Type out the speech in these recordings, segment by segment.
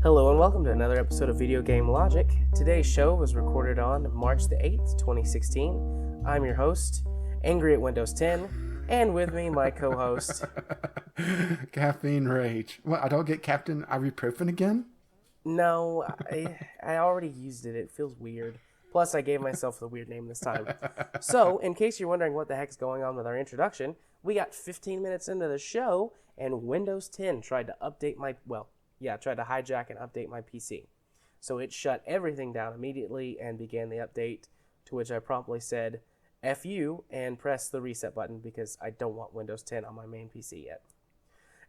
Hello and welcome to another episode of Video Game Logic. Today's show was recorded on March the 8th, 2016. I'm your host, Angry at Windows 10, and with me, my co-host... Caffeine Rage. What, I don't get Captain Ibuprofen again? No, I already used it. It feels weird. Plus, I gave myself the weird name this time. So, in case you're wondering what the heck's going on with our introduction, we got 15 minutes into the show, and Windows 10 tried to update tried to hijack and update my PC. So it shut everything down immediately and began the update, to which I promptly said, F you, and pressed the reset button because I don't want Windows 10 on my main PC yet.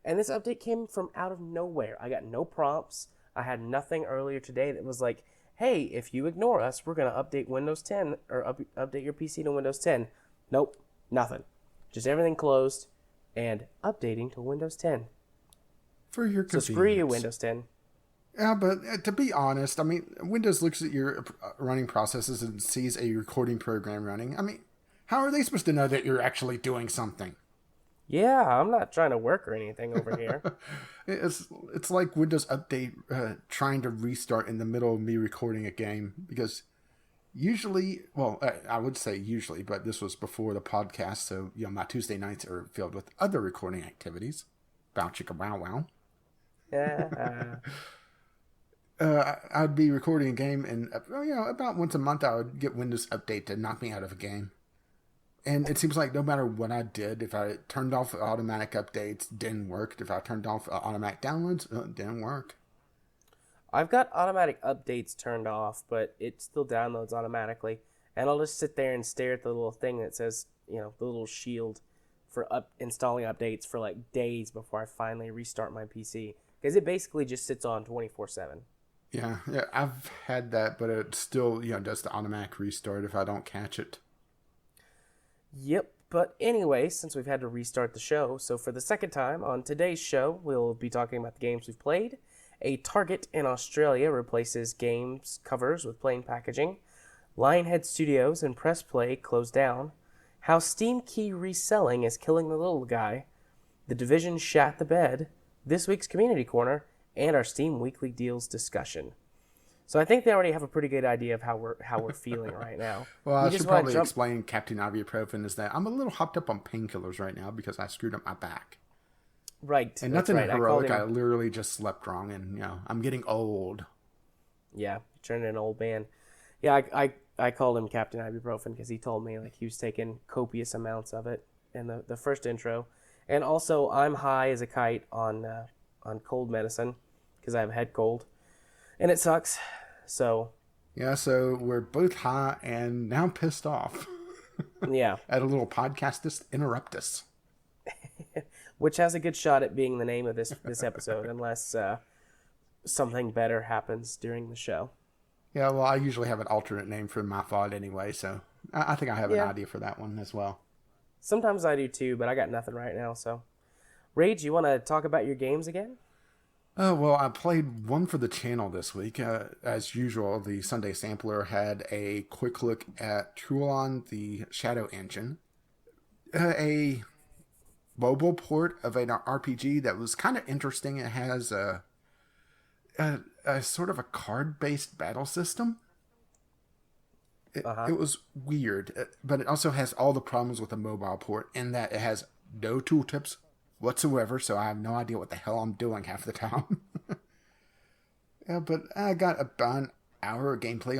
And this update came from out of nowhere. I got no prompts. I had nothing earlier today that was like, hey, if you ignore us, we're going to update Windows 10 or update your PC to Windows 10. Nope, nothing. Just everything closed and updating to Windows 10. For your convenience. So screw you, Windows 10. Yeah, but to be honest, I mean, Windows looks at your running processes and sees a recording program running. I mean, how are they supposed to know that you're actually doing something? Yeah, I'm not trying to work or anything over here. It's like Windows Update trying to restart in the middle of me recording a game. Because usually, well, I would say usually, but this was before the podcast, so my Tuesday nights are filled with other recording activities. Bow chicka bow wow. I'd be recording a game, and about once a month I would get Windows Update to knock me out of a game. And it seems like no matter what I did, if I turned off automatic updates, didn't work. If I turned off automatic downloads, didn't work. I've got automatic updates turned off, but it still downloads automatically. And I'll just sit there and stare at the little thing that says, the little shield for installing updates for like days before I finally restart my PC. Because it basically just sits on 24/7. Yeah, I've had that, but it still, does the automatic restart if I don't catch it. Yep, but anyway, since we've had to restart the show, so for the second time on today's show, we'll be talking about the games we've played. A Target in Australia replaces games covers with plain packaging. Lionhead Studios and Press Play closed down. How Steam Key Reselling is killing the little guy. The Division Shat the Bed. This week's Community Corner. And our Steam Weekly Deals discussion. So I think they already have a pretty good idea of how we're feeling right now. Well, I should probably explain Captain Ibuprofen is that I'm a little hopped up on painkillers right now because I screwed up my back. Right. And nothing heroic. I literally just slept wrong, and I'm getting old. Yeah, you're turning an old man. Yeah, I called him Captain Ibuprofen because he told me he was taking copious amounts of it in the first intro. And also, I'm high as a kite on cold medicine because I have a head cold. And it sucks, so... Yeah, so we're both high and now pissed off. Yeah. At a little podcastus interruptus. Which has a good shot at being the name of this episode, unless something better happens during the show. Yeah, well, I usually have an alternate name for my thought anyway, so I think I have an idea for that one as well. Sometimes I do too, but I got nothing right now, so... Rage, you want to talk about your games again? Well, I played one for the channel this week. As usual, the Sunday Sampler had a quick look at Trulon, the Shadow Engine. A mobile port of an RPG that was kind of interesting. It has a sort of a card-based battle system. It was weird, but it also has all the problems with a mobile port in that it has no tooltips whatsoever, so I have no idea what the hell I'm doing half the time. Yeah, but I got about an hour of gameplay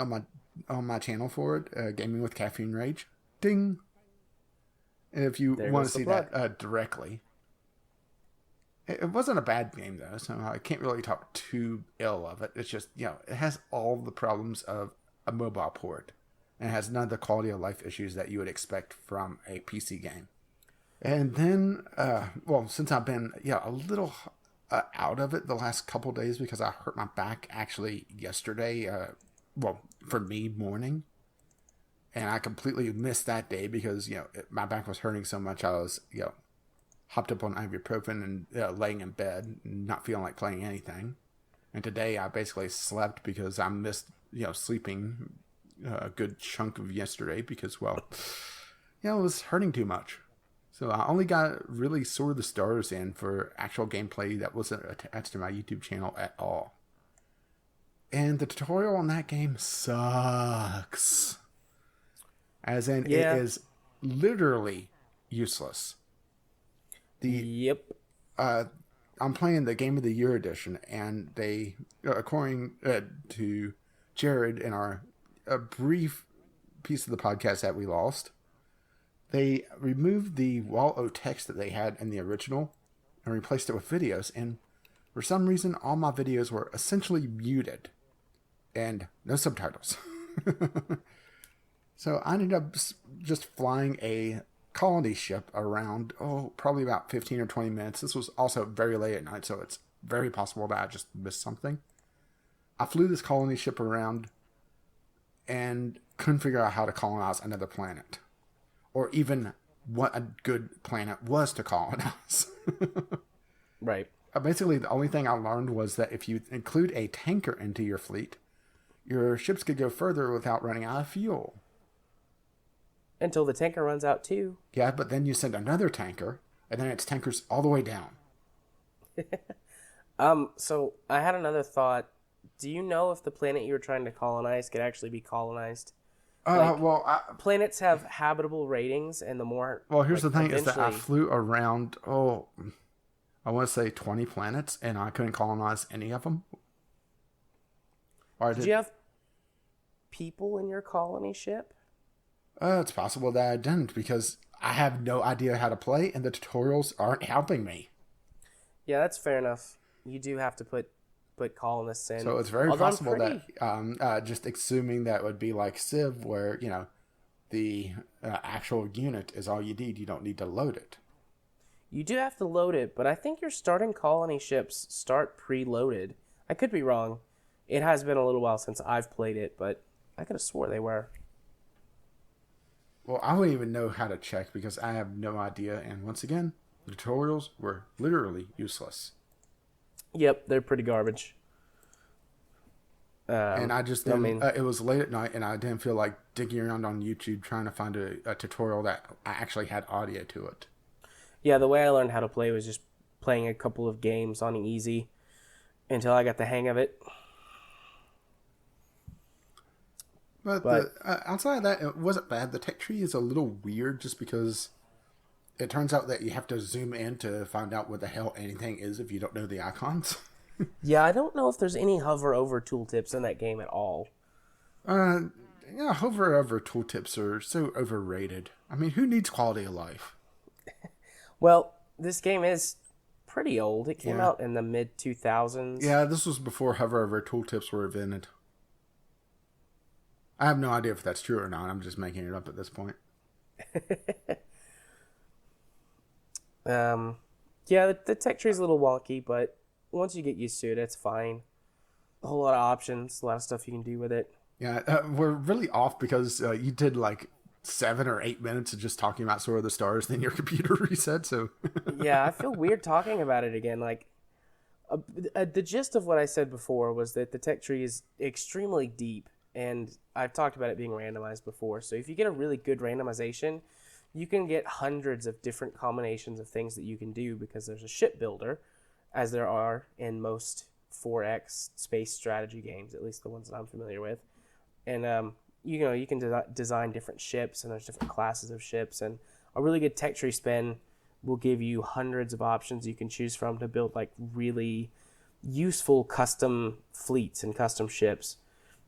on my channel for it, Gaming with Caffeine Rage. Ding! And if you want to see that directly. It wasn't a bad game, though, so I can't really talk too ill of it. It's just, it has all the problems of a mobile port, and it has none of the quality of life issues that you would expect from a PC game. And then, since I've been, a little out of it the last couple days because I hurt my back actually yesterday, for me, morning. And I completely missed that day because, my back was hurting so much I was, hopped up on ibuprofen and laying in bed, not feeling like playing anything. And today I basically slept because I missed, sleeping a good chunk of yesterday because, it was hurting too much. So I only got really sort of the stars in for actual gameplay that wasn't attached to my YouTube channel at all. And the tutorial on that game sucks. As in, Yeah. it is literally useless. Yep. I'm playing the Game of the Year edition, and they, according to Jared in our brief piece of the podcast that we lost, they removed the wall of text that they had in the original and replaced it with videos. And for some reason, all my videos were essentially muted and no subtitles. So I ended up just flying a colony ship around, probably about 15 or 20 minutes. This was also very late at night, so it's very possible that I just missed something. I flew this colony ship around and couldn't figure out how to colonize another planet. Or even what a good planet was to colonize. Right. Basically, the only thing I learned was that if you include a tanker into your fleet, your ships could go further without running out of fuel. Until the tanker runs out too. Yeah, but then you send another tanker, and then it's tankers all the way down. So I had another thought. Do you know if the planet you were trying to colonize could actually be colonized? Planets have habitable ratings, and the more... Well, here's the thing, is that I eventually- flew around, I want to say 20 planets, and I couldn't colonize any of them. Or Did you have people in your colony ship? It's possible that I didn't, because I have no idea how to play, and the tutorials aren't helping me. Yeah, that's fair enough. You do have to put colonists in. So it's very Although I'm possible that just assuming that would be like Civ, where, the actual unit is all you need. You don't need to load it. You do have to load it, but I think your starting colony ships start preloaded. I could be wrong. It has been a little while since I've played it, but I could have swore they were. Well, I wouldn't even know how to check because I have no idea. And once again, the tutorials were literally useless. Yep, they're pretty garbage. And I just didn't, it was late at night, and I didn't feel like digging around on YouTube trying to find a tutorial that I actually had audio to it. Yeah, the way I learned how to play was just playing a couple of games on easy until I got the hang of it. But outside of that, it wasn't bad. The tech tree is a little weird just because it turns out that you have to zoom in to find out what the hell anything is if you don't know the icons. Yeah, I don't know if there's any hover over tooltips in that game at all. Hover over tooltips are so overrated. I mean, who needs quality of life? Well, this game is pretty old. It came out in the mid-2000s. Yeah, this was before hover over tooltips were invented. I have no idea if that's true or not. I'm just making it up at this point. Yeah, the tech tree is a little wonky, but once you get used to it, it's fine. A whole lot of options, a lot of stuff you can do with it. Yeah, we're really off because you did like 7 or 8 minutes of just talking about Sword of the Stars, then your computer reset, so... Yeah, I feel weird talking about it again. Like, the gist of what I said before was that the tech tree is extremely deep, and I've talked about it being randomized before. So if you get a really good randomization, you can get hundreds of different combinations of things that you can do because there's a ship builder, as there are in most 4X space strategy games, at least the ones that I'm familiar with. And, you can design different ships, and there's different classes of ships, and a really good tech tree spin will give you hundreds of options you can choose from to build like really useful custom fleets and custom ships.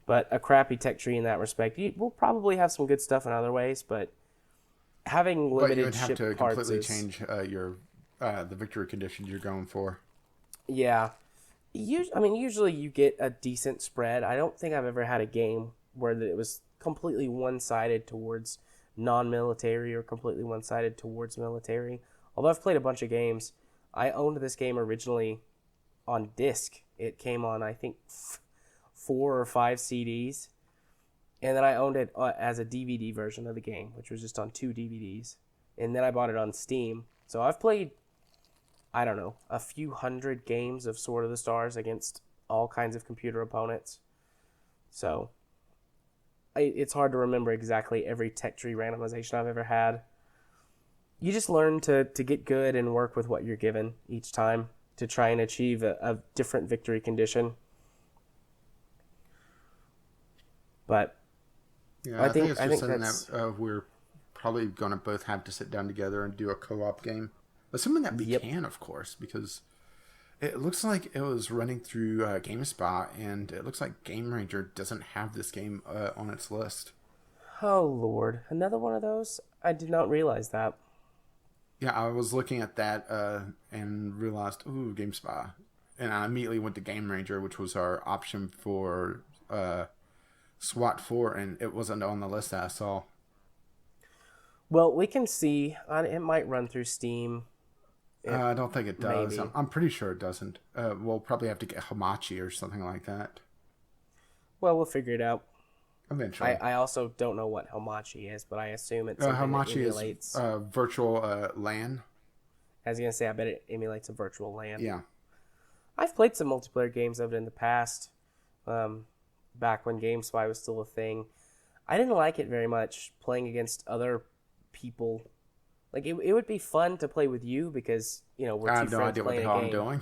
But a crappy tech tree in that respect, we'll probably have some good stuff in other ways, but having limited ship parts, but you would have to completely change the victory conditions you're going for. Yeah. Usually you get a decent spread. I don't think I've ever had a game where it was completely one-sided towards non-military or completely one-sided towards military. Although I've played a bunch of games, I owned this game originally on disc. It came on, I think, 4 or 5 CDs. And then I owned it as a DVD version of the game, which was just on 2 DVDs. And then I bought it on Steam. So I've played, I don't know, a few hundred games of Sword of the Stars against all kinds of computer opponents. So it's hard to remember exactly every tech tree randomization I've ever had. You just learn to get good and work with what you're given each time to try and achieve a different victory condition. But Yeah, I I think think it's I just think something that's that we're probably going to both have to sit down together and do a co-op game. Assuming that we Yep. can, of course, because it looks like it was running through GameSpot, and it looks like Game Ranger doesn't have this game on its list. Oh Lord, another one of those? I did not realize that. Yeah, I was looking at that and realized, ooh, GameSpot. And I immediately went to Game Ranger, which was our option for SWAT 4, and it wasn't on the list that I saw. Well, we can see. It might run through Steam. I don't think it does. Maybe. I'm pretty sure it doesn't. We'll probably have to get Hamachi or something like that Well, we'll figure it out. eventually. I also don't know what Hamachi is, but I assume it's something that Hamachi emulates. is virtual LAN. I was gonna say, I bet it emulates a virtual LAN. Yeah. I've played some multiplayer games of it in the past, back when GameSpy was still a thing. I didn't like it very much playing against other people. Like it would be fun to play with you because we're two I have no friends idea what the playing hell a I'm game. doing.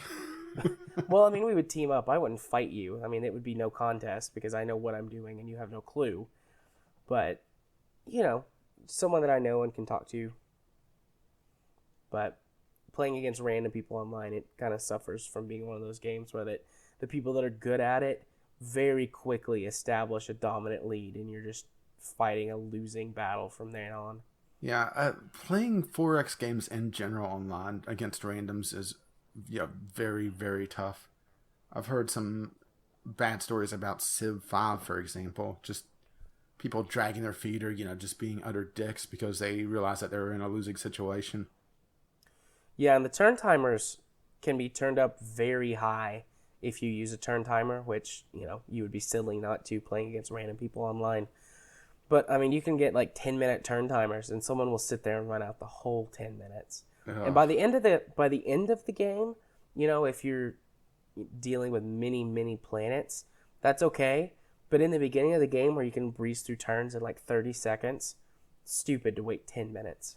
Well, I mean, we would team up. I wouldn't fight you. I mean, it would be no contest because I know what I'm doing and you have no clue. But someone that I know and can talk to. But playing against random people online, it kind of suffers from being one of those games where the people that are good at it very quickly establish a dominant lead, and you're just fighting a losing battle from there on. Yeah, playing 4X games in general online against randoms is very, very tough. I've heard some bad stories about Civ 5, for example. Just people dragging their feet or, just being utter dicks because they realize that they're in a losing situation. Yeah, and the turn timers can be turned up very high if you use a turn timer, which, you would be silly not to playing against random people online. But, I mean, you can get like 10-minute turn timers, and someone will sit there and run out the whole 10 minutes. And by the end of the game, if you're dealing with many planets, that's okay. But in the beginning of the game where you can breeze through turns in like 30 seconds, stupid to wait 10 minutes.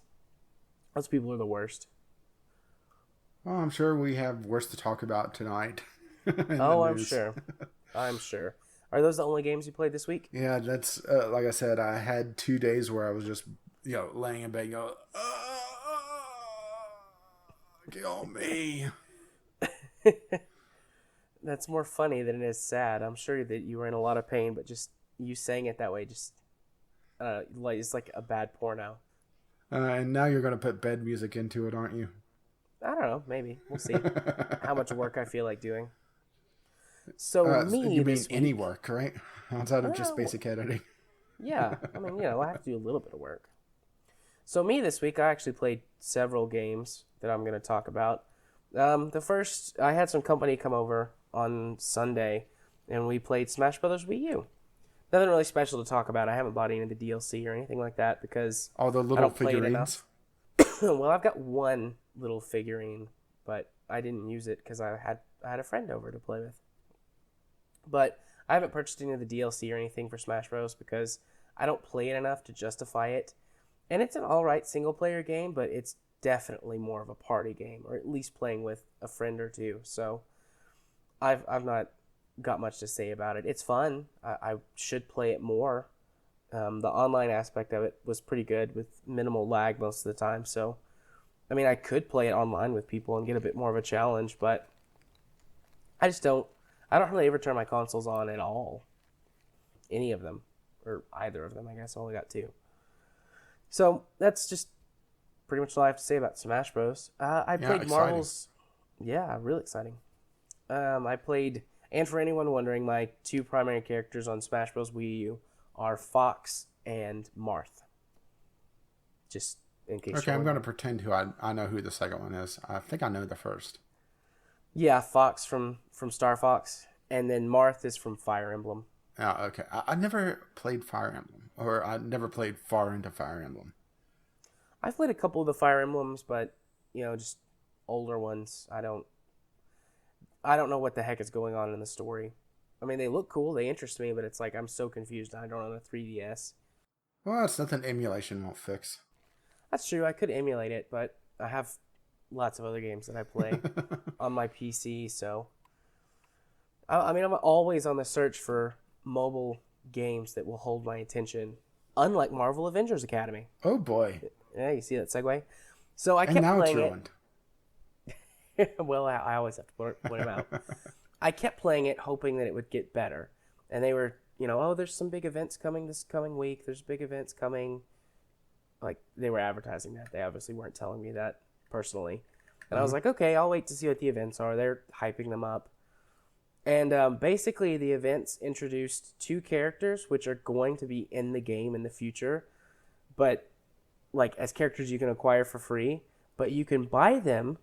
Those people are the worst. Well, I'm sure we have worse to talk about tonight. Oh, I'm sure. I'm sure. Are those the only games you played this week? Yeah, that's like I said. I had 2 days where I was just laying in bed, going, kill me. That's more funny than it is sad. I'm sure that you were in a lot of pain, but just you saying it that way, just it's like a bad porno. And now you're gonna put bed music into it, aren't you? I don't know. Maybe we'll see how much work I feel like doing. So you mean this any week, work, right? Outside of just basic editing. Yeah, I mean, I have to do a little bit of work. So me this week, I actually played several games that I'm going to talk about. The first, I had some company come over on Sunday, and we played Smash Brothers Wii U. Nothing really special to talk about. I haven't bought any of the DLC or anything like that because all the little figurines. Well, I've got one little figurine, but I didn't use it because I had a friend over to play with. But I haven't purchased any of the DLC or anything for Smash Bros. Because I don't play it enough to justify it. And it's an alright single-player game, but it's definitely more of a party game, or at least playing with a friend or two. So I've not got much to say about it. It's fun. I should play it more. The online aspect of it was pretty good with minimal lag most of the time. So, I mean, I could play it online with people and get a bit more of a challenge, but I don't really ever turn my consoles on at all. Any of them. Or either of them, I guess. I only got 2. So, that's just pretty much all I have to say about Smash Bros. I played exciting. Marvel's... Yeah, really exciting. I played... And for anyone wondering, my 2 primary characters on Smash Bros. Wii U are Fox and Marth. Just in case Okay, I'm going to pretend I know who the second one is. I think I know the first. Yeah, Fox from Star Fox, and then Marth is from Fire Emblem. Oh, okay. I never played Fire Emblem, or I never played far into Fire Emblem. I've played a couple of the Fire Emblems, but just older ones. I don't know what the heck is going on in the story. I mean, they look cool, they interest me, but it's like I'm so confused. I don't own a 3DS. Well, that's nothing emulation won't fix. That's true. I could emulate it, but I have lots of other games that I play on my PC, so... I mean, I'm always on the search for mobile games that will hold my attention, unlike Marvel Avengers Academy. Oh boy! Yeah, you see that segue? So I And kept now it's playing ruined. it. Well, I always have to point them out. I kept playing it, hoping that it would get better. And they were, oh, there's some big events coming this coming week. There's big events coming. Like, they were advertising that. They obviously weren't telling me that personally. And I was like, okay, I'll wait to see what the events are. They're hyping them up. And basically, the events introduced 2 characters, which are going to be in the game in the future. But, like, as characters you can acquire for free. But you can buy them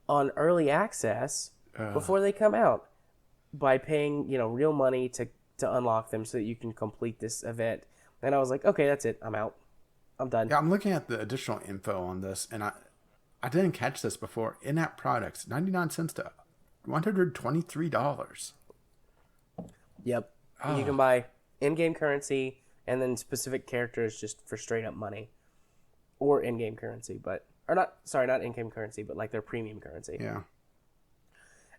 on early access before they come out by paying, real money to unlock them so that you can complete this event. And I was like, okay, that's it. I'm out. I'm done. Yeah, I'm looking at the additional info on this, and I didn't catch this before. In-app products, 99 cents to $123. Yep. Oh. You can buy in-game currency and then specific characters just for straight-up money. Or in-game currency, not in-game currency, but like their premium currency. Yeah.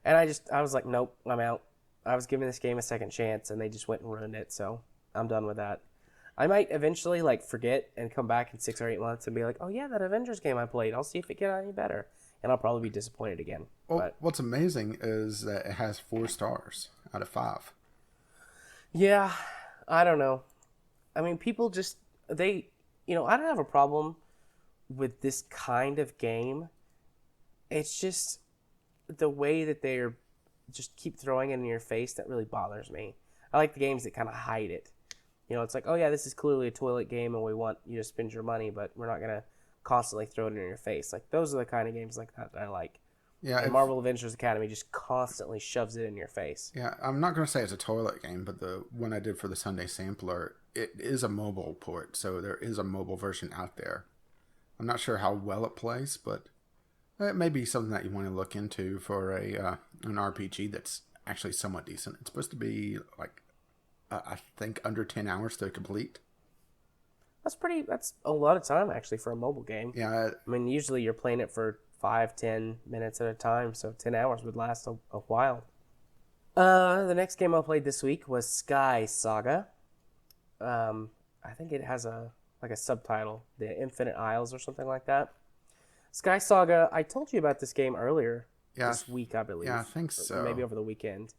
And I was like, nope, I'm out. I was giving this game a second chance, and they just went and ruined it, so I'm done with that. I might eventually forget and come back in 6 or 8 months and be like, oh yeah, that Avengers game I played. I'll see if it got any better, and I'll probably be disappointed again. Well, but what's amazing is that it has 4 stars out of 5. Yeah, I don't know. I mean, people just I don't have a problem with this kind of game. It's just the way that they're just keep throwing it in your face that really bothers me. I like the games that kind of hide it. It's like, oh yeah, this is clearly a toilet game and we want you to spend your money, but we're not going to constantly throw it in your face. Like, those are the kind of games like that I like. Yeah, and Marvel Avengers Academy just constantly shoves it in your face. Yeah, I'm not going to say it's a toilet game, but the one I did for the Sunday Sampler, it is a mobile port, so there is a mobile version out there. I'm not sure how well it plays, but it may be something that you want to look into for an RPG that's actually somewhat decent. It's supposed to be I think under 10 hours to complete. That's a lot of time actually for a mobile game. Yeah. I mean, usually you're playing it for 5-10 minutes at a time, so 10 hours would last a while. The next game I played this week was Sky Saga. I think it has a subtitle, The Infinite Isles or something like that. Sky Saga, I told you about this game earlier this week, I believe. Yeah, I think so. Maybe over the weekend.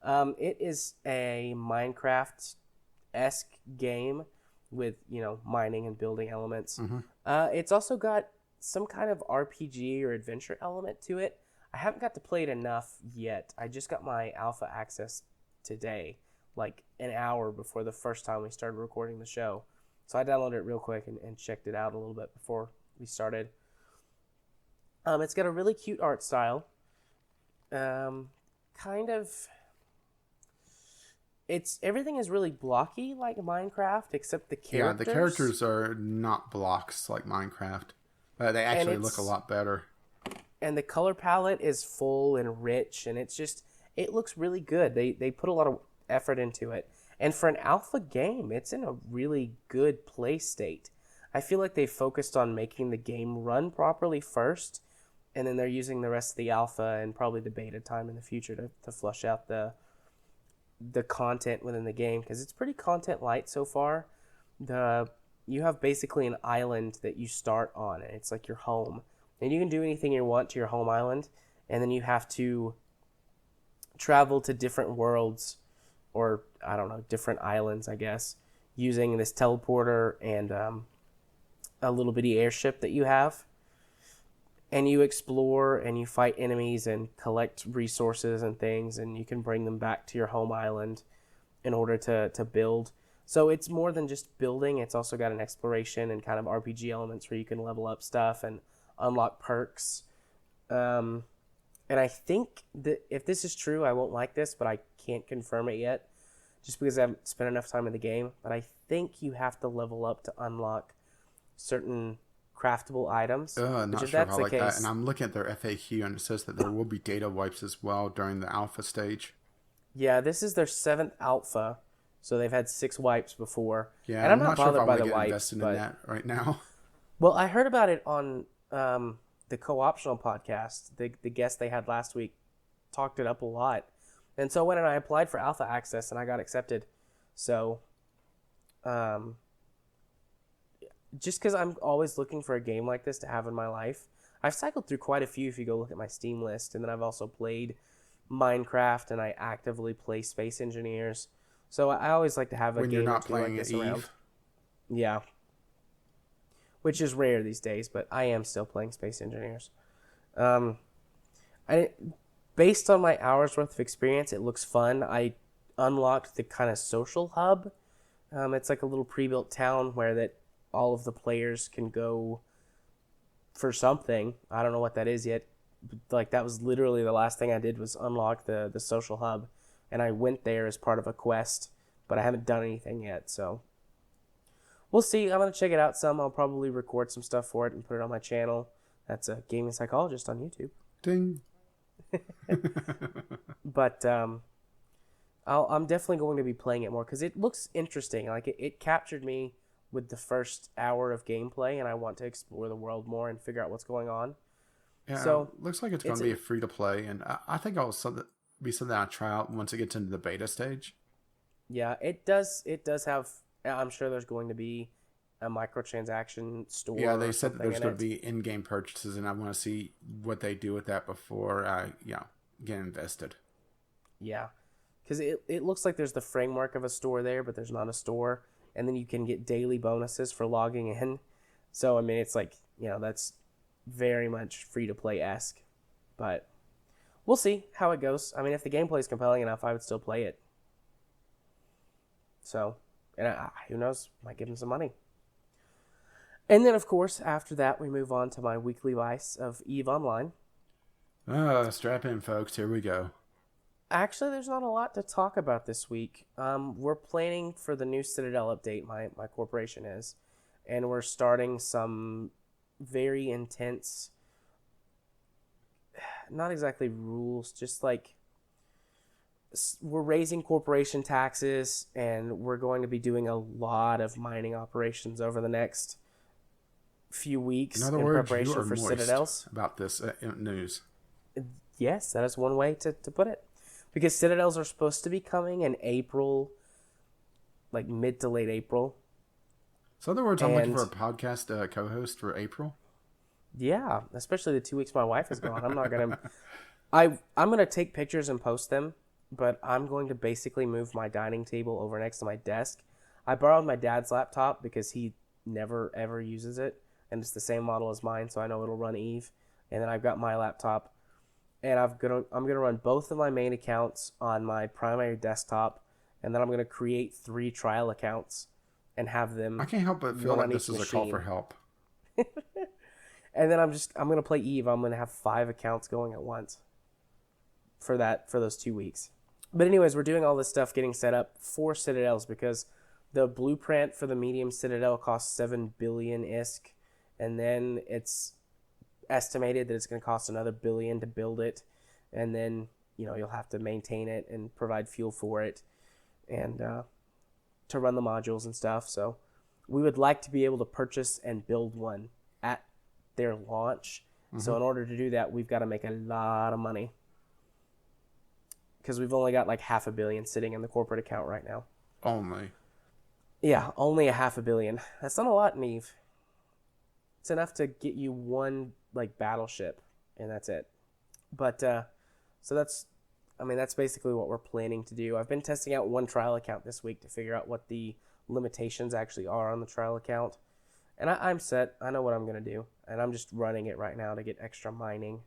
It is a Minecraft-esque game with, mining and building elements. Mm-hmm. It's also got some kind of RPG or adventure element to it. I haven't got to play it enough yet. I just got my alpha access today, like an hour before the first time we started recording the show. So I downloaded it real quick and checked it out a little bit before we started. It's got a really cute art style. Everything is really blocky like Minecraft, except the characters. Yeah, the characters are not blocks like Minecraft. They actually look a lot better. And the color palette is full and rich, and it looks really good. They put a lot of effort into it. And for an alpha game, it's in a really good play state. I feel like they focused on making the game run properly first, and then they're using the rest of the alpha and probably the beta time in the future to flush out the content within the game, because it's pretty content light so far. You have basically an island that you start on, and it's like your home. And you can do anything you want to your home island, and then you have to travel to different worlds, or, I don't know, different islands, I guess, using this teleporter and a little bitty airship that you have. And you explore and you fight enemies and collect resources and things, and you can bring them back to your home island in order to build. So it's more than just building. It's also got an exploration and kind of RPG elements where you can level up stuff and unlock perks. And I think that if this is true, I won't like this, but I can't confirm it yet just because I haven't spent enough time in the game. But I think you have to level up to unlock certain craftable items. Not sure how I like that. And I'm looking at their FAQ, and it says that there will be data wipes as well during the alpha stage. Yeah, this is their 7th alpha, so they've had 6 wipes before. Yeah, and I'm not sure bothered if by I the get wipes. Invested in that right now. Well, I heard about it on the Co-Optional podcast. The guest they had last week talked it up a lot, and so when I applied for alpha access and I got accepted, So, just because I'm always looking for a game like this to have in my life, I've cycled through quite a few if you go look at my Steam list, and then I've also played Minecraft, and I actively play Space Engineers. So I always like to have a When game you're or not two like playing this Eve. around. Yeah. Which is rare these days, but I am still playing Space Engineers. Based on my hours worth of experience, it looks fun. I unlocked the kind of social hub. It's like a little pre-built town where that all of the players can go for something. I don't know what that is yet. Like, that was literally the last thing I did was unlock the social hub, and I went there as part of a quest, but I haven't done anything yet, so we'll see. I'm going to check it out some. I'll probably record some stuff for it and put it on my channel. That's a Gaming Psychologist on YouTube. Ding. But I'm definitely going to be playing it more because it looks interesting. Like, it captured me with the first hour of gameplay, and I want to explore the world more and figure out what's going on. Yeah, So looks like it's going to be a free to play, and I think I'll be something I'll try out once it gets into the beta stage. Yeah, it does have. I'm sure there's going to be a microtransaction store. Yeah, they said that something there's in going it. to be in-game purchases, and I want to see what they do with that before I, get invested. Yeah, because it looks like there's the framework of a store there, but there's not a store, and then you can get daily bonuses for logging in. So I mean, it's like, that's very much free to play-esque, but we'll see how it goes. I mean, if the gameplay is compelling enough, I would still play it. So, and who knows, might give him some money. And then, of course, after that, we move on to my weekly vice of EVE Online. Strap in, folks. Here we go. Actually, there's not a lot to talk about this week. We're planning for the new Citadel update, my corporation is, and we're starting some very intense, not exactly rules, just like we're raising corporation taxes, and we're going to be doing a lot of mining operations over the next few weeks In other in words, preparation you are for moist Citadels. about this news. Yes, that is one way to put it. Because Citadels are supposed to be coming in April, like mid to late April. So in other words, I'm looking for a podcast co-host for April. Yeah, especially the 2 weeks my wife is gone. I'm not gonna. I'm gonna take pictures and post them, but I'm going to basically move my dining table over next to my desk. I borrowed my dad's laptop because he never ever uses it, and it's the same model as mine, so I know it'll run EVE. And then I've got my laptop, and I'm gonna run both of my main accounts on my primary desktop, and then I'm gonna create 3 trial accounts and have them. I can't help but feel like this is a call for help. And then I'm gonna play EVE. I'm gonna have 5 accounts going at once for those 2 weeks. But anyways, we're doing all this stuff getting set up for Citadels because the blueprint for the medium Citadel costs 7 billion ISK, and then it's estimated that it's going to cost another $1 billion to build it, and then you'll have to maintain it and provide fuel for it, and to run the modules and stuff. So we would like to be able to purchase and build one at their launch. Mm-hmm. So in order to do that, we've got to make a lot of money because we've only got like $500 million sitting in the corporate account right now. Only only $500 million. That's not a lot in EVE. It's enough to get you one like battleship, and that's it. But so that's basically what we're planning to do. I've been testing out one trial account this week to figure out what the limitations actually are on the trial account, and I'm set. I know what I'm gonna do, and I'm just running it right now to get extra mining.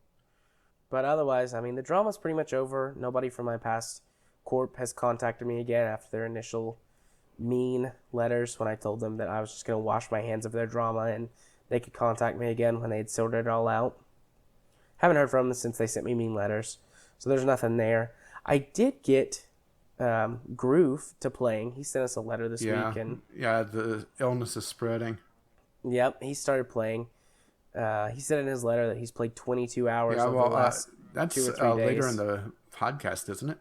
But otherwise, the drama's pretty much over. Nobody from my past corp has contacted me again after their initial mean letters when I told them that I was just gonna wash my hands of their drama and they could contact me again when they'd sorted it all out. Haven't heard from them since they sent me mean letters, so there's nothing there. I did get Groove to playing. He sent us a letter this week, and the illness is spreading. Yep, he started playing. He said in his letter that he's played 22 hours over the last 2 or 3 days. That's later in the podcast, isn't it?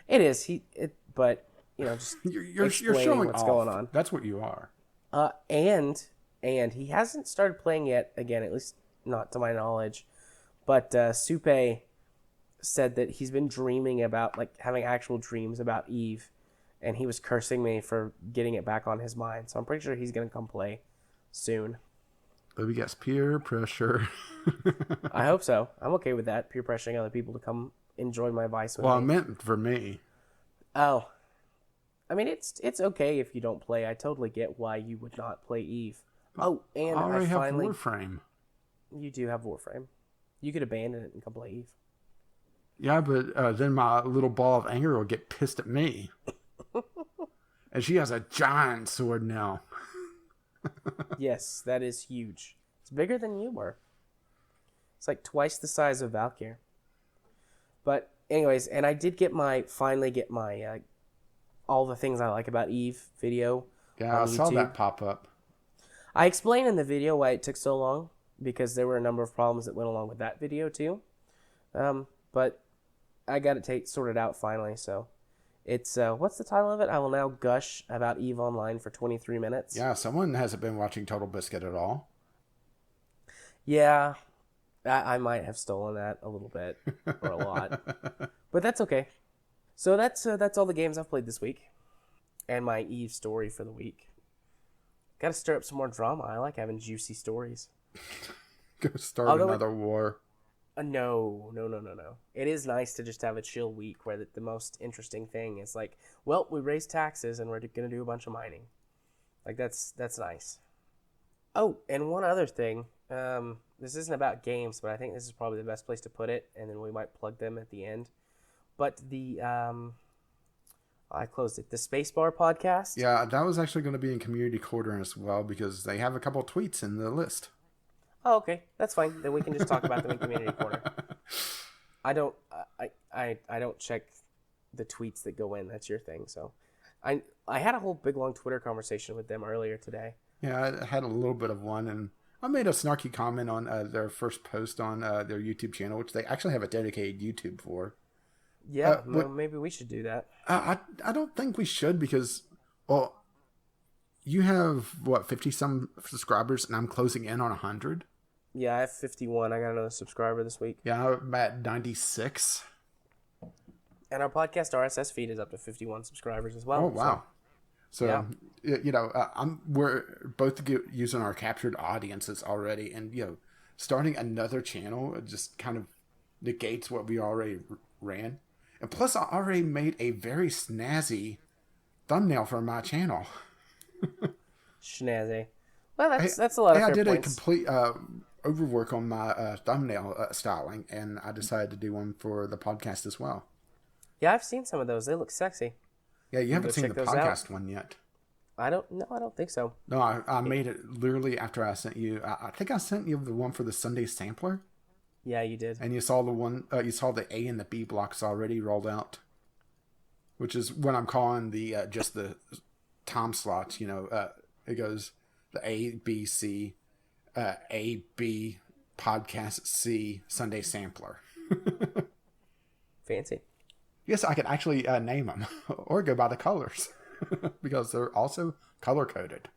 It is. But just you're showing what's off. going on. That's what you are. And he hasn't started playing yet. Again, at least not to my knowledge. But Supe said that he's been dreaming about, like, having actual dreams about EVE, and he was cursing me for getting it back on his mind. So I'm pretty sure he's going to come play soon. Maybe gets peer pressure. I hope so. I'm okay with that, peer pressuring other people to come enjoy my Vice with me. Well, I meant for me. Oh. I mean, it's okay if you don't play. I totally get why you would not play Eve. Oh, and I already finally have Warframe. You do have Warframe. You could abandon it and come play Eve. Yeah, but then my little ball of anger will get pissed at me. And she has a giant sword now. Yes, that is huge. It's bigger than you were. It's like twice the size of Valkyr. But anyways, and I did finally get my all the things I like about Eve video. Yeah, I saw that pop up. I explained in the video why it took so long, because there were a number of problems that went along with that video too. But I got it sorted out finally, so it's what's the title of it? I will now gush about Eve Online for 23 minutes. Yeah, someone hasn't been watching Total Biscuit at all. Yeah, I might have stolen that a little bit or a lot, but that's okay. So that's all the games I've played this week, and my Eve story for the week. Got to stir up some more drama. I like having juicy stories. Go start another war. No. It is nice to just have a chill week where the most interesting thing is like, well, we raised taxes and we're going to do a bunch of mining. Like, that's nice. Oh, and one other thing. This isn't about games, but I think this is probably the best place to put it, and then we might plug them at the end. But I closed it. The Spacebar Podcast. Yeah, that was actually going to be in Community Corner as well, because they have a couple tweets in the list. Oh, okay, that's fine. Then we can just talk about them in Community Corner. I don't check the tweets that go in. That's your thing. So, I had a whole big long Twitter conversation with them earlier today. Yeah, I had a little bit of one, and I made a snarky comment on their first post on their YouTube channel, which they actually have a dedicated YouTube for. Yeah, maybe we should do that. I don't think we should, because, well, you have, 50-some subscribers, and I'm closing in on 100? Yeah, I have 51. I got another subscriber this week. Yeah, I'm at 96. And our podcast RSS feed is up to 51 subscribers as well. Oh, wow. So yeah. We're both using our captured audiences already, and, starting another channel just kind of negates what we already ran. And plus, I already made a very snazzy thumbnail for my channel. Snazzy. Well, that's a lot of fair I did points. a complete overwork on my thumbnail styling, and I decided to do one for the podcast as well. Yeah, I've seen some of those. They look sexy. Yeah, you haven't seen the podcast one yet. I don't think so. No, I made it literally after I sent you. I think I sent you the one for the Sunday sampler. Yeah, you did. And you saw the one. You saw the A and the B blocks already rolled out, which is what I'm calling the just the time slots. It goes the A, B, C, A, B, podcast C, Sunday sampler. Fancy. Yes, I could actually name them or go by the colors because they're also color coded.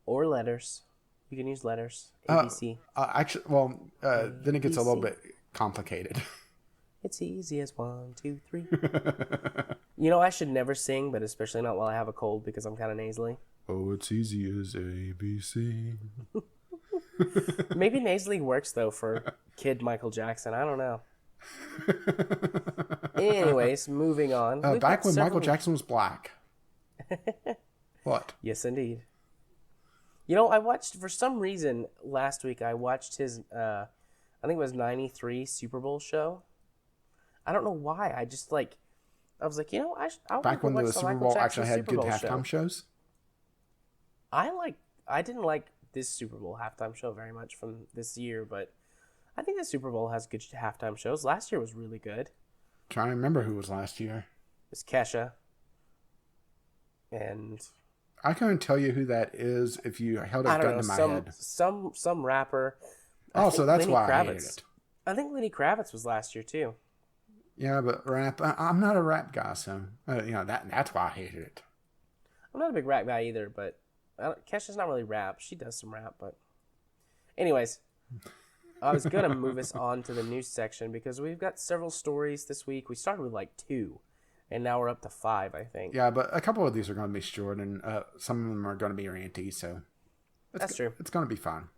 Or letters. You can use letters. A, B, C. Actually, then it gets a little bit complicated. It's easy as 1, 2, 3. I should never sing, but especially not while I have a cold because I'm kind of nasally. Oh, it's easy as A, B, C. Maybe nasally works, though, for kid Michael Jackson. I don't know. Anyways, moving on. Back when Michael Jackson was black. What? Yes, indeed. I watched, for some reason, last week, I watched his, I think it was 93 Super Bowl show. I don't know why. I just, I was like, I back when the Super Bowl actually had good halftime shows? I didn't like this Super Bowl halftime show very much from this year, but I think the Super Bowl has good halftime shows. Last year was really good. Trying to remember who was last year. It's Kesha. And I couldn't tell you who that is if you held a gun to my head. Some rapper. Oh, so that's why I hated it. I think Lenny Kravitz was last year too. Yeah, but rap. I'm not a rap guy, so that's why I hated it. I'm not a big rap guy either, but Kesha's not really rap. She does some rap, but anyways, I was gonna move us on to the news section because we've got several stories this week. We started with 2, and now we're up to 5, I think. Yeah, but a couple of these are going to be short, and some of them are going to be ranty, so that's true. It's going to be fun.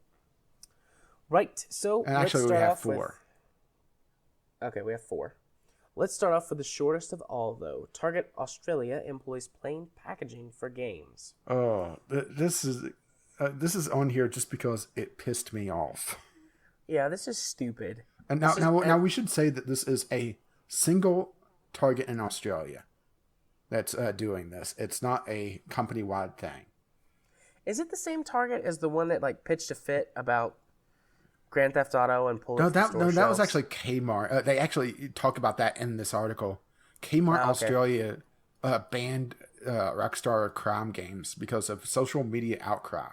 Right, so and actually, we have 4. Okay, we have 4. Let's start off with the shortest of all, though. Target Australia employs plain packaging for games. Oh, this is on here just because it pissed me off. Yeah, this is stupid. And now we should say that this is a single Target in Australia that's doing this. It's not a company-wide thing. Is it the same Target as the one that pitched a fit about Grand Theft Auto and pulled that was actually Kmart. They actually talk about that in this article. Kmart Australia banned Rockstar crime games because of social media outcry.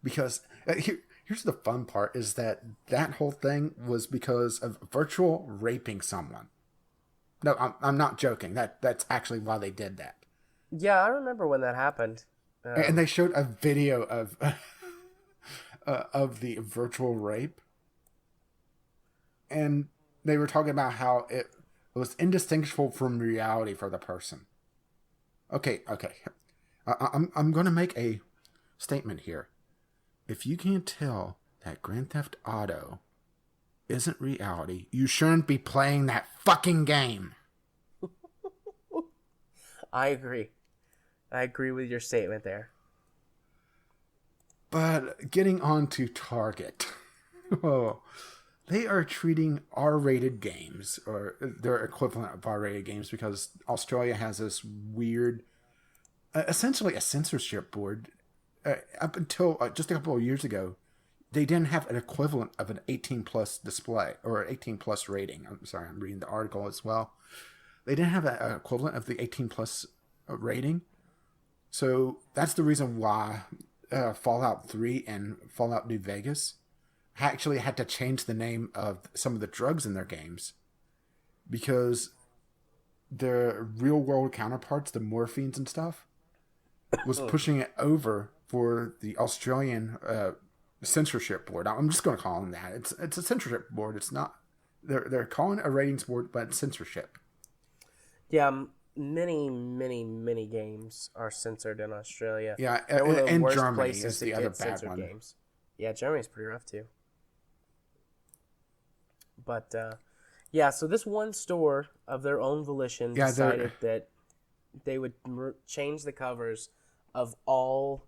Because here's the fun part is that whole thing was because of virtual raping someone. No, I'm not joking. That's actually why they did that. Yeah, I remember when that happened. And they showed a video of the virtual rape. And they were talking about how it was indistinguishable from reality for the person. Okay. I'm going to make a statement here. If you can't tell that Grand Theft Auto isn't reality, you shouldn't be playing that fucking game. I agree with your statement there. But getting on to Target. They are treating R-rated games, or their equivalent of R-rated games, because Australia has this weird, essentially a censorship board. Up until just a couple of years ago, they didn't have an equivalent of an 18-plus display, or an 18-plus rating. I'm sorry, I'm reading the article as well. They didn't have an equivalent of the 18-plus rating. So that's the reason why Fallout 3 and Fallout New Vegas actually had to change the name of some of the drugs in their games, because their real-world counterparts, the morphines and stuff, was pushing it over for the Australian censorship board. I'm just going to call them that. It's a censorship board. It's not. They're calling it a ratings board, but it's censorship. Yeah, many games are censored in Australia. Yeah, and Germany is the other bad one. Games. Yeah, Germany's pretty rough too. But yeah, so this one store of their own volition decided that they would change the covers of all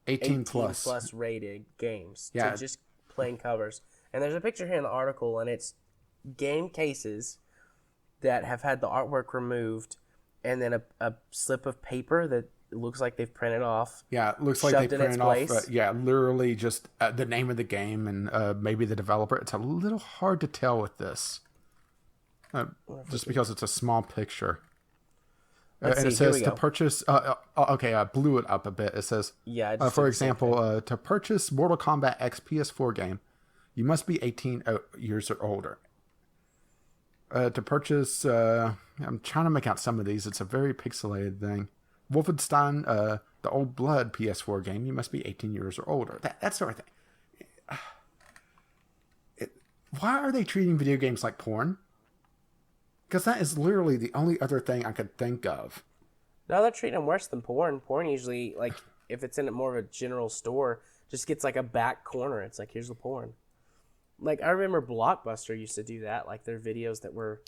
18 plus rated games to just plain covers. And there's a picture here in the article, and it's game cases that have had the artwork removed, and then a slip of paper that looks like they've printed off. Yeah, it looks like they printed off. Literally just the name of the game and maybe the developer. It's a little hard to tell with this, just because it's a small picture. And it says to purchase. Okay, I blew it up a bit. It says, for example, to purchase Mortal Kombat X PS4 game, you must be 18 years or older. To purchase, I'm trying to make out some of these. It's a very pixelated thing. Wolfenstein, the Old Blood PS4 game, you must be 18 years or older. That sort of thing. Why are they treating video games like porn? Because that is literally the only other thing I could think of. No, they're treating them worse than porn. Porn usually, if it's in more of a general store, just gets a back corner. It's like, here's the porn. I remember Blockbuster used to do that. Their videos that were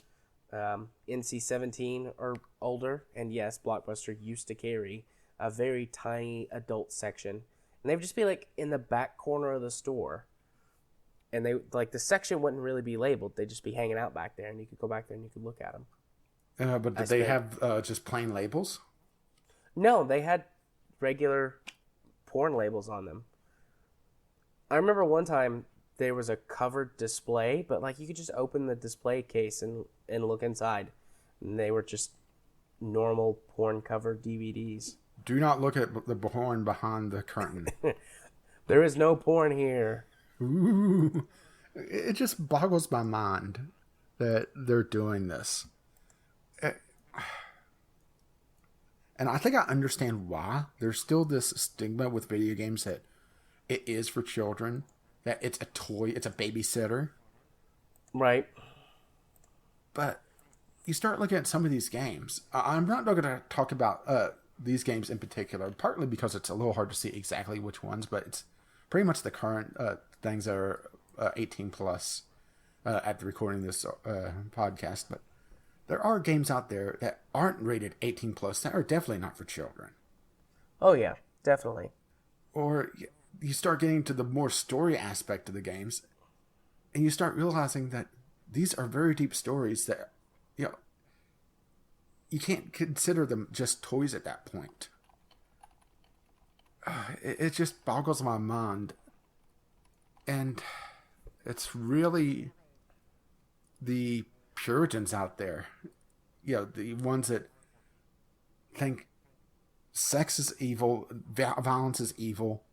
NC-17 or older. And yes, Blockbuster used to carry a very tiny adult section. And they would just be in the back corner of the store. And they the section wouldn't really be labeled. They'd just be hanging out back there, and you could go back there and you could look at them. But did they have just plain labels? No, they had regular porn labels on them. I remember one time there was a covered display, but you could just open the display case and look inside, and they were just normal porn covered DVDs. Do not look at the porn behind the curtain. There is no porn here. Ooh, it just boggles my mind that they're doing this. And I think I understand why. There's still this stigma with video games that it is for children, that it's a toy, it's a babysitter. Right. But you start looking at some of these games. I'm not going to talk about these games in particular, partly because it's a little hard to see exactly which ones, but it's pretty much the current things that are 18 plus after recording this podcast. But there are games out there that aren't rated 18 plus that are definitely not for children. Oh, yeah, definitely. Or you start getting to the more story aspect of the games, and you start realizing that these are very deep stories that, you can't consider them just toys at that point. It just boggles my mind. And it's really the Puritans out there, the ones that think sex is evil, violence is evil,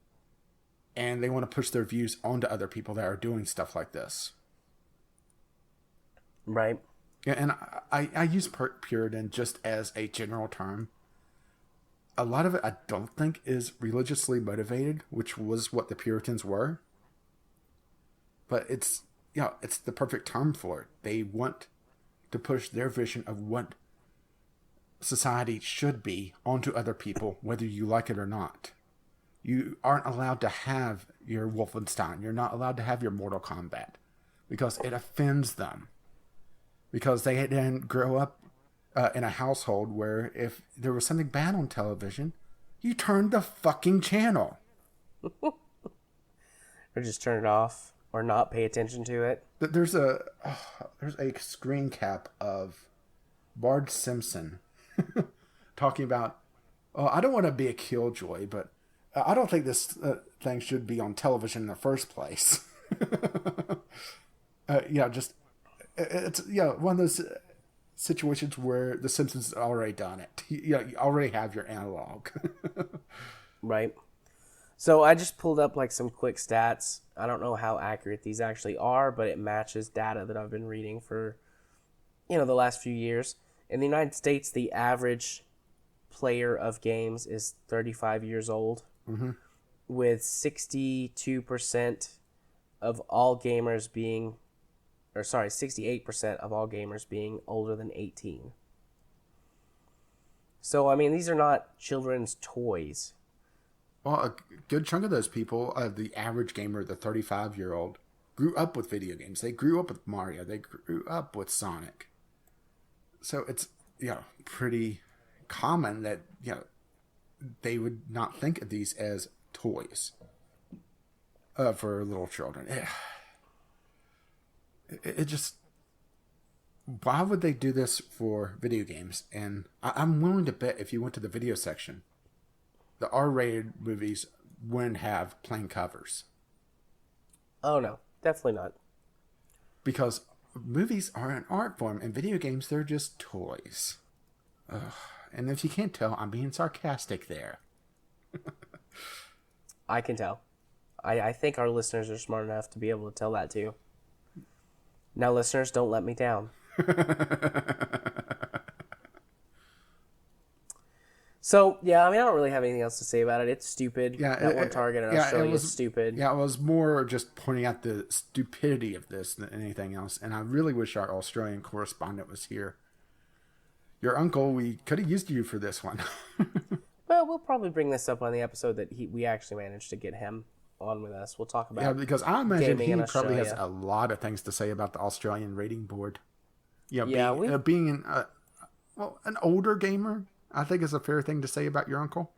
and they want to push their views onto other people that are doing stuff like this. Right. Yeah, and I use Puritan just as a general term. A lot of it I don't think is religiously motivated, which was what the Puritans were. But it's the perfect term for it. They want to push their vision of what society should be onto other people, whether you like it or not. You aren't allowed to have your Wolfenstein. You're not allowed to have your Mortal Kombat because it offends them. Because they didn't grow up in a household where if there was something bad on television, you turned the fucking channel. Or just turn it off or not pay attention to it. There's a screen cap of Bart Simpson talking about, I don't want to be a killjoy, but I don't think this thing should be on television in the first place. It's one of those situations where The Simpsons already done it. You already have your analog. Right. So I just pulled up some quick stats. I don't know how accurate these actually are, but it matches data that I've been reading for the last few years. In the United States, the average player of games is 35 years old, with 62% of all gamers being 68% of all gamers being older than 18. So, these are not children's toys. Well, a good chunk of those people, the average gamer, the 35-year-old, grew up with video games. They grew up with Mario. They grew up with Sonic. So it's, pretty common that, they would not think of these as toys for little children. It just, why would they do this for video games? And I'm willing to bet if you went to the video section, the R-rated movies wouldn't have plain covers. Oh no, definitely not. Because movies are an art form, and video games, they're just toys. Ugh. And if you can't tell, I'm being sarcastic there. I can tell. I think our listeners are smart enough to be able to tell that too. Now, listeners, don't let me down. So, I don't really have anything else to say about it. It's stupid. Yeah, that one target in Australia is stupid. Yeah, it was more just pointing out the stupidity of this than anything else. And I really wish our Australian correspondent was here. Your uncle, we could have used you for this one. Well, we'll probably bring this up on the episode that we actually managed to get him on with us. We'll talk about because I imagine he probably Australia. has a lot of things to say about the Australian rating board. Being an older gamer, I think is a fair thing to say about your uncle.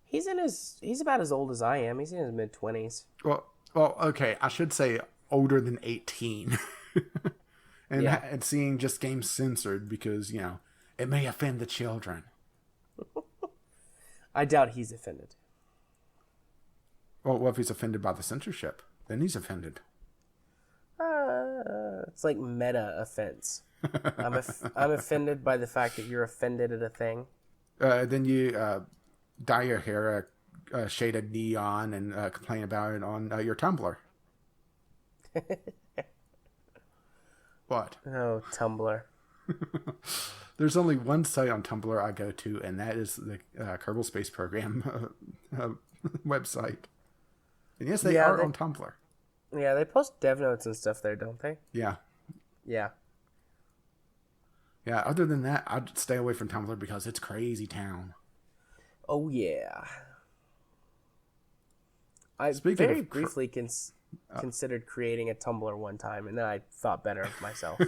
He's about as old as I am. He's in his mid-20s. Well, okay, I should say older than 18. and seeing just games censored because, it may offend the children. I doubt he's offended. Well, what if he's offended by the censorship? Then he's offended. It's like meta offense. I'm offended by the fact that you're offended at a thing. Then you dye your hair a shade of neon and complain about it on your Tumblr. What? Oh, Tumblr. There's only one site on Tumblr I go to, and that is the Kerbal Space Program website. And yes, they are on Tumblr. Yeah, they post dev notes and stuff there, don't they? Yeah. Yeah. Yeah, other than that, I'd stay away from Tumblr because it's crazy town. Oh, yeah. I Speaking very of briefly considered creating a Tumblr one time, and then I thought better of myself.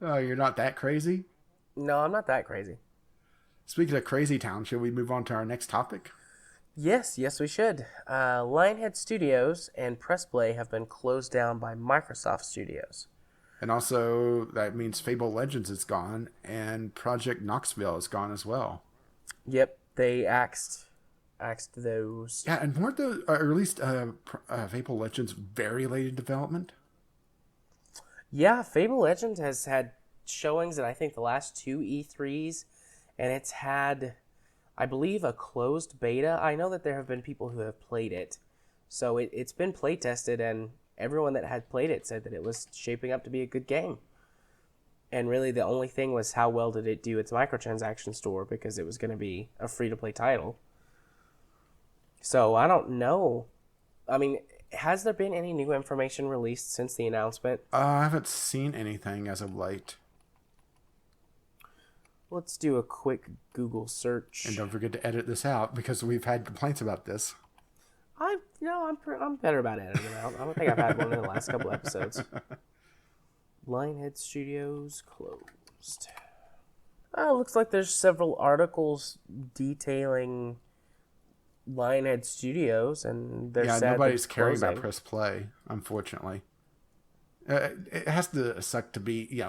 Oh, you're not that crazy? No, I'm not that crazy. Speaking of crazy town, should we move on to our next topic? Yes, we should. Lionhead Studios and Press Play have been closed down by Microsoft Studios. And also, that means Fable Legends is gone, and Project Knoxville is gone as well. Yep, they axed those. Yeah, and weren't those, or at least Fable Legends, very late in development? Yeah, Fable Legends has had showings at I think the last 2 E3s, and it's had, I believe, a closed beta. I know that there have been people who have played it, so it's been play tested, and everyone that had played it said that it was shaping up to be a good game. And really, the only thing was how well did it do its microtransaction store, because it was going to be a free-to-play title. So, I don't know. I mean, has there been any new information released since the announcement? I haven't seen anything as of late. Let's do a quick Google search. And don't forget to edit this out, because we've had complaints about this. I'm better about editing it out. I don't think I've had one in the last couple episodes. Lionhead Studios closed. Looks like there's several articles detailing Lionhead Studios, and they're sad nobody's caring closing. about Press Play, unfortunately. It has to suck to be,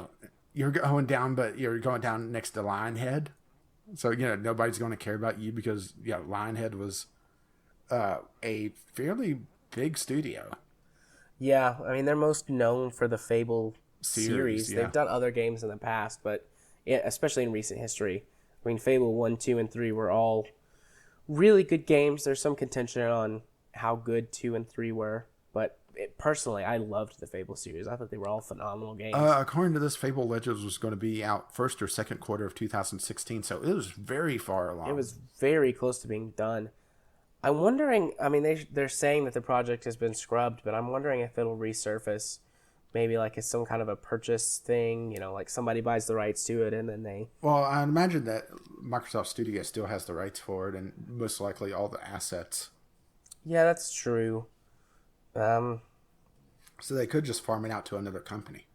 you're going down, but you're going down next to Lionhead. So, nobody's going to care about you because, Lionhead was a fairly big studio. Yeah, I mean, they're most known for the Fable series. Yeah. They've done other games in the past, but especially in recent history. I mean, Fable 1, 2, and 3 were all really good games. There's some contention on how good 2 and 3 were, but personally, I loved the Fable series. I thought they were all phenomenal games. According to this, Fable Legends was going to be out first or second quarter of 2016, so it was very far along. It was very close to being done. I'm wondering, I mean, they're saying that the project has been scrubbed, but I'm wondering if it'll resurface, maybe like as some kind of a purchase thing, like somebody buys the rights to it and then they... Well, I imagine that Microsoft Studios still has the rights for it and most likely all the assets. Yeah, that's true. So they could just farm it out to another company.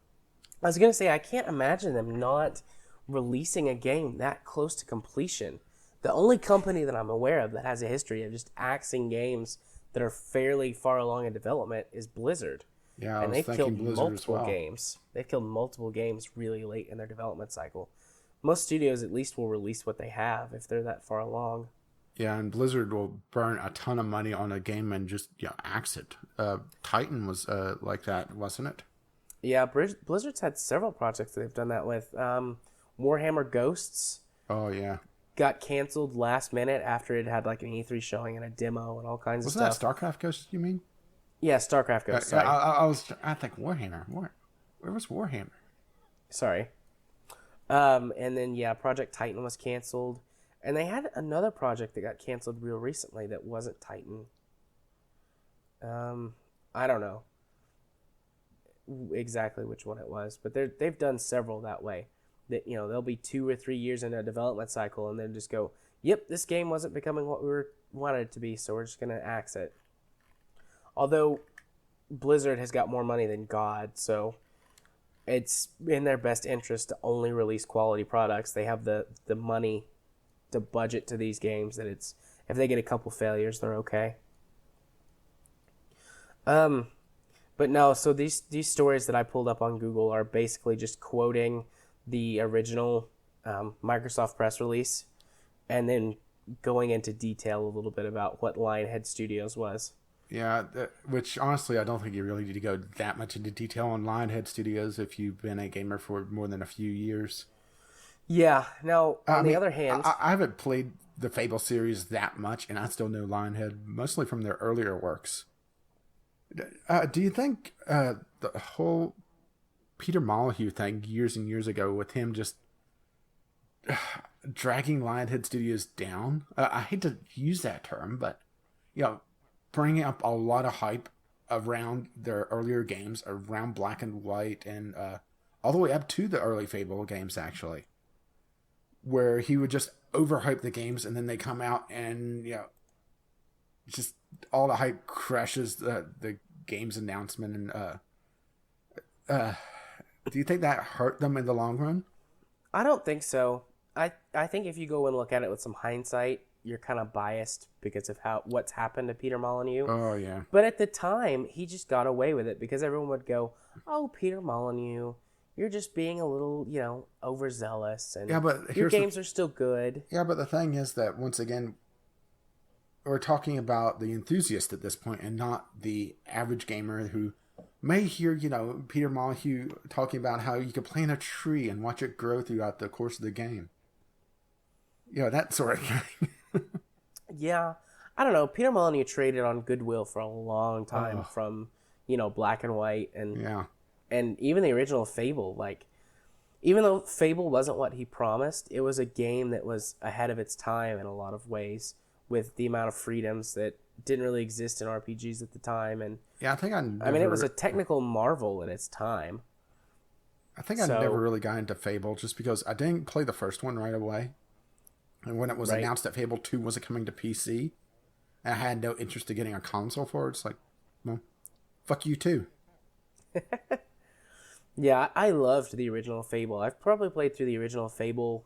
I was going to say, I can't imagine them not releasing a game that close to completion. The only company that I'm aware of that has a history of just axing games that are fairly far along in development is Blizzard. Yeah, and they've killed Blizzard multiple games. They've killed multiple games really late in their development cycle. Most studios at least will release what they have if they're that far along. Yeah, and Blizzard will burn a ton of money on a game and just axe it. Titan was like that, wasn't it? Yeah, Blizzard's had several projects that they've done that with. Warhammer Ghosts. Oh yeah. Got canceled last minute after it had like an E3 showing and a demo and all kinds of stuff. Wasn't that StarCraft Ghosts, you mean? Yeah, StarCraft Ghosts. Sorry. I think Warhammer. Where was Warhammer? Sorry. And then Project Titan was canceled, and they had another project that got canceled real recently that wasn't Titan. I don't know exactly which one it was, but they've done several that way. That they'll be 2 or 3 years in a development cycle, and then just go, "Yep, this game wasn't becoming what we wanted it to be, so we're just gonna axe it." Although Blizzard has got more money than God, so it's in their best interest to only release quality products. They have the money to budget to these games that if they get a couple failures, they're okay. But no, so these stories that I pulled up on Google are basically just quoting the original Microsoft press release and then going into detail a little bit about what Lionhead Studios was. Yeah, which honestly, I don't think you really need to go that much into detail on Lionhead Studios if you've been a gamer for more than a few years. Yeah. Now, on the other hand... I haven't played the Fable series that much, and I still know Lionhead mostly from their earlier works. Do you think the whole Peter Molyneux thing years and years ago with him just dragging Lionhead Studios down? I hate to use that term, but, bringing up a lot of hype around their earlier games, around Black and White and all the way up to the early Fable games, actually, where he would just overhype the games, and then they come out and, just all the hype crashes the game's announcement. And do you think that hurt them in the long run? I don't think so. I think if you go and look at it with some hindsight, you're kind of biased because of what's happened to Peter Molyneux. Oh, yeah. But at the time, he just got away with it because everyone would go, "Oh, Peter Molyneux, you're just being a little, overzealous, and your games are still good." Yeah, but the thing is that, once again, we're talking about the enthusiast at this point and not the average gamer who may hear, Peter Molyneux talking about how you could plant a tree and watch it grow throughout the course of the game. That sort of thing. Yeah. I don't know. Peter Molyneux traded on goodwill for a long time from, Black and White and even the original Fable. Like, even though Fable wasn't what he promised, it was a game that was ahead of its time in a lot of ways, with the amount of freedoms that didn't really exist in RPGs at the time. And yeah, it was a technical marvel at its time. I think I never really got into Fable just because I didn't play the first one right away. And when it was announced that Fable 2 wasn't coming to PC, and I had no interest in getting a console for it, it's like, well, fuck you too. Yeah, I loved the original Fable. I've probably played through the original Fable,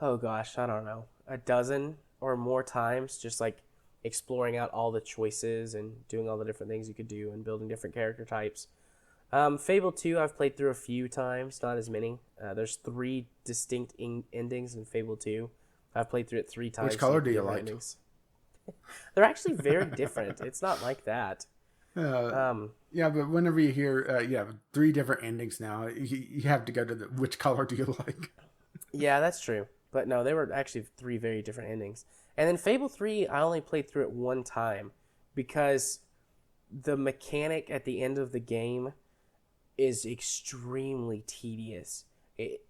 I don't know, a dozen or more times, just like exploring out all the choices and doing all the different things you could do and building different character types. Fable 2 I've played through a few times, not as many. There's 3 distinct endings in Fable 2. I've played through it 3 times. Which color do you like? They're actually very different. It's not like that. Yeah, but whenever you hear you have 3 different endings now, you have to go to which color do you like? Yeah, that's true. But no, they were actually 3 very different endings. And then Fable 3, I only played through it 1 time because the mechanic at the end of the game is extremely tedious.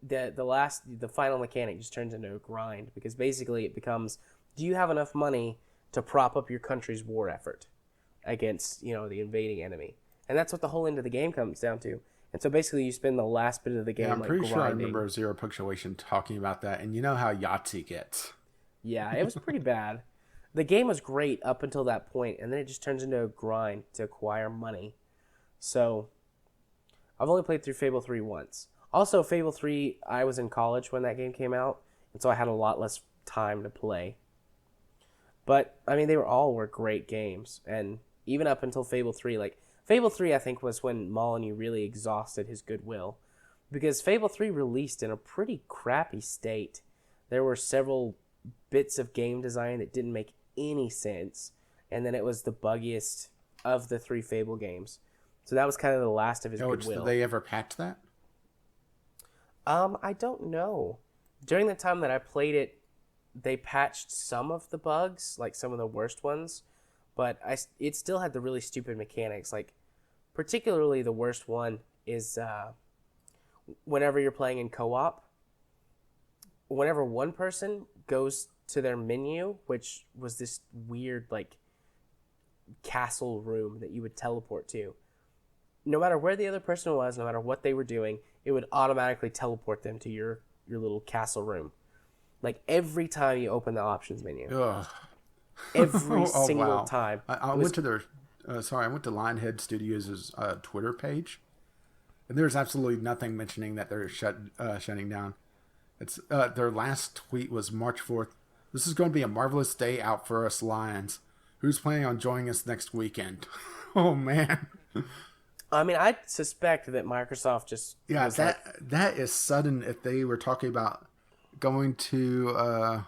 The final mechanic just turns into a grind because basically it becomes, do you have enough money to prop up your country's war effort against, the invading enemy? And that's what the whole end of the game comes down to. And so basically you spend the last bit of the game I'm pretty grinding. sure I remember Zero Punctuation talking about that, and you know how Yahtzee gets. Yeah, it was pretty bad. The game was great up until that point, and then it just turns into a grind to acquire money. So I've only played through Fable 3 once. Also, Fable 3, I was in college when that game came out, and so I had a lot less time to play. But, they were great games, and even up until Fable 3, Fable 3, I think, was when Molyneux really exhausted his goodwill, because Fable 3 released in a pretty crappy state. There were several bits of game design that didn't make any sense, and then it was the buggiest of the 3 Fable games. So that was kind of the last of his goodwill. Did they ever patch that? I don't know. During the time that I played it, they patched some of the bugs, like some of the worst ones, but it still had the really stupid mechanics. Like, particularly the worst one is whenever you're playing in co-op, whenever one person goes to their menu, which was this weird, castle room that you would teleport to, no matter where the other person was, no matter what they were doing, it would automatically teleport them to your little castle room. Like, every time you open the options menu. Ugh. Every single time. I went to Lionhead Studios' Twitter page, and there's absolutely nothing mentioning that they're shutting down. It's their last tweet was March 4th. This is going to be a marvelous day out for us Lions. Who's planning on joining us next weekend? Oh, man. I suspect that Microsoft just... Yeah, that is sudden if they were talking about going to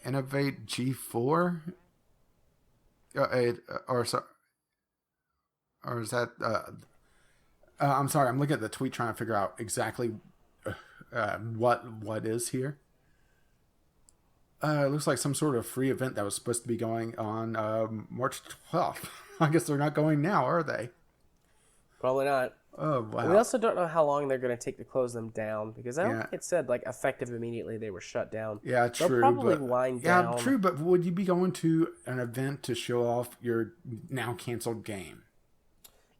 Innovate G4? Or is that... I'm sorry, I'm looking at the tweet trying to figure out exactly what is here. It looks like some sort of free event that was supposed to be going on March 12th. I guess they're not going now, are they? Probably not. Oh, wow. We also don't know how long they're going to take to close them down, because I don't think it said, effective immediately they were shut down. Yeah, true. They'll probably wind down. Yeah, true, but would you be going to an event to show off your now canceled game?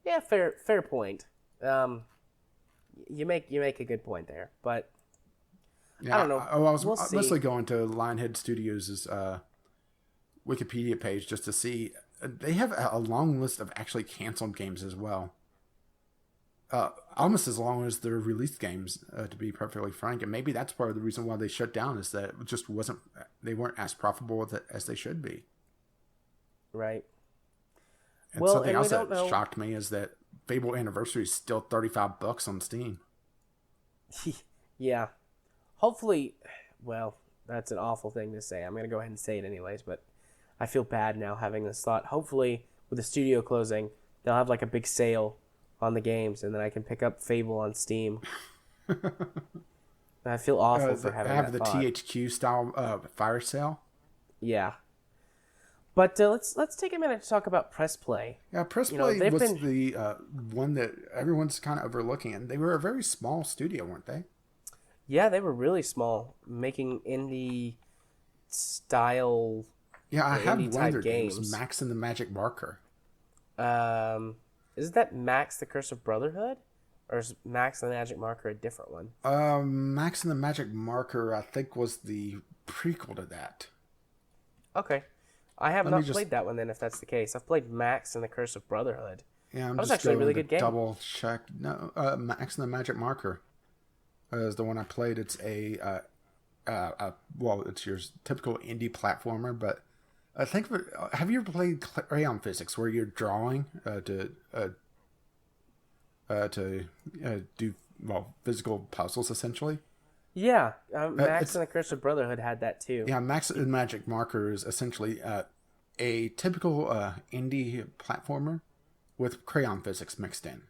Yeah, fair point. You make a good point there, but Yeah, I don't know. I was We'll see. mostly going to Lionhead Studios' Wikipedia page just to see. They have a long list of actually canceled games as well. Almost as long as their released games, to be perfectly frank. And maybe that's part of the reason why they shut down, is that it just wasn't. They weren't as profitable as they should be. Right. And something else that shocked me is that Fable Anniversary is still $35 on Steam. Yeah. Hopefully, well, that's an awful thing to say. I'm going to go ahead and say it anyways, but I feel bad now having this thought. Hopefully, with the studio closing, they'll have like a big sale on the games, and then I can pick up Fable on Steam. I feel awful for having that thought. Have the THQ style fire sale. Yeah. But let's take a minute to talk about Press Play. Yeah, Press Play was the one that everyone's kind of overlooking, and they were a very small studio, weren't they? Yeah, they were really small, making indie style. Yeah, I have one of their games, Max and the Magic Marker. Isn't that Max the Curse of Brotherhood? Or is Max and the Magic Marker a different one? Max and the Magic Marker, I think, was the prequel to that. Okay. I have not played that one then, if that's the case. I've played Max and the Curse of Brotherhood. Yeah, that was actually a really good game. Double check. No, Max and the Magic Marker is the one I played. It's it's your typical indie platformer, but I think. Have you ever played Crayon Physics, where you're drawing to do physical puzzles essentially? Yeah, Max and the Curse of Brotherhood had that too. Yeah, Max and the Magic Marker is essentially a typical indie platformer with Crayon Physics mixed in.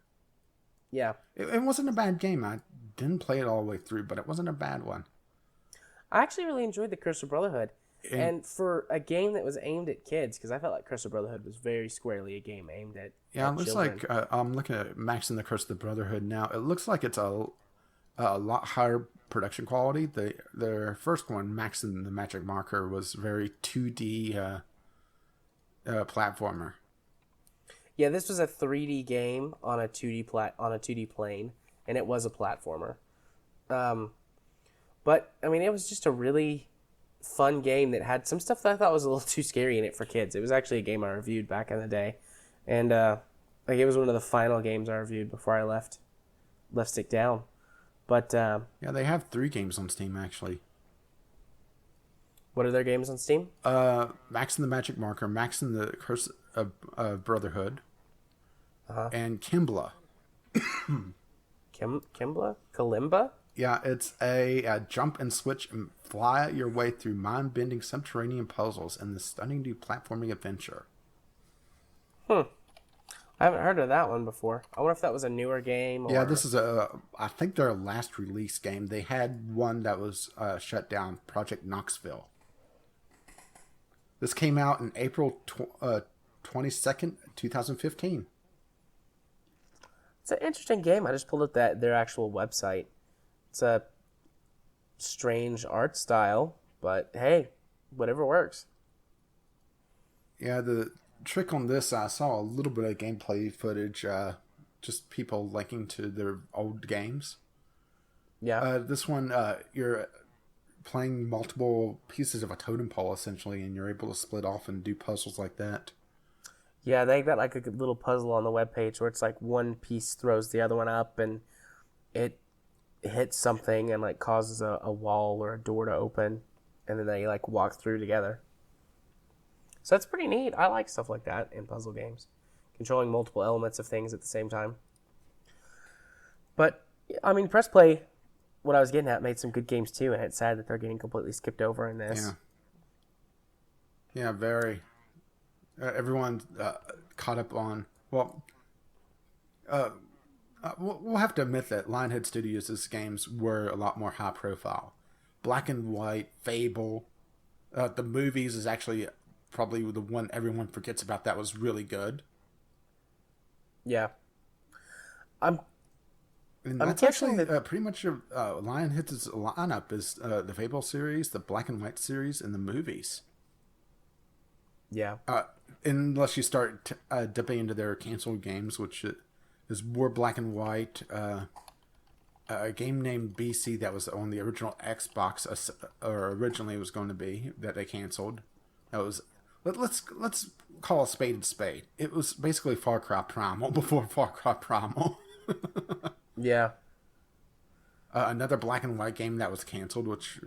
Yeah. It wasn't a bad game. I didn't play it all the way through, but it wasn't a bad one. I actually really enjoyed the Curse of Brotherhood. And for a game that was aimed at kids, because I felt like Curse of Brotherhood was very squarely a game aimed at it looks children. Like I'm looking at Max and the Curse of the Brotherhood now. It looks like it's a lot higher production quality. Their first one, Max and the Magic Marker, was very 2D platformer. Yeah, this was a 3D game on a 2D plane, and it was a platformer. But I mean, it was just a really fun game that had some stuff that I thought was a little too scary in it for kids. It was actually a game I reviewed back in the day, and it was one of the final games I reviewed before I left Stick Down. But they have 3 games on Steam actually. What are their games on Steam? Max and the Magic Marker, Max and the Curse of Brotherhood, and Kimbla. Kalimba? Yeah, it's a jump and switch and fly your way through mind-bending subterranean puzzles in this stunning new platforming adventure. I haven't heard of that one before. I wonder if that was a newer game. Yeah, this is I think their last release game. They had one that was shut down, Project Knoxville. This came out in April 22nd, 2015. It's an interesting game. I just pulled up their actual website. It's a strange art style, but hey, whatever works. Yeah, the trick on this, I saw a little bit of gameplay footage, just people linking to their old games. Yeah. This one, you're playing multiple pieces of a totem pole, essentially, and you're able to split off and do puzzles like that. Yeah, they got like a little puzzle on the webpage where it's like one piece throws the other one up, and it hits something and like causes a wall or a door to open, and then they like walk through together. So that's pretty neat. I like stuff like that in puzzle games. Controlling multiple elements of things at the same time. But, I mean, Press Play, what I was getting at, made some good games too, and it's sad that they're getting completely skipped over in this. Yeah, very. Everyone caught up on... Well, we'll have to admit that Lionhead Studios' games were a lot more high profile. Black and White, Fable, the movies is actually... probably the one everyone forgets about that was really good. Yeah. That's actually pretty much Lionhead's lineup is the Fable series, the Black and White series, and the movies. Yeah. Unless you start dipping into their canceled games, which There's more black and white. A game named BC that was on the original Xbox, or originally it was going to be, that they canceled. That was let's call a spade. It was basically Far Cry Primal before Far Cry Primal. Yeah. Another black and white game that was canceled, which,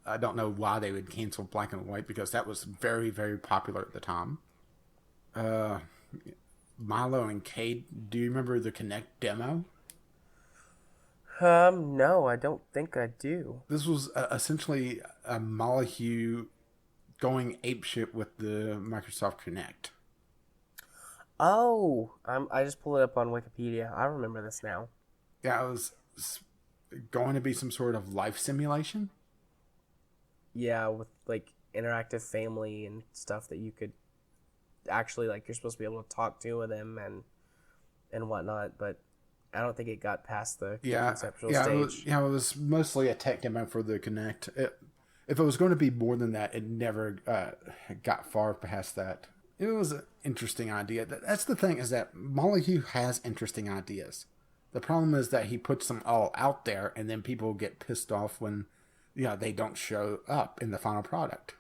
I don't know why they would cancel black and white, because that was very, very popular at the time. Milo and Cade, do you remember the Kinect demo? No, I don't think I do. This was essentially a Molyneux going apeshit with the Microsoft Kinect. Oh, I just pulled it up on Wikipedia. I remember this now. Yeah, it was going to be some sort of life simulation. Yeah, with like interactive family and stuff that you could actually, like, you're supposed to be able to talk to them and whatnot, but I don't think it got past the conceptual stage. It was mostly a tech demo for the Kinect. If it was going to be more than that, it never got far past that. It was an interesting idea. That's the thing, is that Molyneux has interesting ideas. The problem is that he puts them all out there, and then people get pissed off when they don't show up in the final product.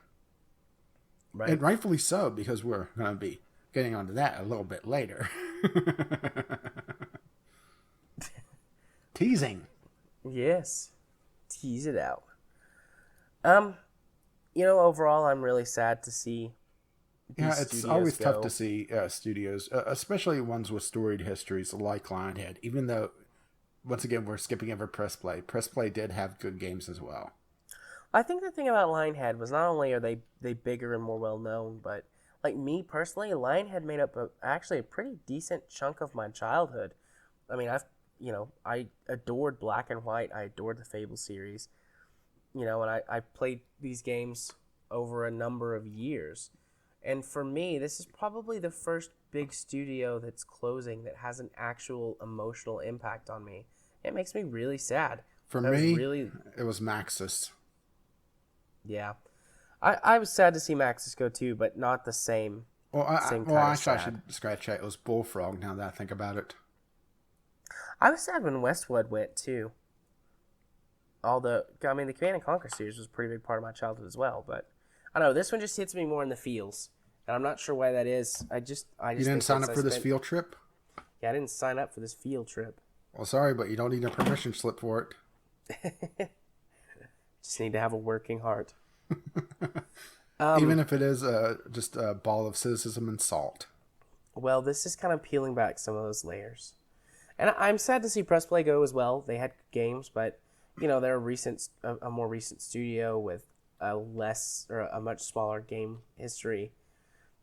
Right. And rightfully so, because we're going to be getting onto that a little bit later. Teasing. Yes. Tease it out. Overall, I'm really sad to see it's always tough to see studios, especially ones with storied histories like Lionhead, even though, once again, we're skipping over Press Play. Press Play did have good games as well. I think the thing about Lionhead was not only are they bigger and more well-known, but, like, me personally, Lionhead made up actually a pretty decent chunk of my childhood. I mean, I adored Black and White. I adored the Fable series. And I played these games over a number of years. And for me, this is probably the first big studio that's closing that has an actual emotional impact on me. It makes me really sad. For me, it was Maxis. Yeah. I was sad to see Maxis go too, but not the same. Actually, I should scratch that. It was Bullfrog, now that I think about it. I was sad when Westwood went too. The Command & Conquer series was a pretty big part of my childhood as well, but I don't know, this one just hits me more in the feels, and I'm not sure why that is. I just You didn't sign up for this field trip? Yeah, I didn't sign up for this field trip. Well, sorry, but you don't need a permission slip for it. Just need to have a working heart. Even if it is just a ball of cynicism and salt. Well, this is kind of peeling back some of those layers. And I'm sad to see Press Play go as well. They had games, but they're a more recent studio with a much smaller game history.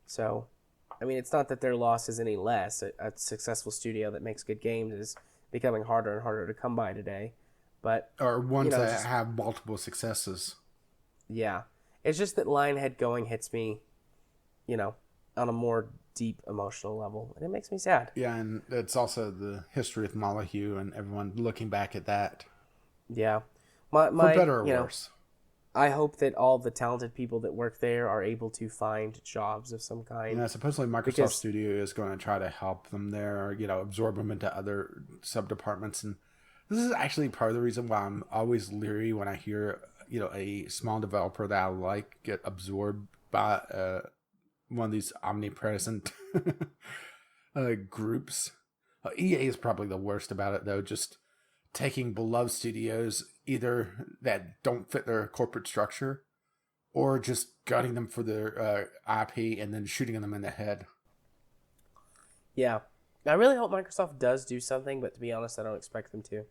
So, I mean, it's not that their loss is any less. A successful studio that makes good games is becoming harder and harder to come by today. Or ones that have multiple successes. Yeah. It's just that Lionhead going hits me, on a more deep emotional level, and it makes me sad. Yeah, and it's also the history of Molyneux and everyone looking back at that. Yeah. For better or worse. I hope that all the talented people that work there are able to find jobs of some kind. Supposedly Microsoft Studio is going to try to help them there, absorb them into other sub-departments. And this is actually part of the reason why I'm always leery when I hear, a small developer that I like get absorbed by one of these omnipresent groups. EA is probably the worst about it, though, just taking beloved studios either that don't fit their corporate structure or just gutting them for their IP and then shooting them in the head. Yeah. I really hope Microsoft does do something, but to be honest, I don't expect them to.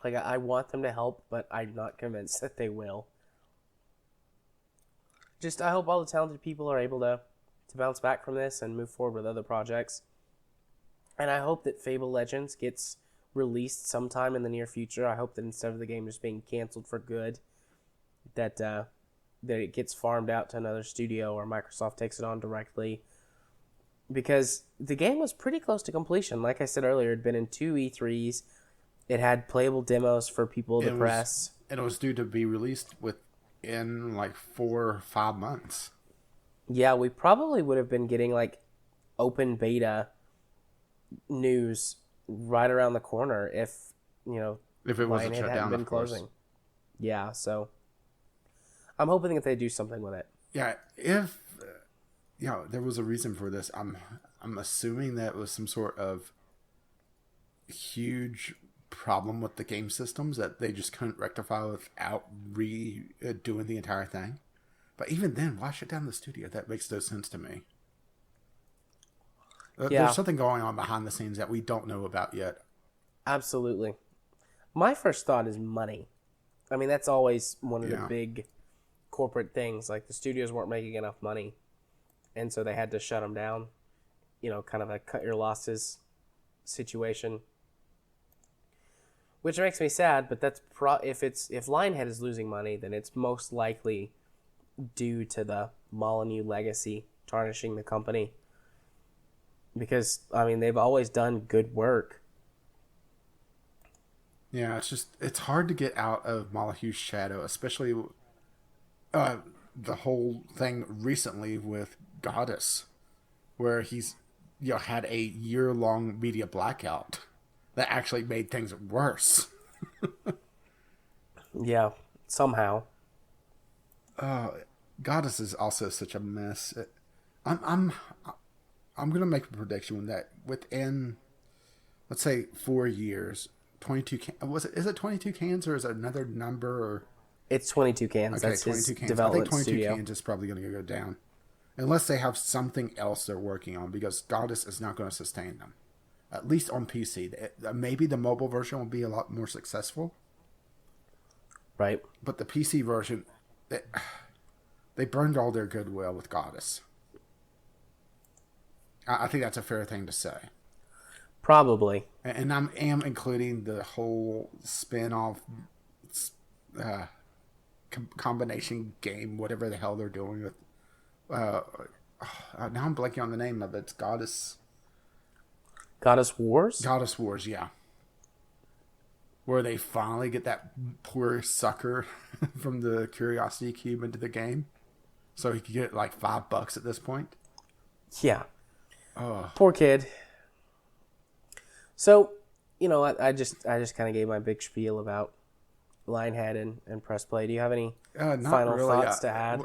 Like, I want them to help, but I'm not convinced that they will. Just, I hope all the talented people are able to bounce back from this and move forward with other projects. And I hope that Fable Legends gets released sometime in the near future. I hope that instead of the game just being canceled for good, that it gets farmed out to another studio or Microsoft takes it on directly. Because the game was pretty close to completion. Like I said earlier, it had been in 2 E3s. It had playable demos for people to press. And it was due to be released within like 4 or 5 months. Yeah, we probably would have been getting like open beta news right around the corner if If it wasn't Lionhead shut hadn't down, been of course. closing. Yeah, so I'm hoping that they do something with it. Yeah, if there was a reason for this, I'm assuming that it was some sort of huge problem with the game systems that they just couldn't rectify without redoing the entire thing. But even then, why shut down the studio? That makes no sense to me. Yeah. There's something going on behind the scenes that we don't know about yet. Absolutely. My first thought is money. I mean, that's always one of the big corporate things. Like, the studios weren't making enough money, and so they had to shut them down. Kind of a cut your losses situation. Which makes me sad, but that's if Lionhead is losing money, then it's most likely due to the Molyneux legacy tarnishing the company. Because, I mean, they've always done good work. Yeah, it's hard to get out of Molyneux's shadow, especially the whole thing recently with Goddess, where he's had a year-long media blackout that actually made things worse. Yeah, somehow. Goddess is also such a mess. I'm gonna make a prediction that within, let's say, 4 years, 22 is it 22 cans or is it another number? Or it's 22 cans. Okay, That's 22 his cans. development I think 22 studio. cans is probably going to go down, unless they have something else they're working on, because Goddess is not going to sustain them, at least on PC. Maybe the mobile version will be a lot more successful, right? But the PC version, they burned all their goodwill with Goddess. I think that's a fair thing to say. Probably. And I am including the whole spin-off combination game, whatever the hell they're doing with. Now I'm blanking on the name of it. It's Goddess Wars? Goddess Wars, yeah. Where they finally get that poor sucker from the Curiosity Cube into the game. So he could get like $5 at this point. Yeah. Oh. Poor kid. So, I just kind of gave my big spiel about Lionhead and Press Play. Do you have any final really. Thoughts to add?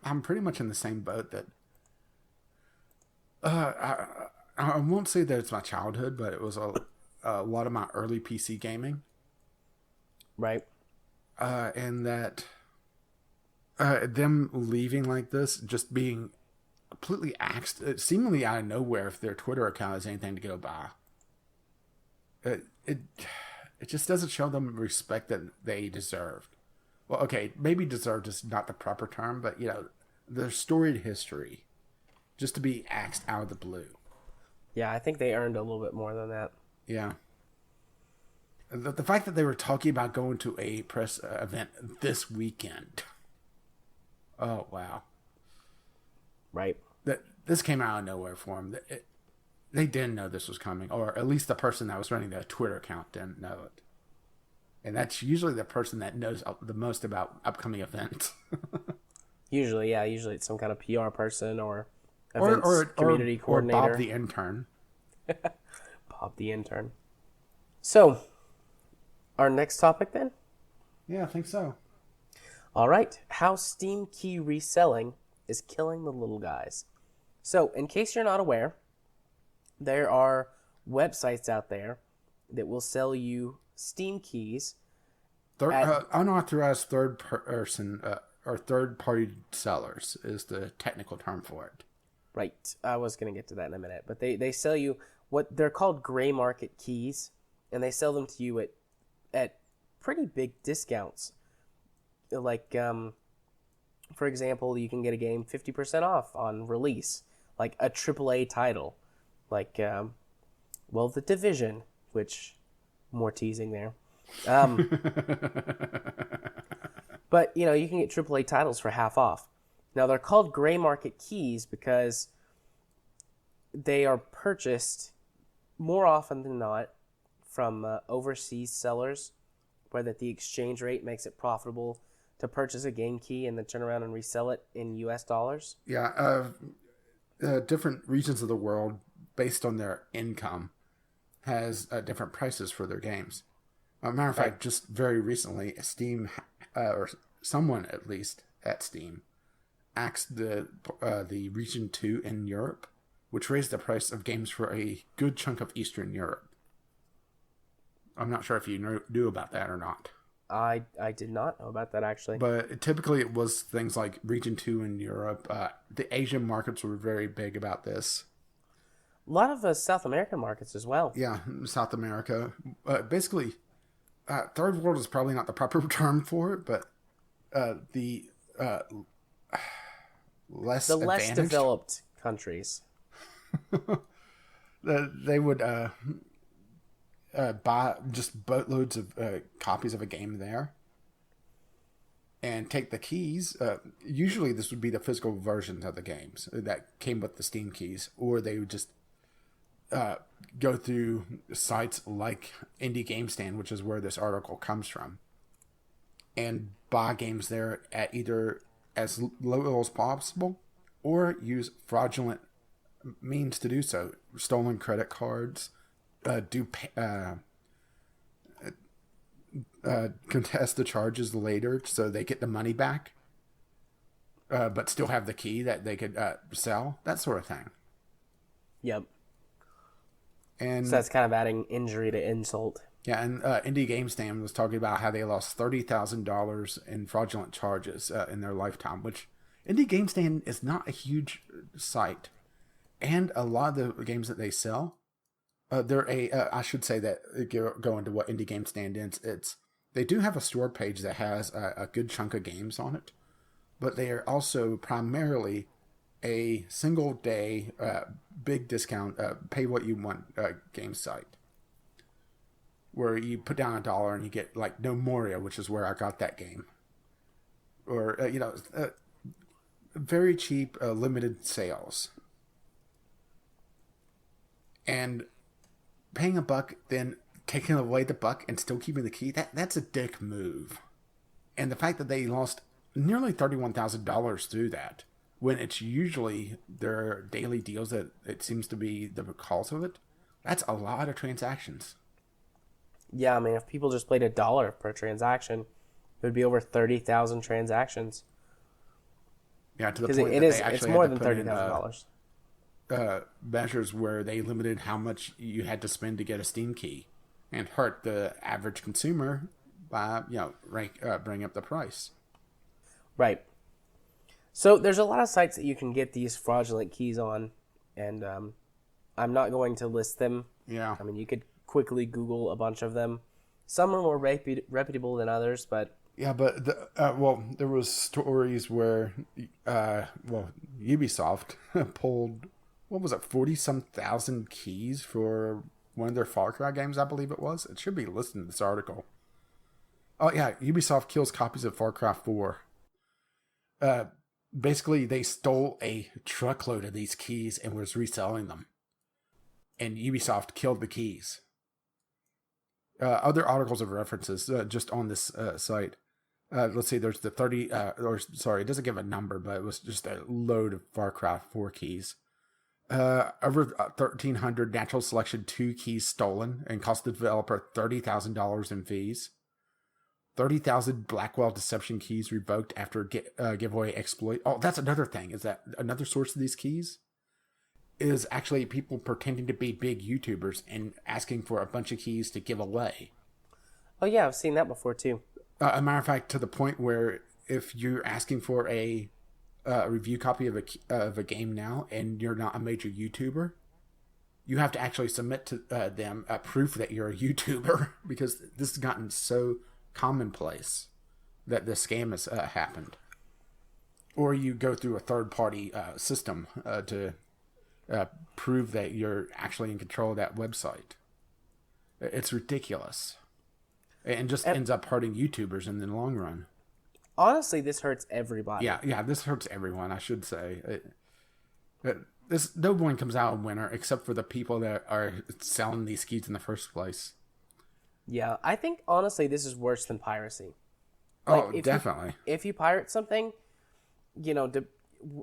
I'm pretty much in the same boat that I won't say that it's my childhood, but it was a lot of my early PC gaming. Right. And that them leaving like this, just being completely axed, seemingly out of nowhere, if their Twitter account is anything to go by. It just doesn't show them respect that they deserved. Well, okay, maybe deserved is not the proper term, but their storied history, just to be axed out of the blue. Yeah, I think they earned a little bit more than that. Yeah. The fact that they were talking about going to a press event this weekend. Oh, wow. Right. This came out of nowhere for them. They didn't know this was coming, or at least the person that was running the Twitter account didn't know it. And that's usually the person that knows the most about upcoming events. Usually it's some kind of PR person or events community coordinator. Or Bob the intern. Bob the intern. So, our next topic then? Yeah, I think so. All right. How Steam key reselling is killing the little guys. So, in case you're not aware, there are websites out there that will sell you Steam keys. Unauthorized third-person or third-party sellers is the technical term for it. Right. I was going to get to that in a minute. But they sell you what they're called gray market keys, and they sell them to you at pretty big discounts. Like, for example, you can get a game 50% off on release, like a AAA title. Like, the Division, which, more teasing there. But, you can get AAA titles for half off. Now, they're called gray market keys because they are purchased more often than not from overseas sellers, where that the exchange rate makes it profitable to purchase a game key and then turn around and resell it in US dollars. Yeah, different regions of the world, based on their income, has different prices for their games. Matter of fact, just very recently, Steam, or someone at least at Steam, axed the Region 2 in Europe, which raised the price of games for a good chunk of Eastern Europe. I'm not sure if you knew about that or not. I did not know about that, actually. But typically it was things like Region 2 in Europe. The Asian markets were very big about this. A lot of South American markets as well. Yeah, South America. Basically, third world is probably not the proper term for it, but the less developed countries. They would buy just boatloads of copies of a game there and take the keys. Usually this would be the physical versions of the games that came with the Steam keys, or they would just go through sites like Indie Game Stand, which is where this article comes from, and buy games there at either as low as possible or use fraudulent means to do so. Stolen credit cards, contest the charges later so they get the money back, but still have the key that they could sell, that sort of thing. Yep. And so that's kind of adding injury to insult. Yeah, and Indie Game Stand was talking about how they lost $30,000 in fraudulent charges in their lifetime, which Indie Game Stand is not a huge site. And a lot of the games that they sell, they're I should say that, go into what Indie Game Stand is. They do have a store page that has a good chunk of games on it, but they are also primarily a single day, big discount, pay what you want game site, where you put down $1 and you get like No Moria, which is where I got that game, or very cheap, limited sales. And paying $1, then taking away the $1 and still keeping the key, that's a dick move. And the fact that they lost nearly $31,000 through that, when it's usually their daily deals that it seems to be the cause of it, that's a lot of transactions. Yeah, I mean, if people just played $1 per transaction, it would be over 30,000 transactions. Yeah, to the point that they actually it's more than $30,000. Measures where they limited how much you had to spend to get a Steam key, and hurt the average consumer by bring up the price. Right. So there's a lot of sites that you can get these fraudulent keys on, and I'm not going to list them. Yeah. I mean, you could quickly Google a bunch of them. Some are more reputable than others, but yeah, but there was stories where Ubisoft pulled, what was it, 40-some thousand keys for one of their Far Cry games, I believe it was. It should be listed in this article. Oh yeah, Ubisoft kills copies of Far Cry 4. Basically, they stole a truckload of these keys and was reselling them. And Ubisoft killed the keys. Other articles of references just on this site. Let's see, there's the 30, it doesn't give a number, but it was just a load of Far Cry 4 keys. Over 1,300 Natural Selection 2 keys stolen and cost the developer $30,000 in fees. 30,000 Blackwell Deception keys revoked after giveaway exploit. Oh, that's another thing. Is that another source of these keys? Is actually people pretending to be big YouTubers and asking for a bunch of keys to give away. Oh yeah, I've seen that before too. A matter of fact, to the point where if you're asking for a review copy of a game now and you're not a major YouTuber, you have to actually submit to them a proof that you're a YouTuber, because this has gotten so commonplace that the scam has happened. Or you go through a third-party system to prove that you're actually in control of that website. It's ridiculous. And just ends up hurting YouTubers in the long run. Honestly, this hurts everybody. Yeah, this hurts everyone, I should say. No one comes out a winner except for the people that are selling these keys in the first place. Yeah, I think, honestly, this is worse than piracy. Definitely. If you pirate something,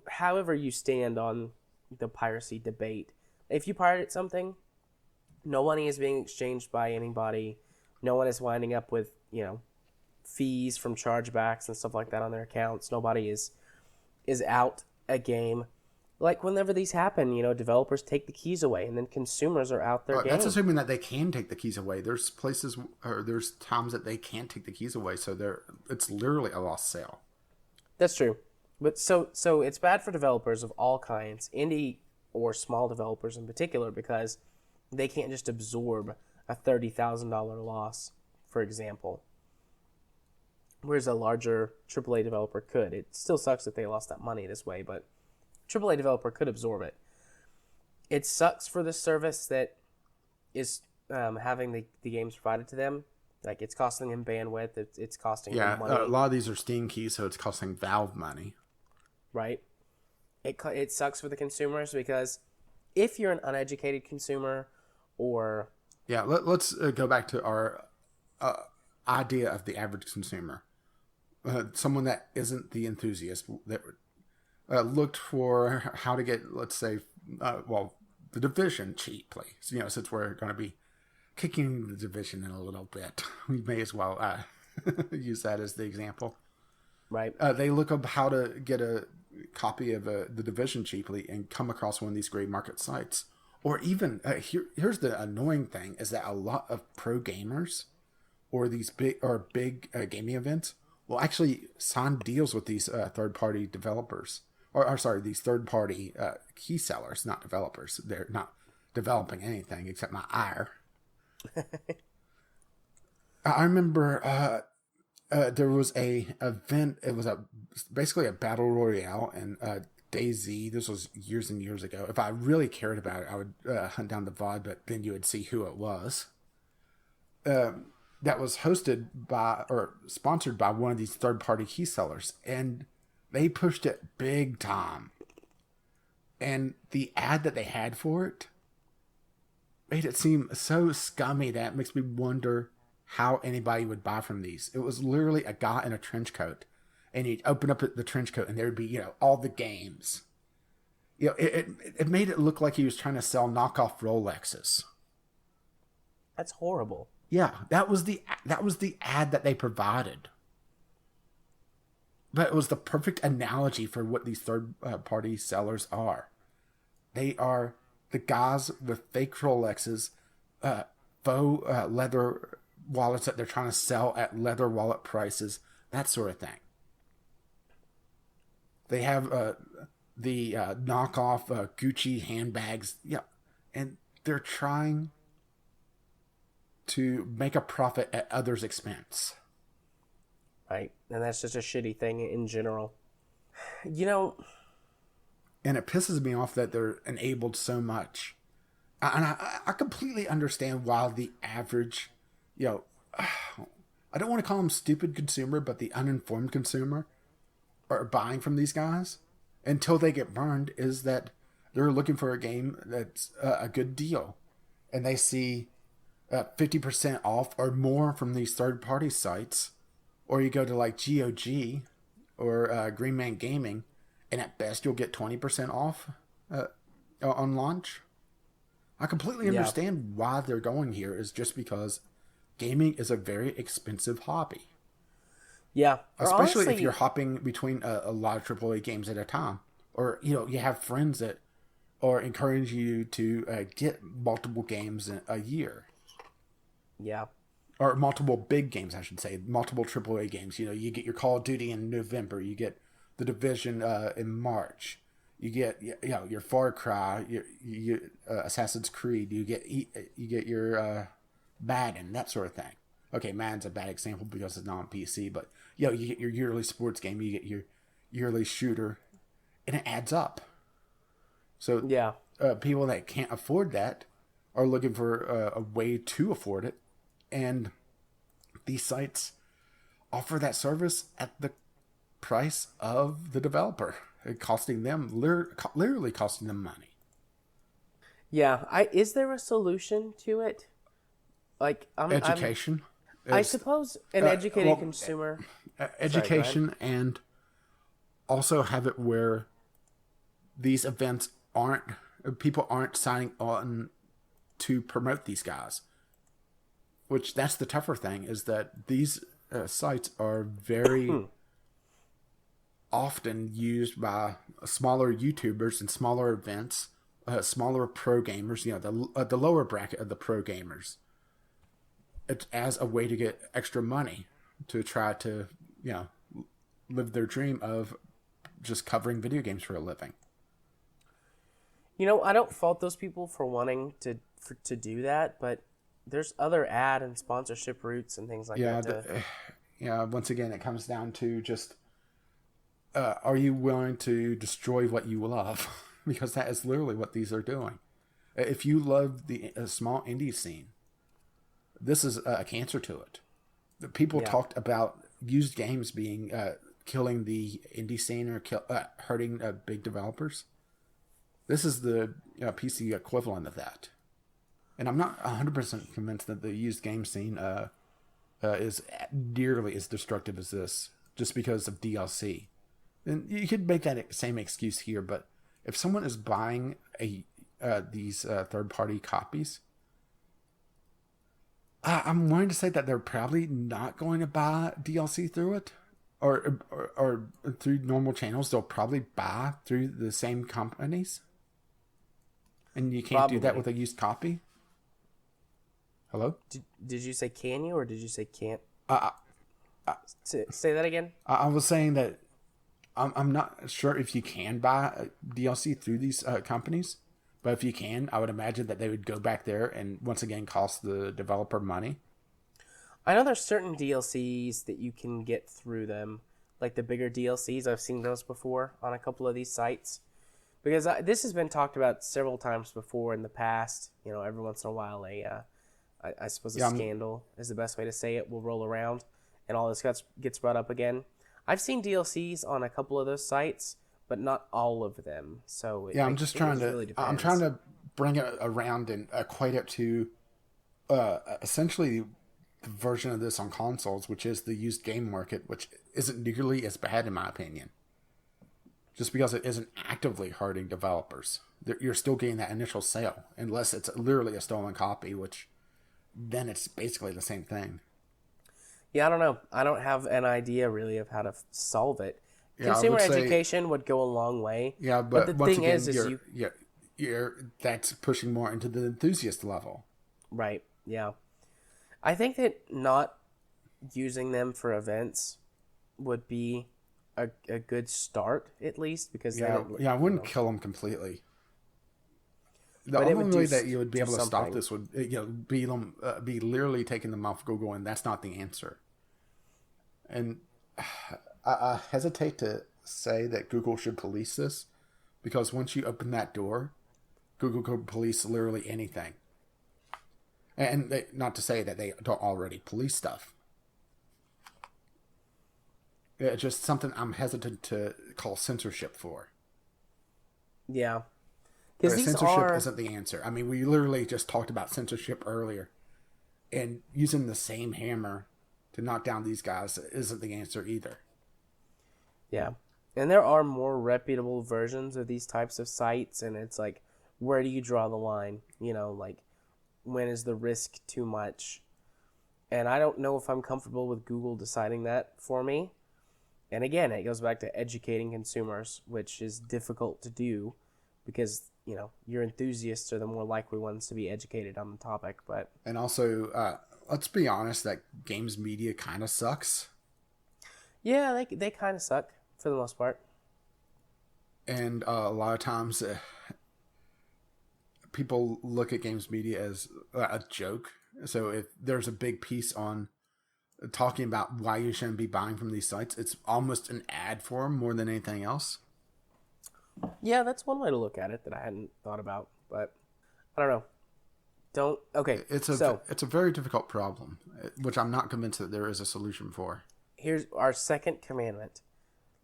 however you stand on the piracy debate, if you pirate something, No money is being exchanged by anybody. No one is winding up with, fees from chargebacks and stuff like that on their accounts. Nobody is out a game. Like, whenever these happen, developers take the keys away, and then consumers are out their game. That's assuming that they can take the keys away. There's there's times that they can't take the keys away, so it's literally a lost sale. That's true. But so it's bad for developers of all kinds, indie or small developers in particular, because they can't just absorb a $30,000 loss, for example. Whereas a larger AAA developer could. It still sucks that they lost that money this way, but AAA developer could absorb it. It sucks for the service that is having the games provided to them. Like, it's costing them bandwidth. It's costing them money. A lot of these are Steam keys, so it's costing Valve money. Right. It sucks for the consumers because if you're an uneducated consumer or... Yeah, let's go back to our idea of the average consumer. Someone that isn't the enthusiast, that looked for how to get, let's say, the Division cheaply. So, since we're going to be kicking the Division in a little bit, we may as well use that as the example. Right. They look up how to get a copy of the Division cheaply and come across one of these gray market sites. Or even, here's the annoying thing, is that a lot of pro gamers or these big gaming events will actually sign deals with these third-party developers. These third-party key sellers, not developers. They're not developing anything except my ire. I remember there was a event. It was basically a battle royale in DayZ. This was years and years ago. If I really cared about it, I would hunt down the VOD, but then you would see who it was. That was hosted by or sponsored by one of these third-party key sellers, and they pushed it big time. And the ad that they had for it made it seem so scummy that it makes me wonder how anybody would buy from these. It was literally a guy in a trench coat, and he'd open up the trench coat, and there would be, all the games. It made it look like he was trying to sell knockoff Rolexes. That's horrible. Yeah, that was the ad that they provided. But it was the perfect analogy for what these third-party sellers are. They are the guys with fake Rolexes, faux leather wallets that they're trying to sell at leather wallet prices, that sort of thing. They have the knockoff Gucci handbags, and they're trying to make a profit at others' expense. Right, and that's just a shitty thing in general. And it pisses me off that they're enabled so much. And I completely understand why the average, I don't want to call them stupid consumer, but the uninformed consumer are buying from these guys until they get burned, is that they're looking for a game that's a good deal. And they see 50% off or more from these third-party sites. Or you go to like GOG or Green Man Gaming, and at best you'll get 20% off on launch. I completely understand why they're going here, is just because gaming is a very expensive hobby. Yeah. Especially honestly, if you're hopping between a lot of AAA games at a time. Or, you have friends that are encouraging you to get multiple games in a year. Yeah. Or multiple big games, I should say. Multiple AAA games. You get your Call of Duty in November. You get the Division in March. You get your Far Cry, your Assassin's Creed. You get your Madden, that sort of thing. Okay, Madden's a bad example because it's not on PC, but you get your yearly sports game. You get your yearly shooter, and it adds up. So people that can't afford that are looking for a way to afford it. And these sites offer that service at the price of the developer, costing them literally costing them money. Yeah, is there a solution to it? Like Education. I suppose an educated consumer. Education, and also have it where these events people aren't signing on to promote these guys. Which, that's the tougher thing, is that these sites are very often used by smaller YouTubers and smaller events, smaller pro gamers, the lower bracket of the pro gamers. It's as a way to get extra money to try to, live their dream of just covering video games for a living. I don't fault those people for wanting to do that, but there's other ad and sponsorship routes and things like that. Once again, it comes down to just, are you willing to destroy what you love? Because that is literally what these are doing. If you love the small indie scene, this is a cancer to it. The people talked about used games being killing the indie scene or hurting big developers. This is the PC equivalent of that. And I'm not 100% convinced that the used game scene is nearly as destructive as this, just because of DLC. And you could make that same excuse here, but if someone is buying these third-party copies, I'm willing to say that they're probably not going to buy DLC through it, or through normal channels. They'll probably buy through the same companies, and you can't do that with a used copy. Hello? Did you say can you, or did you say can't? Say that again? I was saying that I'm not sure if you can buy DLC through these companies, but if you can, I would imagine that they would go back there and once again cost the developer money. I know there's certain DLCs that you can get through them, like the bigger DLCs. I've seen those before on a couple of these sites. Because this has been talked about several times before in the past. Every once in a while, I suppose a scandal is the best way to say it, will roll around, and all this gets brought up again. I've seen DLCs on a couple of those sites, but not all of them. So I'm trying to bring it around and equate it to essentially the version of this on consoles, which is the used game market, which isn't nearly as bad in my opinion. Just because it isn't actively hurting developers. You're still getting that initial sale, unless it's literally a stolen copy, which then it's basically the same thing. Yeah, I don't know. I don't have an idea really of how to solve it. Consumer education would go a long way. Yeah, but the once thing again, that's pushing more into the enthusiast level. Right, yeah. I think that not using them for events would be a good start, at least, because I wouldn't kill them completely. The only way that you would be able to stop this would be literally taking them off Google, and that's not the answer. And I hesitate to say that Google should police this, because once you open that door, Google could police literally anything. And not to say that they don't already police stuff. It's just something I'm hesitant to call censorship for. Yeah. Censorship isn't the answer. I mean, we literally just talked about censorship earlier. And using the same hammer to knock down these guys isn't the answer either. Yeah. And there are more reputable versions of these types of sites, and it's like, where do you draw the line? When is the risk too much? And I don't know if I'm comfortable with Google deciding that for me. And again, it goes back to educating consumers, which is difficult to do because, your enthusiasts are the more likely ones to be educated on the topic. And also, let's be honest, that games media kind of sucks. Yeah, they kind of suck for the most part. And a lot of times, people look at games media as a joke. So if there's a big piece on talking about why you shouldn't be buying from these sites, it's almost an ad for them more than anything else. Yeah, that's one way to look at it that I hadn't thought about, but I don't know. It's a very difficult problem, which I'm not convinced that there is a solution for. Here's our second commandment.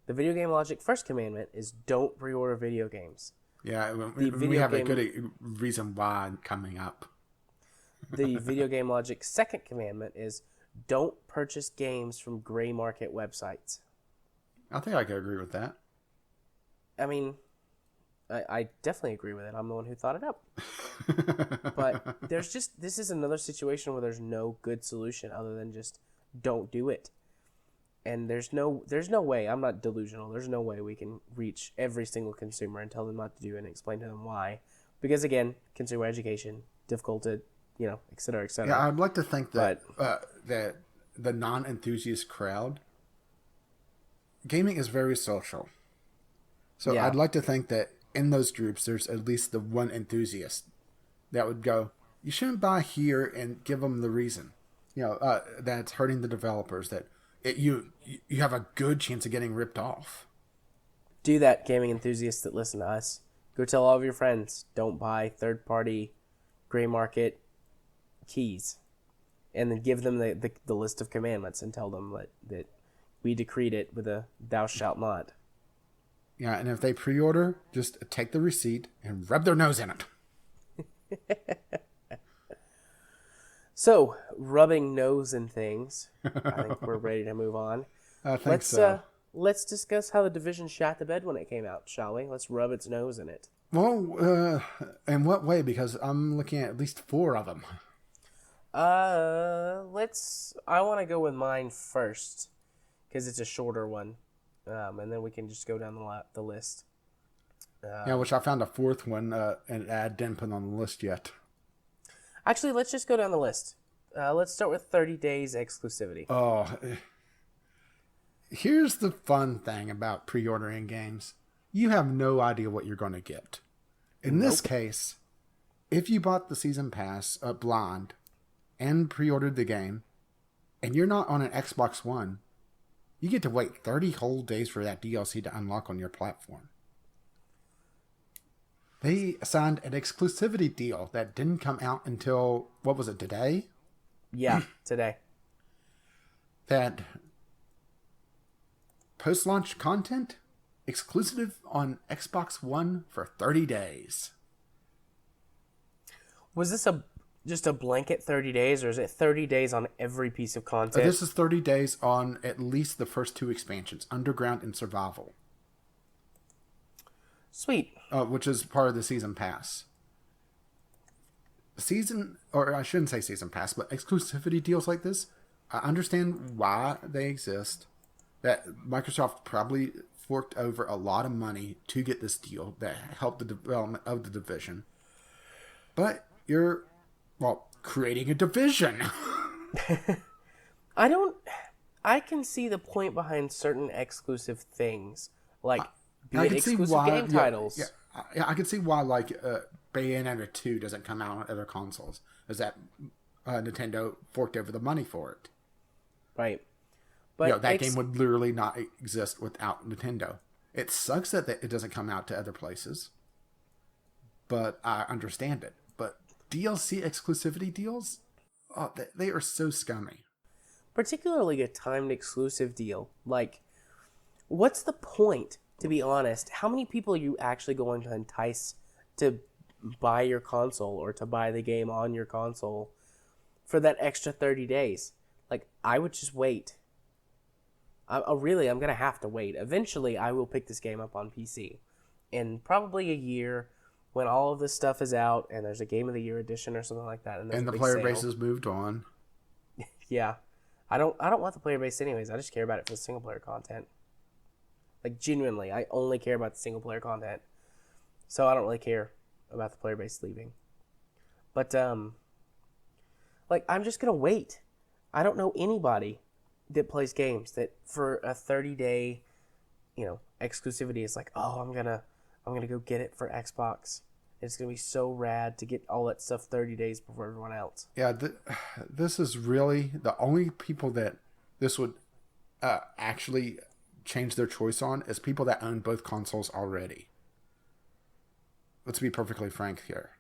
The Video Game Logic first commandment is don't pre-order video games. Yeah, we have a good reason why coming up. The Video Game Logic second commandment is don't purchase games from gray market websites. I think I could agree with that. I mean, I definitely agree with it. I'm the one who thought it up. But this is another situation where there's no good solution other than just don't do it. And there's no way, I'm not delusional, there's no way we can reach every single consumer and tell them not to do it and explain to them why. Because again, consumer education, difficult to, et cetera, et cetera. Yeah, I'd like to think that that the non-enthusiast crowd, gaming is very social. So I'd like to think that in those groups, there's at least the one enthusiast that would go, you shouldn't buy here, and give them the reason. That's hurting the developers, that you have a good chance of getting ripped off. Do that, gaming enthusiasts that listen to us. Go tell all of your friends, don't buy third-party gray market keys. And then give them the list of commandments and tell them that we decreed it with a thou shalt not. Yeah, and if they pre-order, just take the receipt and rub their nose in it. So, rubbing nose and things, I think we're ready to move on. I think so. Let's discuss how the Division Shat the Bed when it came out, shall we? Let's rub its nose in it. Well, in what way? Because I'm looking at least 4 of them. I want to go with mine first, because it's a shorter one. And then we can just go down the list. Which I found a 4th one, and I didn't put on the list yet. Actually, let's just go down the list. Let's start with 30 days exclusivity. Oh, here's the fun thing about pre-ordering games. You have no idea what you're going to get. In this case, if you bought the season pass blind and pre-ordered the game, and you're not on an Xbox One, you get to wait 30 whole days for that DLC to unlock on your platform. They signed an exclusivity deal that didn't come out until, what was it, today? Yeah, today. That post-launch content exclusive on Xbox One for 30 days. Was this just a blanket 30 days, or is it 30 days on every piece of content? This is 30 days on at least the first 2 expansions, Underground and Survival. Sweet. Which is part of the season pass. Or I shouldn't say season pass, but exclusivity deals like this, I understand why they exist. That Microsoft probably forked over a lot of money to get this deal that helped the development of the Division. But you're, creating a division. I can see the point behind certain exclusive things, like exclusive game titles. Yeah, I can see why, Bayonetta 2 doesn't come out on other consoles, is that Nintendo forked over the money for it. Right. But that game would literally not exist without Nintendo. It sucks that it doesn't come out to other places, but I understand it. But DLC exclusivity deals, they are so scummy. Particularly a timed exclusive deal. Like, what's the point, to be honest? How many people are you actually going to entice to buy your console or to buy the game on your console for that extra 30 days? Like, I would just wait. I'm going to have to wait. Eventually, I will pick this game up on PC. In probably a year, when all of this stuff is out and there's a Game of the Year edition or something like that. And the player base has moved on. Yeah. I don't want the player base anyways. I just care about it for the single player content. Like, genuinely, I only care about the single player content. So I don't really care about the player base leaving. But, I'm just going to wait. I don't know anybody that plays games that for a 30-day, exclusivity is like, oh, I'm gonna go get it for Xbox. It's gonna be so rad to get all that stuff 30 days before everyone else. Yeah, this is really the only people that this would actually change their choice on is people that own both consoles already. Let's be perfectly frank here.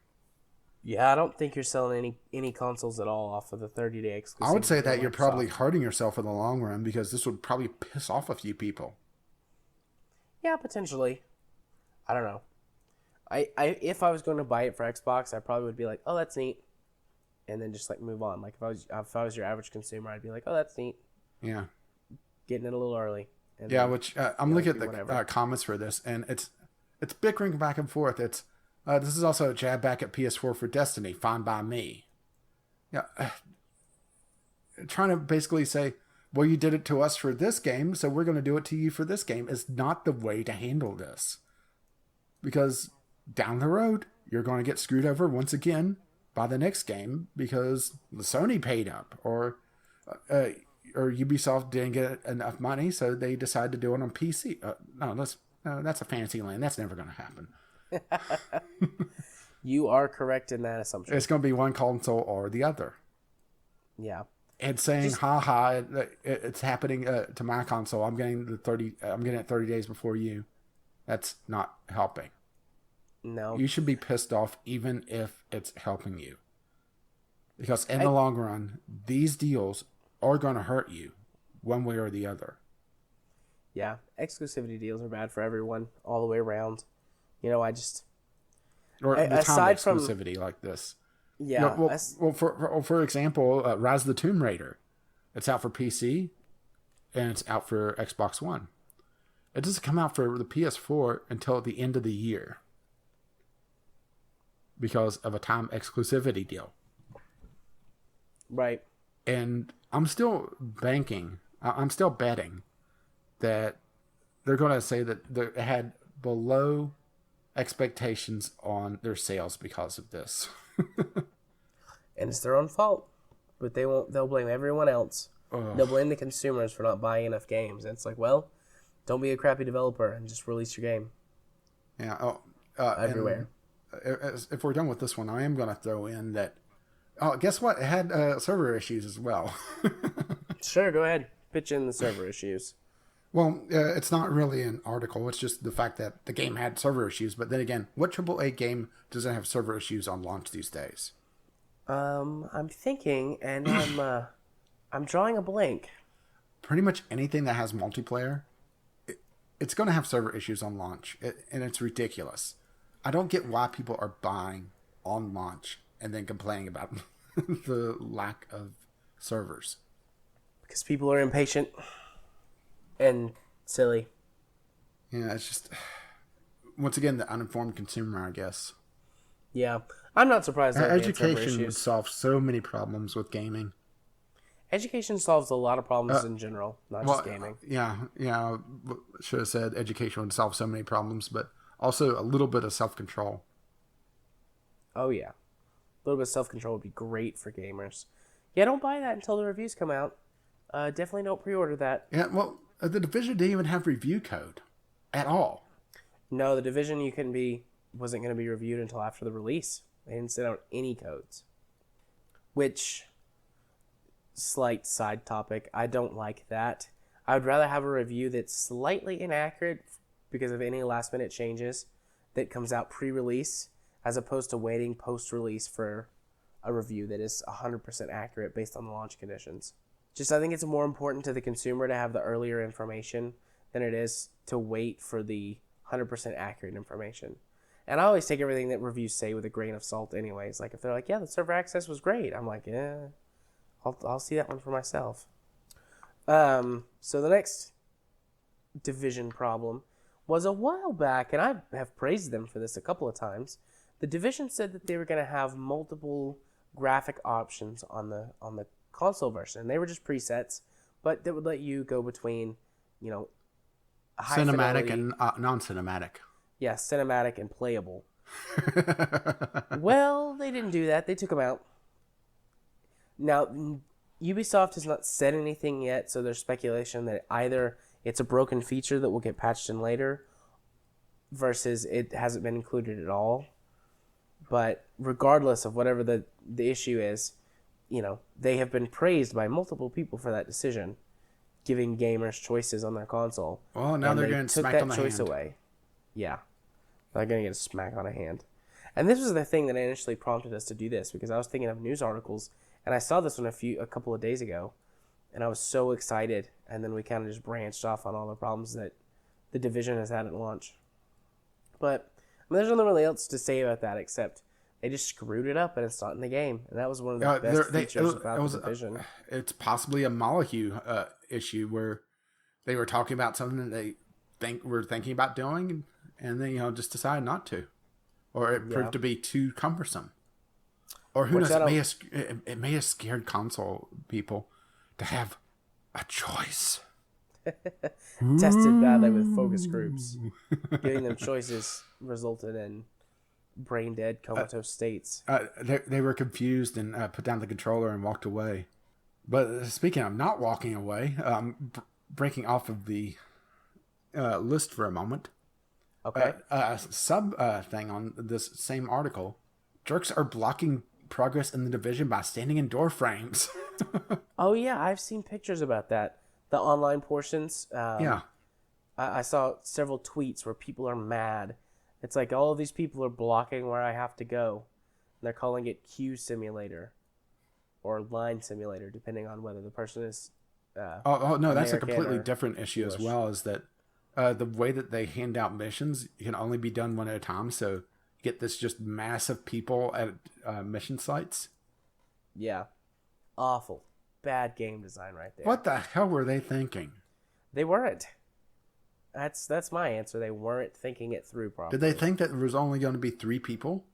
Yeah, I don't think you're selling any consoles at all off of the 30-day exclusivity. I would say that you're probably hurting yourself in the long run because this would probably piss off a few people. Yeah, potentially. I don't know. If I was going to buy it for Xbox, I probably would be like, oh, that's neat. And then just move on. Like if I was your average consumer, I'd be like, oh, that's neat. Yeah. Getting it a little early. And which I'm looking at the comments for this, and it's It's bickering back and forth. It's this is also a jab back at PS4 for Destiny. Fine by me. Yeah, trying to basically say, well, you did it to us for this game, so we're going to do it to you for this game is not the way to handle this. Because down the road, you're going to get screwed over once again by the next game because Sony paid up or Ubisoft didn't get enough money, so they decided to do it on PC. No, that's a fantasy land. That's never going to happen. You are correct in that assumption. It's going to be one console or the other. Yeah. And saying, "Ha, it's happening to my console. I'm getting it 30 days before you." That's not helping. No. You should be pissed off even if it's helping you. Because in the long run, these deals are going to hurt you one way or the other. Yeah, exclusivity deals are bad for everyone all the way around. You know, Or the time exclusivity like this. Yeah. No, for example, Rise of the Tomb Raider. It's out for PC and it's out for Xbox One. It doesn't come out for the PS4 until the end of the year because of a time exclusivity deal. Right. And I'm still betting that they're going to say that they had below expectations on their sales because of this. And it's their own fault. But they'll blame everyone else. Ugh. They'll blame the consumers for not buying enough games. And it's like, well, don't be a crappy developer and just release your game. Yeah. Everywhere. If we're done with this one, I am going to throw in that. Oh, guess what? It had server issues as well. Sure, go ahead. Pitch in the server issues. Well, it's not really an article. It's just the fact that the game had server issues. But then again, what AAA game doesn't have server issues on launch these days? I'm thinking, and I'm drawing a blank. Pretty much anything that has multiplayer, it's going to have server issues on launch, and it's ridiculous. I don't get why people are buying on launch and then complaining about the lack of servers. Because people are impatient and silly. Yeah, it's just, once again, the uninformed consumer, I guess. Yeah, I'm not surprised that education would solve so many problems with gaming. Education solves a lot of problems in general, not just gaming. Yeah, should have said education would solve so many problems, but also a little bit of self-control. Oh, yeah. A little bit of self-control would be great for gamers. Yeah, don't buy that until the reviews come out. Definitely don't pre-order that. Yeah, well, the Division didn't even have review code at all. No, the Division wasn't going to be reviewed until after the release. They didn't send out any codes. Which, slight side topic, I don't like that. I would rather have a review that's slightly inaccurate because of any last minute changes that comes out pre-release as opposed to waiting post-release for a review that is 100% accurate based on the launch conditions. Just, I think it's more important to the consumer to have the earlier information than it is to wait for the 100% accurate information. And I always take everything that reviews say with a grain of salt anyways. Like, if they're like, yeah, the server access was great, I'm like, yeah, I'll see that one for myself. So the next Division problem was a while back, and I have praised them for this a couple of times. The Division said that they were going to have multiple graphic options on the console version. They were just presets, but that would let you go between, high cinematic fidelity, and non-cinematic. Yeah, cinematic and playable. Well, they didn't do that. They took them out. Now, Ubisoft has not said anything yet, so there's speculation that either it's a broken feature that will get patched in later versus it hasn't been included at all. But regardless of whatever the issue is, they have been praised by multiple people for that decision, giving gamers choices on their console. Well, now they're getting smacked on the hand. Took that choice away. Yeah. They're going to get a smack on a hand. And this was the thing that initially prompted us to do this, because I was thinking of news articles, and I saw this one a couple of days ago, and I was so excited, and then we kind of just branched off on all the problems that the Division has had at launch. But there's nothing really else to say about that, except they just screwed it up, and it's not in the game. And that was one of the best features about the Division. It's possibly a molecule issue where they were talking about something that they were thinking about doing, and then just decide not to, or it proved Yeah. to be too cumbersome, or who Which knows? It may have scared console people to have a choice. Tested badly with focus groups. Giving them choices resulted in brain dead, comatose states. They were confused and put down the controller and walked away. But speaking of not walking away, breaking off of the list for a moment. Okay. Sub thing on this same article. Jerks are blocking progress in the Division by standing in door frames. Oh, yeah. I've seen pictures about that. The online portions. Yeah. I saw several tweets where people are mad. It's like all of these people are blocking where I have to go. And they're calling it queue simulator or line simulator, depending on whether the person is No, that's a American completely or different issue English. as well, is that the way that they hand out missions can only be done one at a time. So you get this just massive people at mission sites. Yeah. Awful. Bad game design right there. What the hell were they thinking? They weren't. That's my answer. They weren't thinking it through properly. Did they think that there was only going to be 3 people?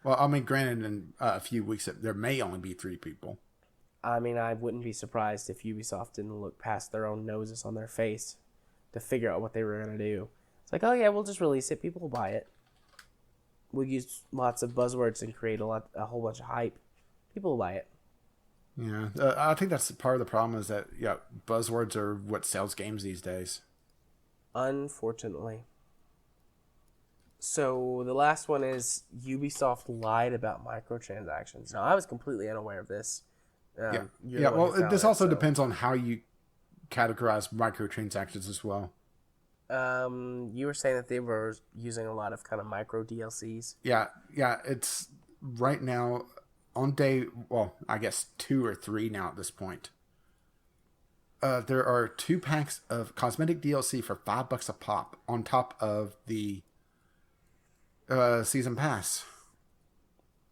Well, I mean, granted, in a few weeks, there may only be 3 people. I mean, I wouldn't be surprised if Ubisoft didn't look past their own noses on their face to figure out what they were going to do. It's like, oh yeah, we'll just release it. People will buy it. We'll use lots of buzzwords and create a whole bunch of hype. People will buy it. Yeah, I think that's part of the problem, is that buzzwords are what sells games these days. Unfortunately. So the last one is Ubisoft lied about microtransactions. Now, I was completely unaware of this. Well, this also also depends on how you categorize microtransactions as well. You were saying that they were using a lot of kind of micro DLCs. Yeah, it's right now on day, well, I guess 2 or 3 now at this point. There are 2 packs of cosmetic DLC for $5 a pop on top of the season pass.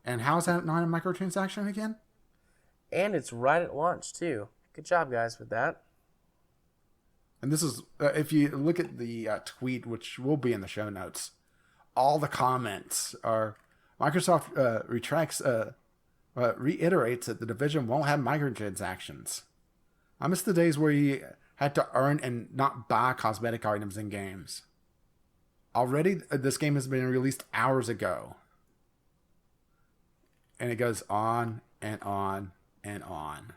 And how is that not a microtransaction again? And it's right at launch, too. Good job, guys, with that. And this is, if you look at the tweet, which will be in the show notes, all the comments are, Microsoft reiterates that the Division won't have microtransactions. I miss the days where you had to earn and not buy cosmetic items in games. Already, this game has been released hours ago. And it goes on and on and on.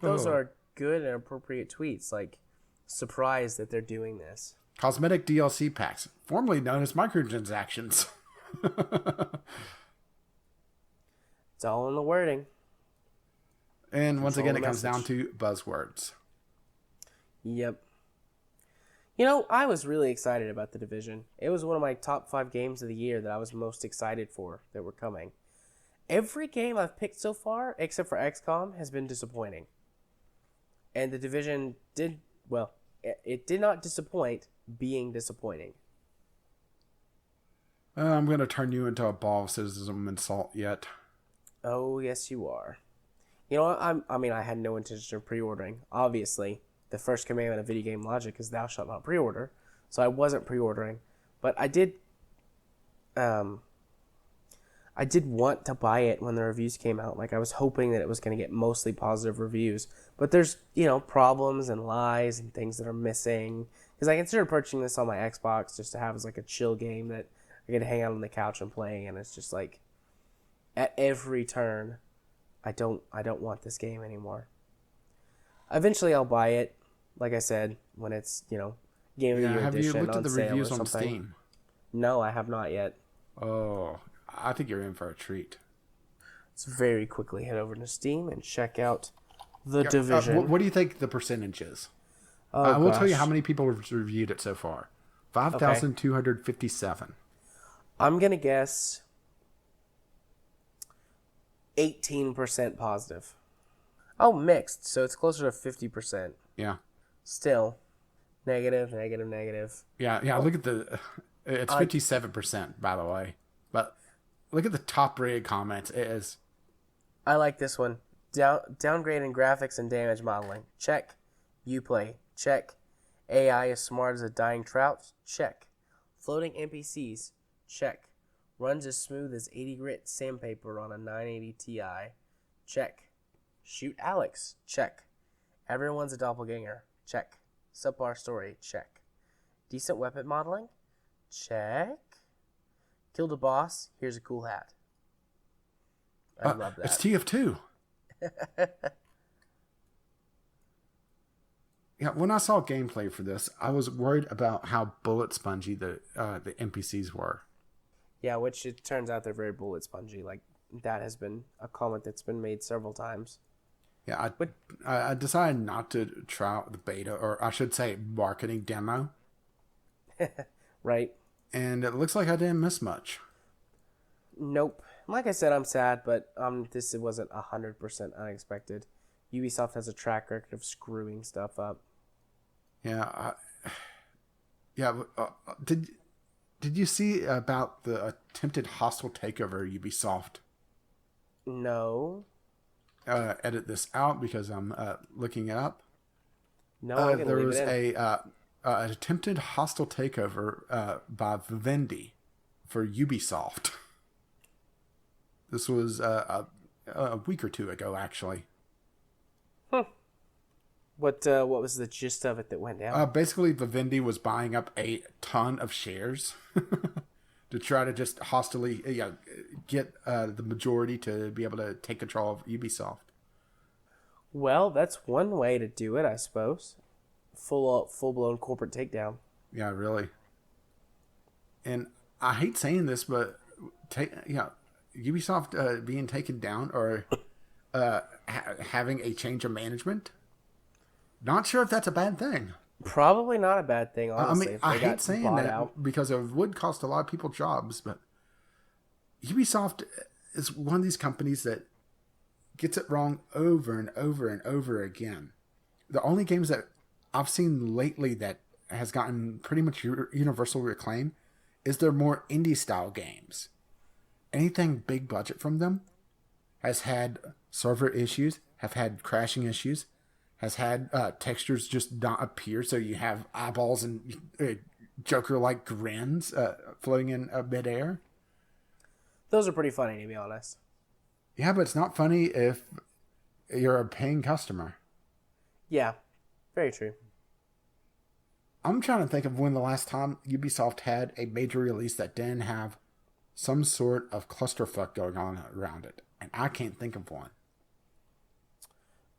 Those are good and appropriate tweets. Like, surprised that they're doing this. Cosmetic DLC packs, formerly known as microtransactions. It's all in the wording. And once again, it comes message. down to buzzwords. Yep. You know, I was really excited about The Division. It was one of my top 5 games of the year that I was most excited for that were coming. Every game I've picked so far, except for XCOM, has been disappointing. And The Division did not disappoint being disappointing. I'm going to turn you into a ball of cynicism and salt yet. Oh, yes, you are. You know what? I had no intention of pre-ordering. Obviously, the first commandment of video game logic is thou shalt not pre-order. So I wasn't pre-ordering. But I did want to buy it when the reviews came out. Like, I was hoping that it was going to get mostly positive reviews. But there's, problems and lies and things that are missing. Because I considered purchasing this on my Xbox just to have as like a chill game that I could hang out on the couch and play. And it's just like, at every turn, I don't want this game anymore. Eventually I'll buy it, like I said, when it's, Game of the Year have you edition looked on at the sale reviews or on something. Steam? No, I have not yet. Oh, I think you're in for a treat. Let's very quickly head over to Steam and check out The Division. What do you think the percentage is? Oh, I will tell you gosh. how many people have reviewed it so far. 5,257. I'm going to guess 18% positive. Oh, mixed, so it's closer to 50%. Yeah. Still, negative. Yeah, look at the... It's 57%, by the way. But look at the top-rated comments. It is... I like this one. Downgrading graphics and damage modeling. Check. Uplay. Check. AI is smart as a dying trout. Check. Floating NPCs, check. Runs as smooth as 80 grit sandpaper on a 980 Ti, check. Shoot Alex, check. Everyone's a doppelganger, check. Subpar story, check. Decent weapon modeling, check. Killed a boss, here's a cool hat. I love that. It's TF2. Yeah, when I saw gameplay for this, I was worried about how bullet spongy the NPCs were. Yeah, which it turns out they're very bullet spongy. Like, that has been a comment that's been made several times. Yeah, I decided not to try out the beta, or I should say marketing demo. Right. And it looks like I didn't miss much. Nope. Like I said, I'm sad, but this wasn't 100% unexpected. Ubisoft has a track record of screwing stuff up. Yeah. Did you see about the attempted hostile takeover of Ubisoft? No. Edit this out because I'm looking it up. No, I'm gonna there leave was it in. an attempted hostile takeover by Vivendi for Ubisoft. This was a week or two ago, actually. What was the gist of it that went down? Basically, Vivendi was buying up a ton of shares to try to just hostilely get the majority to be able to take control of Ubisoft. Well, that's one way to do it, I suppose. Full-blown corporate takedown. Yeah, really. And I hate saying this, but Ubisoft being taken down or having a change of management, not sure if that's a bad thing. Probably not a bad thing, honestly. I hate saying that because it would cost a lot of people jobs, but Ubisoft is one of these companies that gets it wrong over and over and over again. The only games that I've seen lately that has gotten pretty much universal acclaim is their more indie-style games. Anything big budget from them has had server issues, have had crashing issues, has had textures just not appear, so you have eyeballs and Joker-like grins floating in midair. Those are pretty funny, to be honest. Yeah, but it's not funny if you're a paying customer. Yeah, very true. I'm trying to think of when the last time Ubisoft had a major release that didn't have some sort of clusterfuck going on around it, and I can't think of one.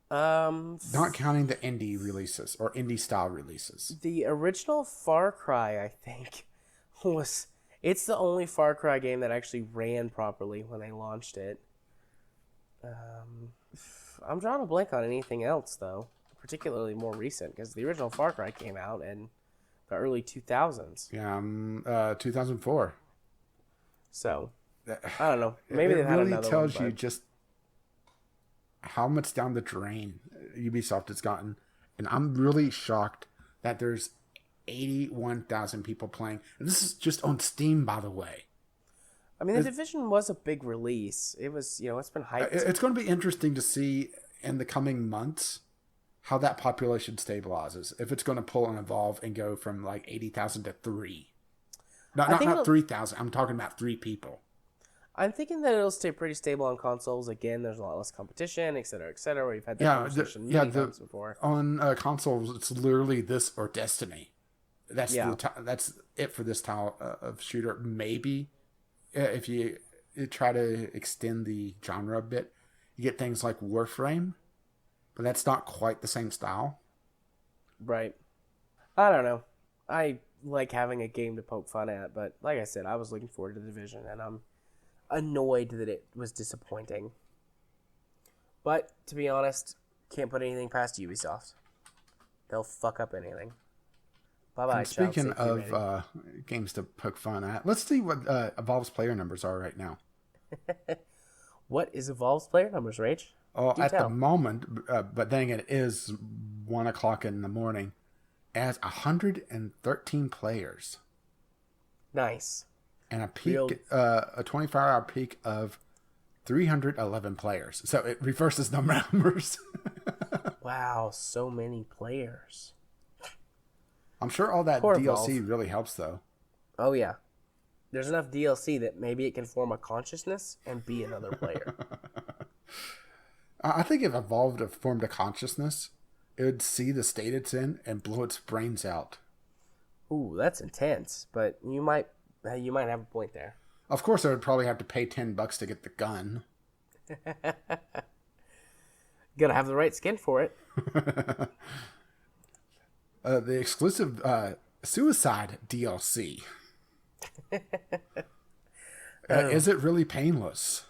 Not counting the indie releases or indie style releases. The original Far Cry, I think, it's the only Far Cry game that actually ran properly when they launched it. I'm drawing a blank on anything else, though, particularly more recent, because the original Far Cry came out in the early 2000s. Yeah, 2004. So, I don't know. Maybe they've had another one. It really tells you just how much down the drain Ubisoft has gotten. And I'm really shocked that there's 81,000 people playing. And this is just on Steam, by the way. I mean, The Division was a big release. It was, it's been hyped. It's going to be interesting to see in the coming months how that population stabilizes. If it's going to pull and evolve and go from like 80,000 to 3. Not 3,000. I'm talking about 3 people. I'm thinking that it'll stay pretty stable on consoles. Again, there's a lot less competition, et cetera, et cetera. We've had that conversation many times before. On consoles, it's literally this or Destiny. That's it for this style of shooter. Maybe if you try to extend the genre a bit, you get things like Warframe, but that's not quite the same style. Right. I don't know. I like having a game to poke fun at, but like I said, I was looking forward to The Division, and I'm annoyed that it was disappointing. But to be honest, can't put anything past Ubisoft. They'll fuck up anything. Bye-bye. Speaking of games to poke fun at, let's see what Evolve's player numbers are right now. What is Evolve's player numbers, Rach? The moment, but then again, it is 1 o'clock in the morning. It has 113 players. Nice. And a peak, a 24-hour peak of 311 players. So it reverses the numbers. Wow, so many players. I'm sure all that Poor DLC Evolve. really helps, though. Oh, yeah. There's enough DLC that maybe it can form a consciousness and be another player. I think if Evolved formed a consciousness, it would see the state it's in and blow its brains out. Ooh, that's intense, but you might have a point there. Of course, I would probably have to pay $10 to get the gun. Gotta have the right skin for it. The exclusive Suicide DLC. Is it really painless?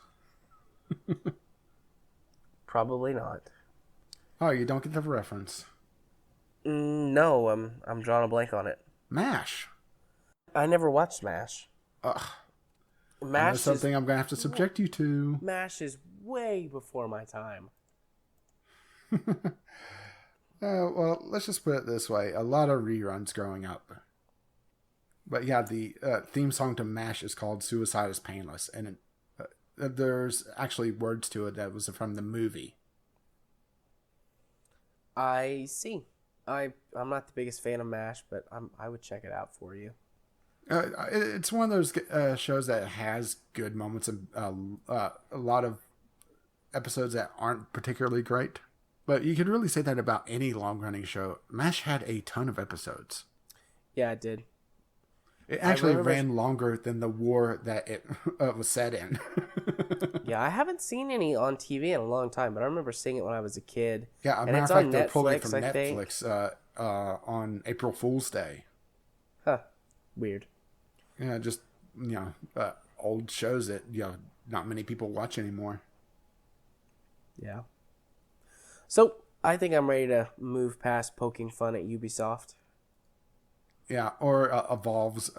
Probably not. Oh, you don't get the reference. No, I'm drawing a blank on it. MASH. I never watched MASH. Ugh. MASH That's something I'm going to have to subject you to. MASH is way before my time. Well, let's just put it this way. A lot of reruns growing up. But yeah, the theme song to MASH is called Suicide is Painless. And there's actually words to it that was from the movie. I see. I'm not the biggest fan of MASH, but I would check it out for you. It's one of those shows that has good moments and a lot of episodes that aren't particularly great. But you could really say that about any long-running show. MASH had a ton of episodes. Yeah, it did. It actually ran longer than the war that it was set in. Yeah, I haven't seen any on TV in a long time, but I remember seeing it when I was a kid. Yeah, and it's on Netflix, pulling it from Netflix on April Fool's Day. Huh. Weird. Yeah, just, old shows that, not many people watch anymore. Yeah. So, I think I'm ready to move past poking fun at Ubisoft. Yeah, or Evolve's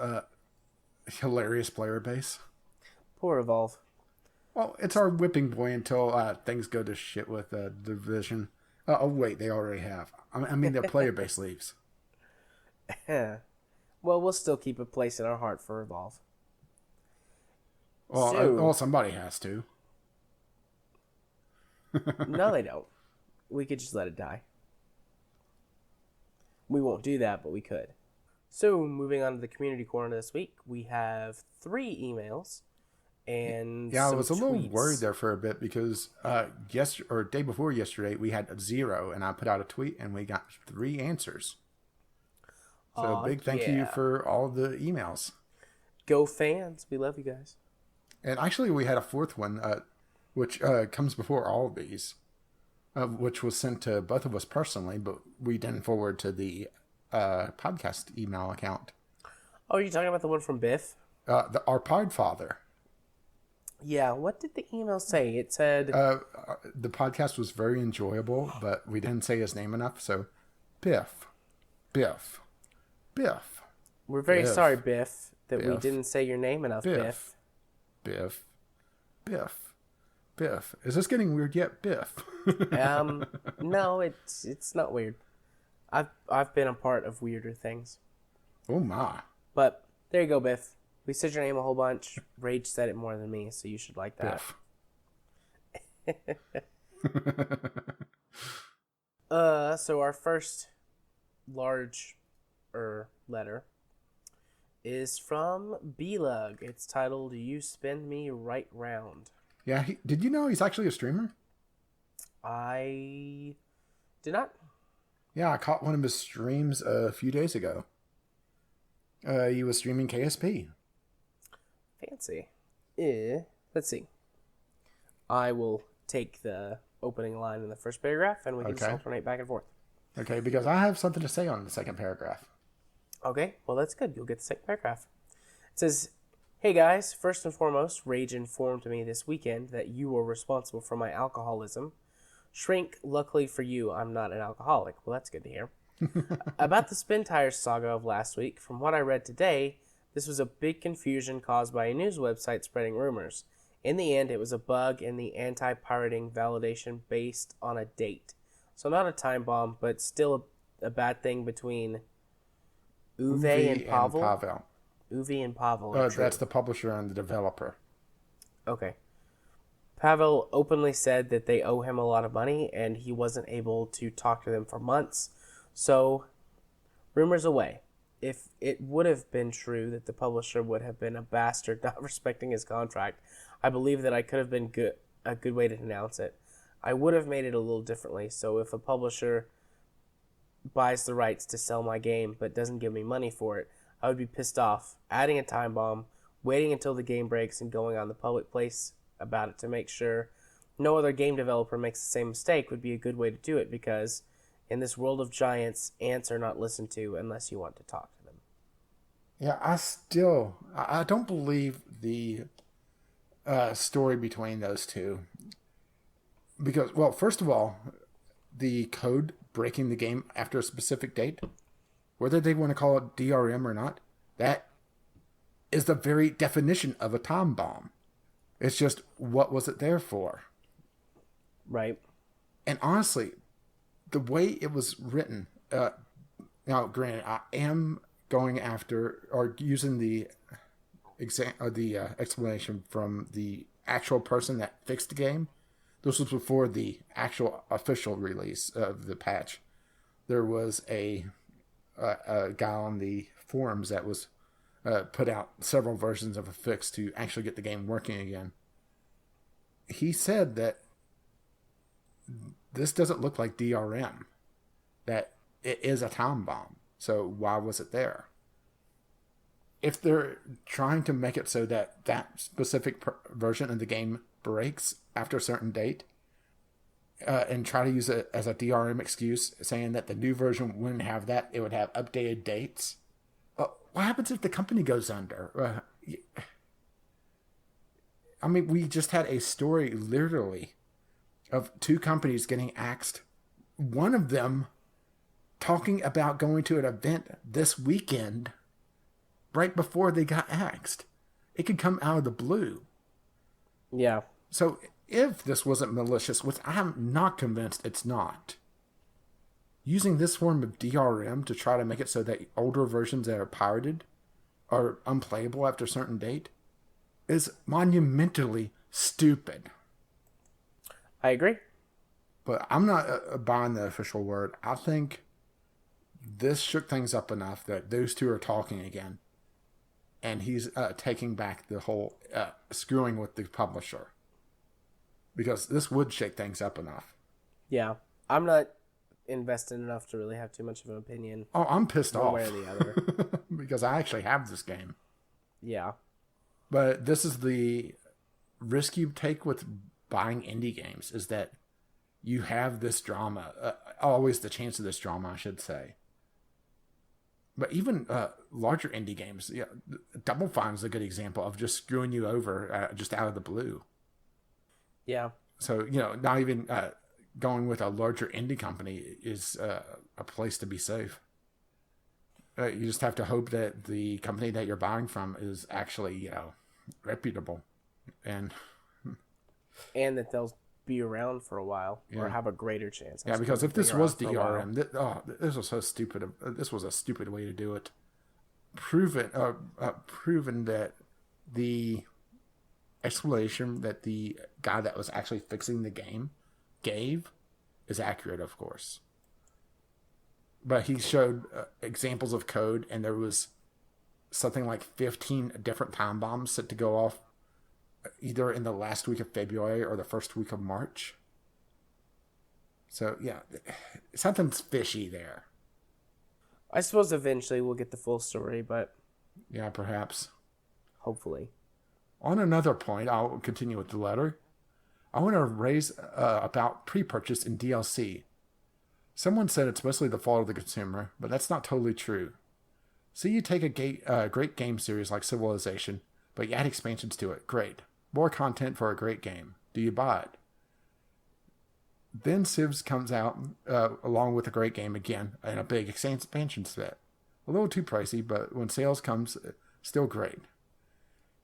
hilarious player base. Poor Evolve. Well, it's our whipping boy until things go to shit with Division. Oh, wait, they already have. I mean, their player base leaves. Well, we'll still keep a place in our heart for Evolve. Well, somebody has to. No, they don't. We could just let it die. We won't do that, but we could. So, moving on to the community corner this week, we have 3 emails and yeah, I some was a little tweets. worried there for a bit because day before yesterday we had 0, and I put out a tweet and we got 3 answers. So big thank you for all the emails. Go fans! We love you guys. And actually, we had a 4th one, which comes before all of these, which was sent to both of us personally, but we didn't forward to the podcast email account. Oh, are you talking about the one from Biff? Our pod father. Yeah, what did the email say? It said... the podcast was very enjoyable, but we didn't say his name enough, so Biff. We're very sorry, Biff, that we Biff. didn't say your name enough, Biff. Biff. Is this getting weird yet, Biff? No, it's not weird. I've been a part of weirder things. Oh my. But there you go, Biff. We said your name a whole bunch. Rage said it more than me, so you should like that. Biff. So our first large letter is from B-Lug. It's titled "You Spin Me Right Round." Yeah, did you know he's actually a streamer? I did not. Yeah, I caught one of his streams a few days ago. He was streaming KSP. Fancy. Let's see. I will take the opening line in the first paragraph, and we can just alternate back and forth. Okay, because I have something to say on the second paragraph. Okay, well, that's good. You'll get the second paragraph. It says, "Hey guys, first and foremost, Rage informed me this weekend that you were responsible for my alcoholism. Shrink, luckily for you, I'm not an alcoholic." Well, that's good to hear. "About the spin tires saga of last week, from what I read today, this was a big confusion caused by a news website spreading rumors. In the end, it was a bug in the anti-pirating validation based on a date. So not a time bomb, but still a bad thing between Uwe and Pavel. Uwe and Pavel. That's the publisher and the developer. Okay. Pavel openly said that they owe him a lot of money, and he wasn't able to talk to them for months. So, rumors away. if it would have been true that the publisher would have been a bastard not respecting his contract, I believe that I could have been a good way to denounce it. I would have made it a little differently. So if a publisher buys the rights to sell my game but doesn't give me money for it, I would be pissed off. Adding a time bomb, waiting until the game breaks, and going on the public place about it to make sure no other game developer makes the same mistake would be a good way to do it, because in this world of giants, ants are not listened to unless you want to talk to them. Yeah, I don't believe the story between those two. Because, well, first of all, the code breaking the game after a specific date, whether they want to call it DRM or not, that is the very definition of a time bomb. It's just, what was it there for? Right. And honestly, the way it was written, now granted, I am going after or using the explanation from the actual person that fixed the game. This was before the actual official release of the patch. There was a guy on the forums that was put out several versions of a fix to actually get the game working again. He said that this doesn't look like DRM, that it is a time bomb. So why was it there? If they're trying to make it so that that specific version of the game breaks after a certain date, and try to use it as a DRM excuse, saying that the new version wouldn't have that, it would have updated dates. What happens if the company goes under? I mean, we just had a story, literally, of two companies getting axed. One of them talking about going to an event this weekend right before they got axed. It could come out of the blue. Yeah. So if this wasn't malicious, which I'm not convinced it's not, using this form of DRM to try to make it so that older versions that are pirated are unplayable after a certain date is monumentally stupid. I agree. But I'm not buying the official word. I think this shook things up enough that those two are talking again. And he's taking back the whole screwing with the publisher. Because this would shake things up enough. Yeah. I'm not invested enough to really have too much of an opinion. Oh, I'm pissed off. One way or the other. Because I actually have this game. Yeah. But this is the risk you take with buying indie games, is that you have this drama. Always the chance of this drama, I should say. But even larger indie games, yeah, Double Fine is a good example of just screwing you over just out of the blue. Yeah. So, not even going with a larger indie company is a place to be safe. You just have to hope that the company that you're buying from is actually, reputable. And that they'll be around for a while, or have a greater chance. Yeah, because if this was DRM, this was so stupid. This was a stupid way to do it. Proven that the explanation that the guy that was actually fixing the game gave is accurate, of course. But he showed examples of code, and there was something like 15 different time bombs set to go off either in the last week of February or the first week of March. So, yeah, something's fishy there. I suppose eventually we'll get the full story, but... Yeah, perhaps. Hopefully. On another point, I'll continue with the letter. I want to raise about pre-purchase in DLC. Someone said it's mostly the fault of the consumer, but that's not totally true. See, you take a great game series like Civilization, but you add expansions to it. Great. More content for a great game. Do you buy it? Then Civs comes out along with a great game again and a big expansion set. A little too pricey, but when sales comes, still great.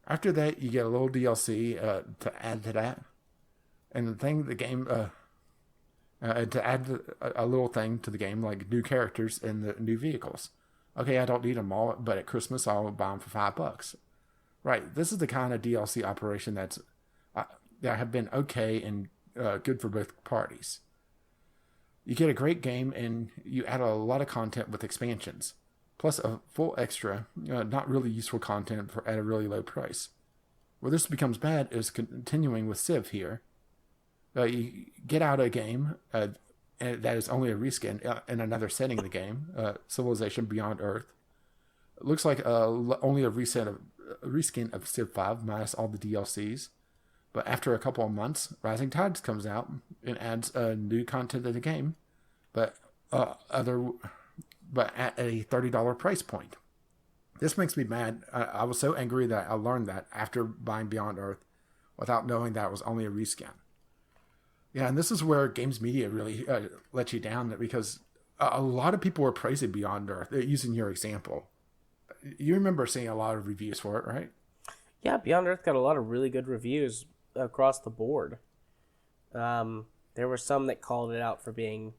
After that, you get a little DLC to add to that. And the game, to add a little thing to the game, like new characters and the new vehicles. Okay, I don't need them all, but at Christmas, I'll buy them for $5. Right, this is the kind of DLC operation that have been okay and good for both parties. You get a great game and you add a lot of content with expansions. plus a full extra, not really useful content at a really low price. Where this becomes bad is continuing with Civ here. You get out a game and that is only a reskin in another setting of the game, Civilization Beyond Earth. It looks like only a reskin of Civ 5 minus all the DLCs. But after a couple of months, Rising Tides comes out and adds new content to the game, but at a $30 price point. This makes me mad. I was so angry that I learned that after buying Beyond Earth without knowing that it was only a reskin. Yeah, and this is where games media really let you down, because a lot of people were praising Beyond Earth, using your example. You remember seeing a lot of reviews for it, right? Yeah, Beyond Earth got a lot of really good reviews across the board. There were some that called it out for being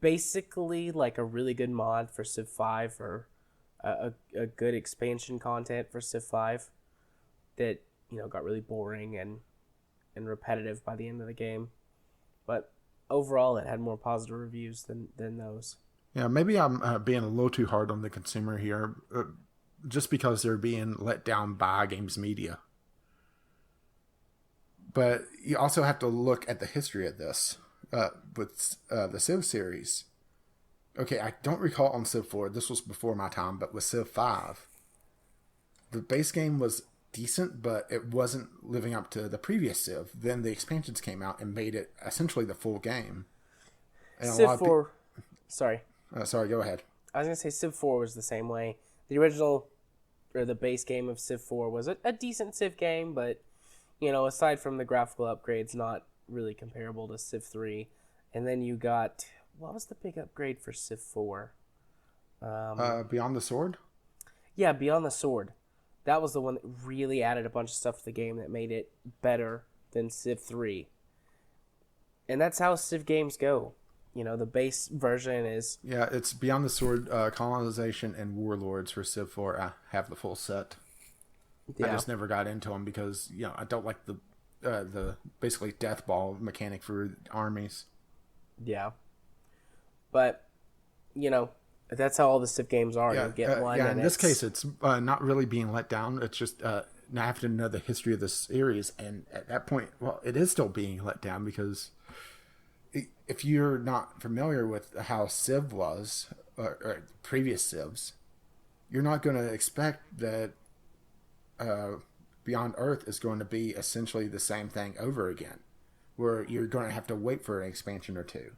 basically like a really good mod for Civ 5, or a good expansion content for Civ 5 that, got really boring and repetitive by the end of the game. But overall, it had more positive reviews than those. Yeah, maybe I'm being a little too hard on the consumer here, just because they're being let down by games media. But you also have to look at the history of this with the Civ series. Okay, I don't recall on Civ 4, this was before my time, but with Civ 5, the base game was decent, but it wasn't living up to the previous Civ. Then the expansions came out and made it essentially the full game. And Civ 4... Sorry. Sorry, go ahead. I was going to say Civ 4 was the same way. The original, or the base game of Civ 4 was a decent Civ game, but, aside from the graphical upgrades, not really comparable to Civ 3. And then you got... What was the big upgrade for Civ 4? Beyond the Sword? Yeah, Beyond the Sword. That was the one that really added a bunch of stuff to the game that made it better than Civ 3. And that's how Civ games go. The base version is... Yeah, it's Beyond the Sword, Colonization, and Warlords for Civ 4. I have the full set. Yeah. I just never got into them because, I don't like the basically death ball mechanic for armies. Yeah. But, that's how all the Civ games are. Yeah, you get one. In this case, it's not really being let down. It's just now I have to know the history of the series. And at that point, well, it is still being let down because if you're not familiar with how Civ was, or previous Civs, you're not going to expect that Beyond Earth is going to be essentially the same thing over again, where you're going to have to wait for an expansion or two.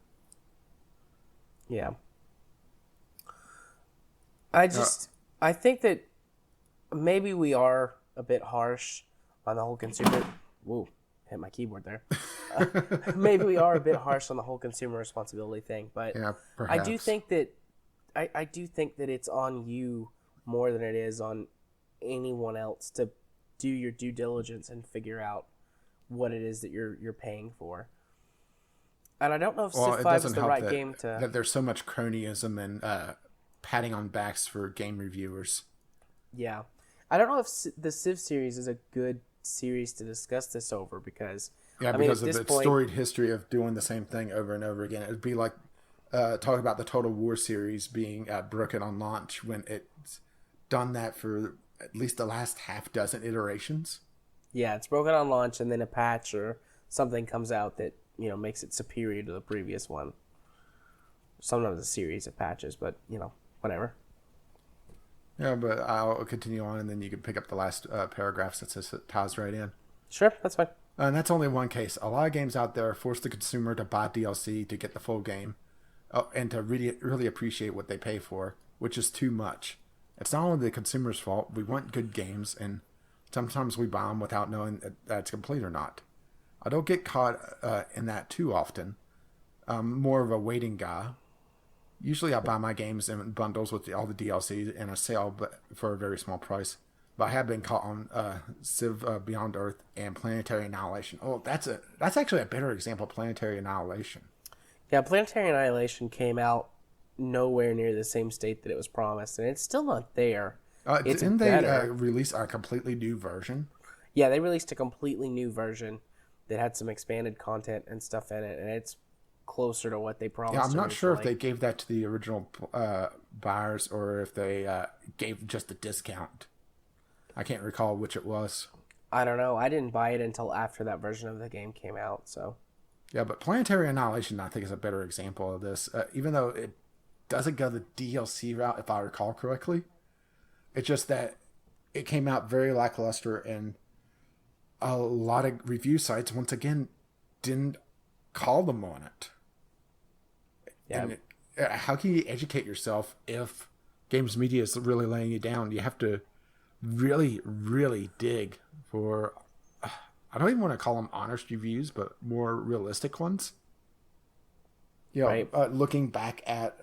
Yeah. I think that maybe we are a bit harsh on the whole consumer... Whoa, hit my keyboard there. Maybe we are a bit harsh on the whole consumer responsibility thing, but yeah, I do think that it's on you more than it is on anyone else to do your due diligence and figure out what it is that you're paying for. And I don't know if Civ 5 is the right game to... That there's so much cronyism and patting on backs for game reviewers. Yeah. I don't know if the Civ series is a good series to discuss this over because... Yeah, because of its storied history of doing the same thing over and over again. It would be like talking about the Total War series being broken on launch when it's done that for at least the last half dozen iterations. Yeah, it's broken on launch and then a patch or something comes out that makes it superior to the previous one. Sometimes a series of patches, but, whatever. Yeah, but I'll continue on, and then you can pick up the last paragraphs that says it ties right in. Sure, that's fine. And that's only one case. A lot of games out there force the consumer to buy DLC to get the full game, and to really appreciate what they pay for, which is too much. It's not only the consumer's fault. We want good games, and sometimes we buy them without knowing that it's complete or not. I don't get caught in that too often. I'm more of a waiting guy. Usually I buy my games in bundles with all the DLCs in a sale, but for a very small price. But I have been caught on Civ Beyond Earth and Planetary Annihilation. Oh, that's actually a better example of Planetary Annihilation. Yeah, Planetary Annihilation came out nowhere near the same state that it was promised, and it's still not there. Didn't they release a completely new version? Yeah, they released a completely new version that had some expanded content and stuff in it, and it's closer to what they promised. Yeah, I'm not sure if originally. they gave that to the original buyers or if they gave just a discount. I can't recall which it was. I don't know. I didn't buy it until after that version of the game came out. So Yeah, but Planetary Annihilation, I think, is a better example of this. Even though it doesn't go the DLC route, if I recall correctly, it's just that it came out very lackluster, and a lot of review sites, once again, didn't call them on it. yeah, And how can you educate yourself if games media is really laying you down? You have to really, really dig for, I don't even want to call them honest reviews, but more realistic ones. You know, right. looking back at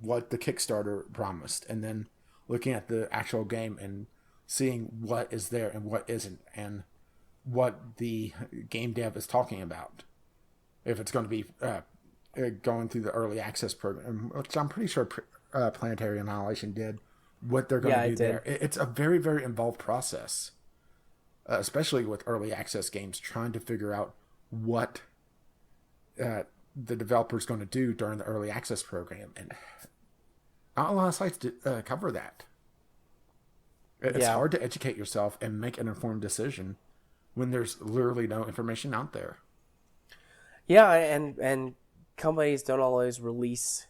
what the Kickstarter promised, and then looking at the actual game and seeing what is there and what isn't, and what the game dev is talking about. If it's going to be going through the early access program, which I'm pretty sure Planetary Annihilation did, what they're going to do there. It's a very, very involved process, especially with early access games, trying to figure out what the developer is going to do during the early access program. And not a lot of sites cover that. It's hard to educate yourself and make an informed decision when there's literally no information out there. Yeah, and companies don't always release,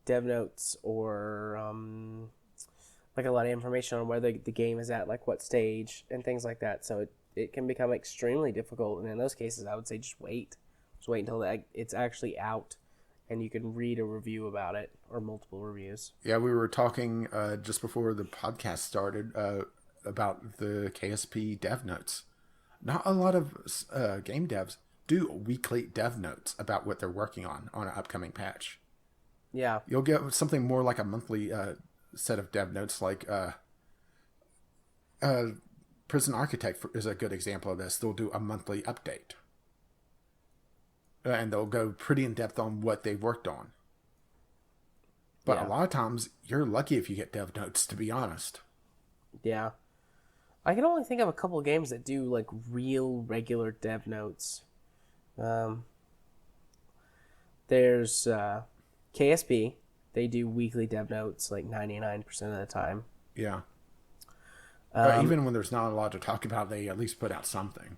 dev notes or like a lot of information on where the game is at, like what stage and things like that. So it can become extremely difficult. And in those cases, I would say just wait. Just wait until it's actually out and you can read a review about it or multiple reviews. Yeah, we were talking just before the podcast started about the KSP dev notes. Not a lot of game devs do weekly dev notes about what they're working on an upcoming patch. Yeah. You'll get something more like a monthly set of dev notes, like Prison Architect is a good example of this. They'll do a monthly update. And they'll go pretty in depth on what they've worked on. But a lot of times, you're lucky if you get dev notes, to be honest. Yeah. I can only think of a couple of games that do like real regular dev notes. There's KSP. They do weekly dev notes like 99% of the time. Yeah. Even when there's not a lot to talk about, they at least put out something.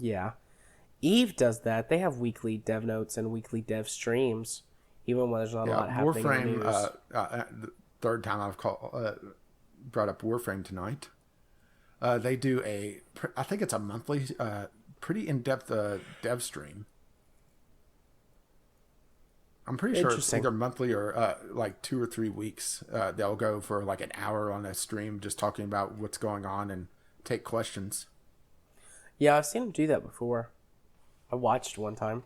Yeah. Eve does that. They have weekly dev notes and weekly dev streams, even when there's not a lot happening Warframe, in the news. the third time I've brought up Warframe tonight. They do I think it's a monthly, pretty in-depth dev stream. I'm pretty sure it's either monthly or like 2 or 3 weeks. They'll go for like an hour on a stream just talking about what's going on and take questions. Yeah, I've seen them do that before. I watched one time.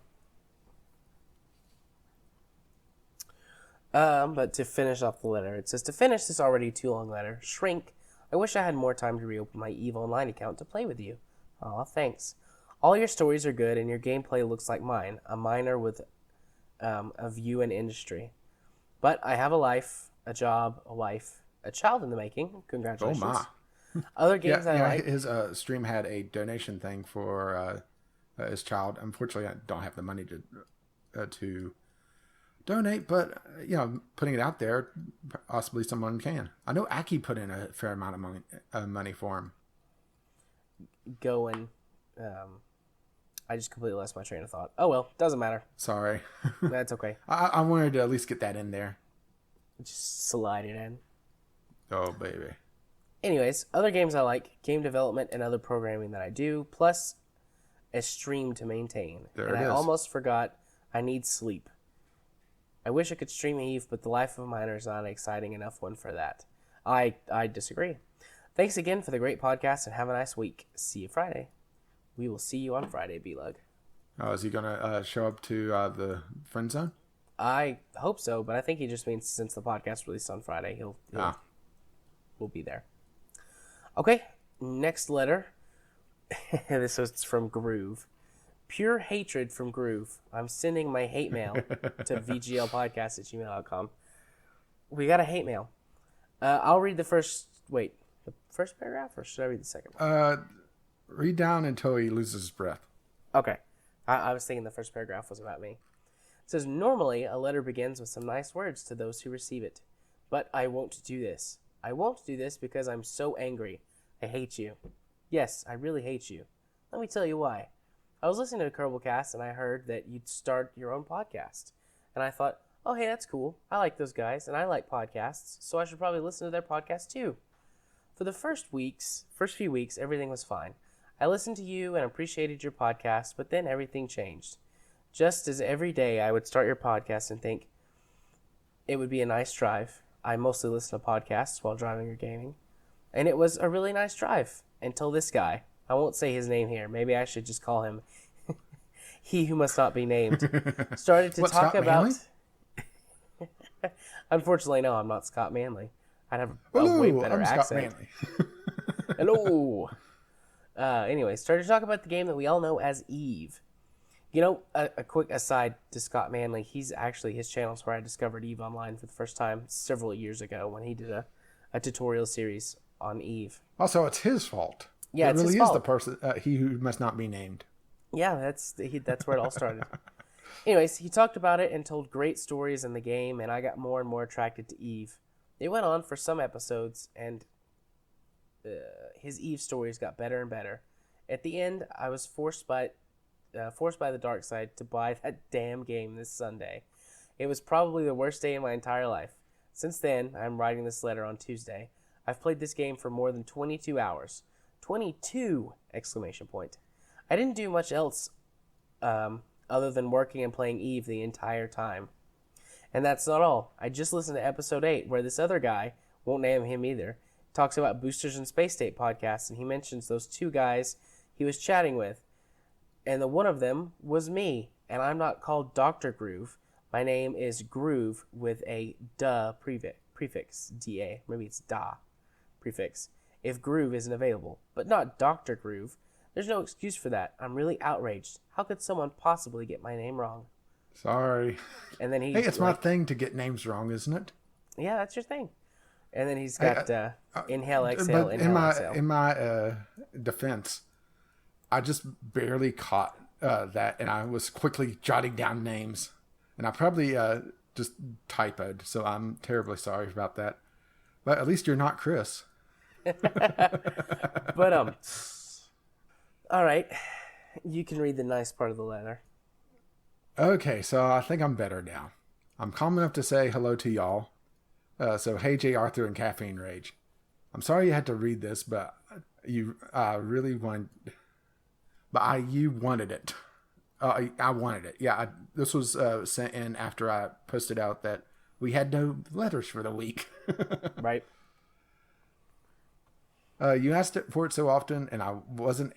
But to finish off the letter, it says, to finish this already too long letter, Shrink, I wish I had more time to reopen my EVE Online account to play with you. Aw, thanks. All your stories are good and your gameplay looks like mine, a miner with a view in industry. But I have a life, a job, a wife, a child in the making. Congratulations. Oh my. Other games I like. His stream had a donation thing for his child. Unfortunately, I don't have the money to donate, but putting it out there, possibly someone can. I know Aki put in a fair amount of money for him. I just completely lost my train of thought. Oh well, doesn't matter. Sorry. That's okay. I wanted to at least get that in there. Just slide it in. Oh, baby. Anyways, other games I like, game development and other programming that I do, plus a stream to maintain. I almost forgot I need sleep. I wish I could stream Eve, but the life of a miner is not an exciting enough one for that. I disagree. Thanks again for the great podcast and have a nice week. See you Friday. We will see you on Friday, B-Lug. Oh, is he going to show up to the friend zone? I hope so, but I think he just means since the podcast released on Friday, we'll be there. Okay, next letter. This was from Groove. Pure hatred from Groove. I'm sending my hate mail to vglpodcast@gmail.com. We got a hate mail. I'll read the first paragraph, or should I read the second one? Read down until he loses his breath. Okay. I was thinking the first paragraph was about me. It says, normally, a letter begins with some nice words to those who receive it. But I won't do this. I won't do this because I'm so angry. I hate you. Yes, I really hate you. Let me tell you why. I was listening to a Kerbal and I heard that you'd start your own podcast. And I thought, oh, hey, that's cool. I like those guys, and I like podcasts, so I should probably listen to their podcast too. For the first few weeks, everything was fine. I listened to you and appreciated your podcast, but then everything changed. Just as every day I would start your podcast and think it would be a nice drive. I mostly listen to podcasts while driving or gaming. And it was a really nice drive until this guy. I won't say his name here. Maybe I should just call him he who must not be named. Started to talk about... Unfortunately, no, I'm not Scott Manley. I'd have a way better accent. Hello. Anyway, started to talk about the game that we all know as Eve. You know, a quick aside to Scott Manley, his channel's where I discovered Eve Online for the first time several years ago when he did a tutorial series on Eve. Also, it's his fault. Yeah, it's really his fault. The person, he who must not be named. Yeah, that's where it all started. Anyways, he talked about it and told great stories in the game, and I got more and more attracted to Eve. It went on for some episodes, and his Eve stories got better and better. At the end, I was forced by the dark side to buy that damn game this Sunday. It was probably the worst day in my entire life. Since then, I'm writing this letter on Tuesday. I've played this game for more than 22 hours. 22! Exclamation point. I didn't do much else other than working and playing Eve the entire time. And that's not all. I just listened to episode 8 where this other guy, won't name him either, talks about Boosters and Space State podcasts, and he mentions those two guys he was chatting with. And the one of them was me, and I'm not called Dr. Groove. My name is Groove with a duh prefix, D-A. Maybe it's da prefix, if Groove isn't available. But not Dr. Groove. There's no excuse for that. I'm really outraged. How could someone possibly get my name wrong? Sorry. And then hey, it's my thing to get names wrong, isn't it? Yeah, that's your thing. And then he's got inhale, exhale, inhale, exhale. In my defense, I just barely caught that, and I was quickly jotting down names. And I probably just typoed, so I'm terribly sorry about that. But at least you're not Chris. But, all right. You can read the nice part of the letter. Okay, so I think I'm better now. I'm calm enough to say hello to y'all. So, hey, J. Arthur and Caffeine Rage. I'm sorry you had to read this, but you really wanted... you wanted it. I wanted it. Yeah, this was sent in after I posted out that we had no letters for the week. Right. You asked for it so often, and I wasn't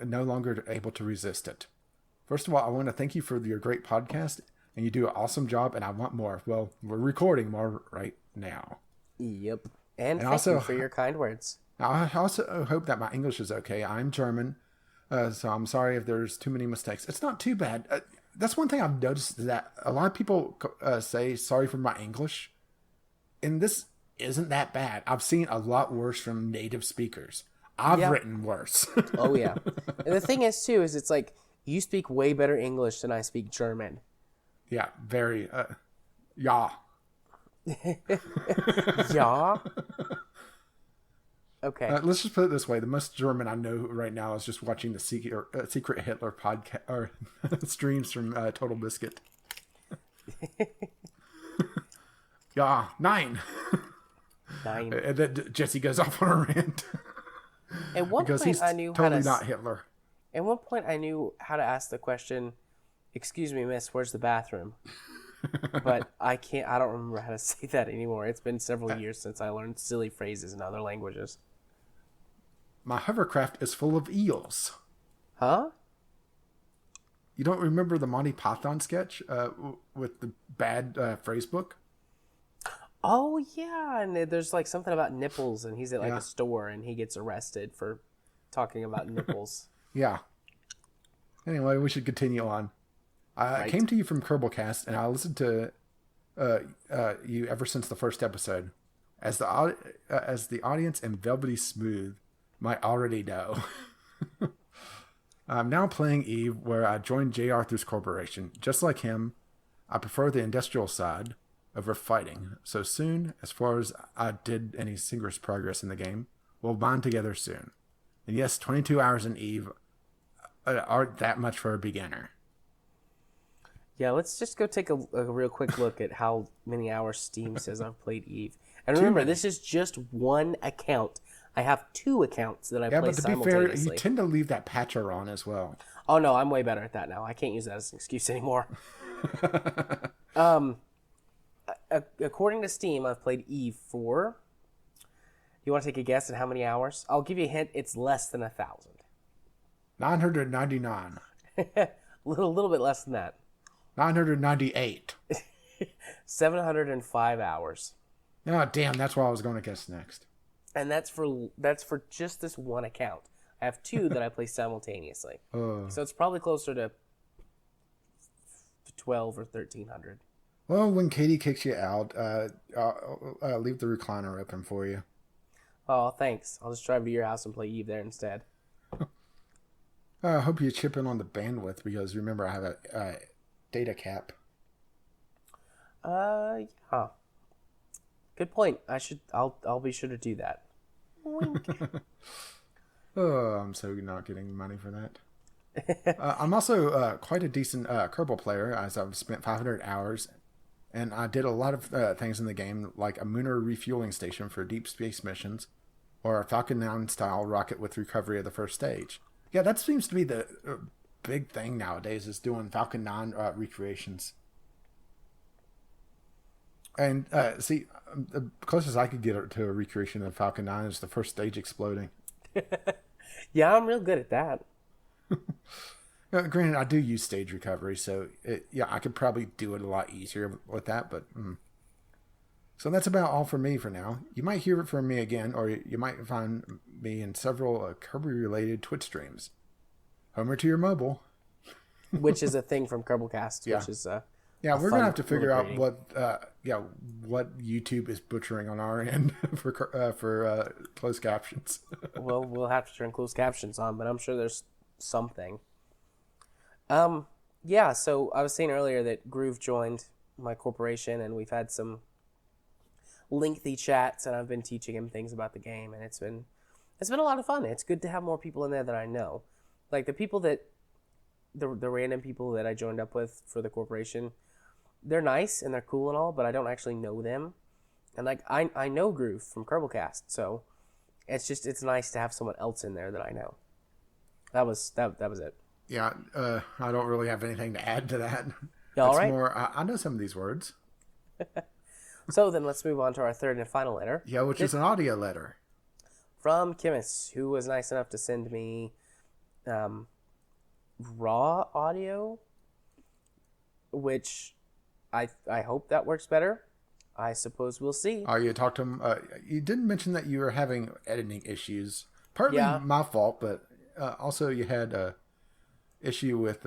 no longer able to resist it. First of all, I want to thank you for your great podcast, and you do an awesome job, and I want more. Well, we're recording more right now. Yep. And thank you for your kind words. I also hope that my English is okay. I'm German, so I'm sorry if there's too many mistakes. It's not too bad. That's one thing I've noticed, that a lot of people say sorry for my English, and this isn't that bad. I've seen a lot worse from native speakers. I've written worse. Oh, yeah. And the thing is, too, is it's like, you speak way better English than I speak German. Yeah, very, yeah. Yeah? Okay. Let's just put it this way. The most German I know right now is just watching the Secret Hitler podcast or streams from Total Biscuit. Yeah, 9. 9. And then Jesse goes off on a rant. At one point, I knew totally not Hitler. At one point, I knew how to ask the question, "Excuse me, miss, where's the bathroom?" But I don't remember how to say that anymore. It's been several years since I learned silly phrases in other languages. My hovercraft is full of eels. Huh? You don't remember the Monty Python sketch with the bad phrase book? Oh, yeah. And there's like something about nipples, and he's at like a store, and he gets arrested for talking about nipples. Yeah. Anyway, we should continue on. I came to you from Kerbalcast, and I listened to you ever since the first episode. As the audience and Velvety Smooth might already know. I'm now playing Eve, where I joined J. Arthur's corporation. Just like him, I prefer the industrial side over fighting. So soon, as far as I did any synchronous progress in the game, we'll bond together soon. And yes, 22 hours in Eve aren't that much for a beginner. Yeah, let's just go take a real quick look at how many hours Steam says I've played Eve. And remember, this is just one account. I have 2 accounts that I play simultaneously. Yeah, but to be fair, you tend to leave that patcher on as well. Oh, no, I'm way better at that now. I can't use that as an excuse anymore. According to Steam, I've played Eve for... You want to take a guess at how many hours? I'll give you a hint. It's less than 1,000. 999. A little bit less than that. 998. 705 hours. Oh, damn, that's what I was going to guess next. And that's for just this one account. I have 2 that I play simultaneously. So it's probably closer to 12 or 1,300. Well, when Katie kicks you out, I'll leave the recliner open for you. Oh, thanks. I'll just drive to your house and play Eve there instead. I hope you chip in on the bandwidth, because remember, I have a data cap. Yeah. Good point. I'll be sure to do that. Wink. Oh, I'm so not getting money for that. I'm also quite a decent Kerbal player, as I've spent 500 hours, and I did a lot of things in the game, like a lunar refueling station for deep space missions, or a Falcon 9 style rocket with recovery of the first stage. Yeah, that seems to be the big thing nowadays, is doing Falcon 9 recreations. And see, the closest I could get to a recreation of Falcon 9 is the first stage exploding. Yeah, I'm real good at that. Granted, I do use stage recovery, so I could probably do it a lot easier with that. But so that's about all for me for now. You might hear it from me again, or you might find me in several Kirby-related Twitch streams. Homer to your mobile, which is a thing from Kerblecast, yeah. Which is yeah, we're gonna have to figure out what YouTube is butchering on our end for closed captions. Well, we'll have to turn closed captions on, but I'm sure there's something. Yeah. So I was saying earlier that Groove joined my corporation, and we've had some lengthy chats, and I've been teaching him things about the game, and it's been a lot of fun. It's good to have more people in there that I know, like the people that. The random people that I joined up with for the corporation, they're nice and they're cool and all, but I don't actually know them. And like I know Groove from Kerblecast, so it's nice to have someone else in there that I know. That was it. Yeah, I don't really have anything to add to that. Yeah, all right. More, I know some of these words. So then let's move on to our third and final letter. Yeah, which is an audio letter from Kimis, who was nice enough to send me raw audio, which I hope that works better. I suppose we'll see. Oh, you talked to him. You didn't mention that you were having editing issues. Partly my fault, but also you had a issue with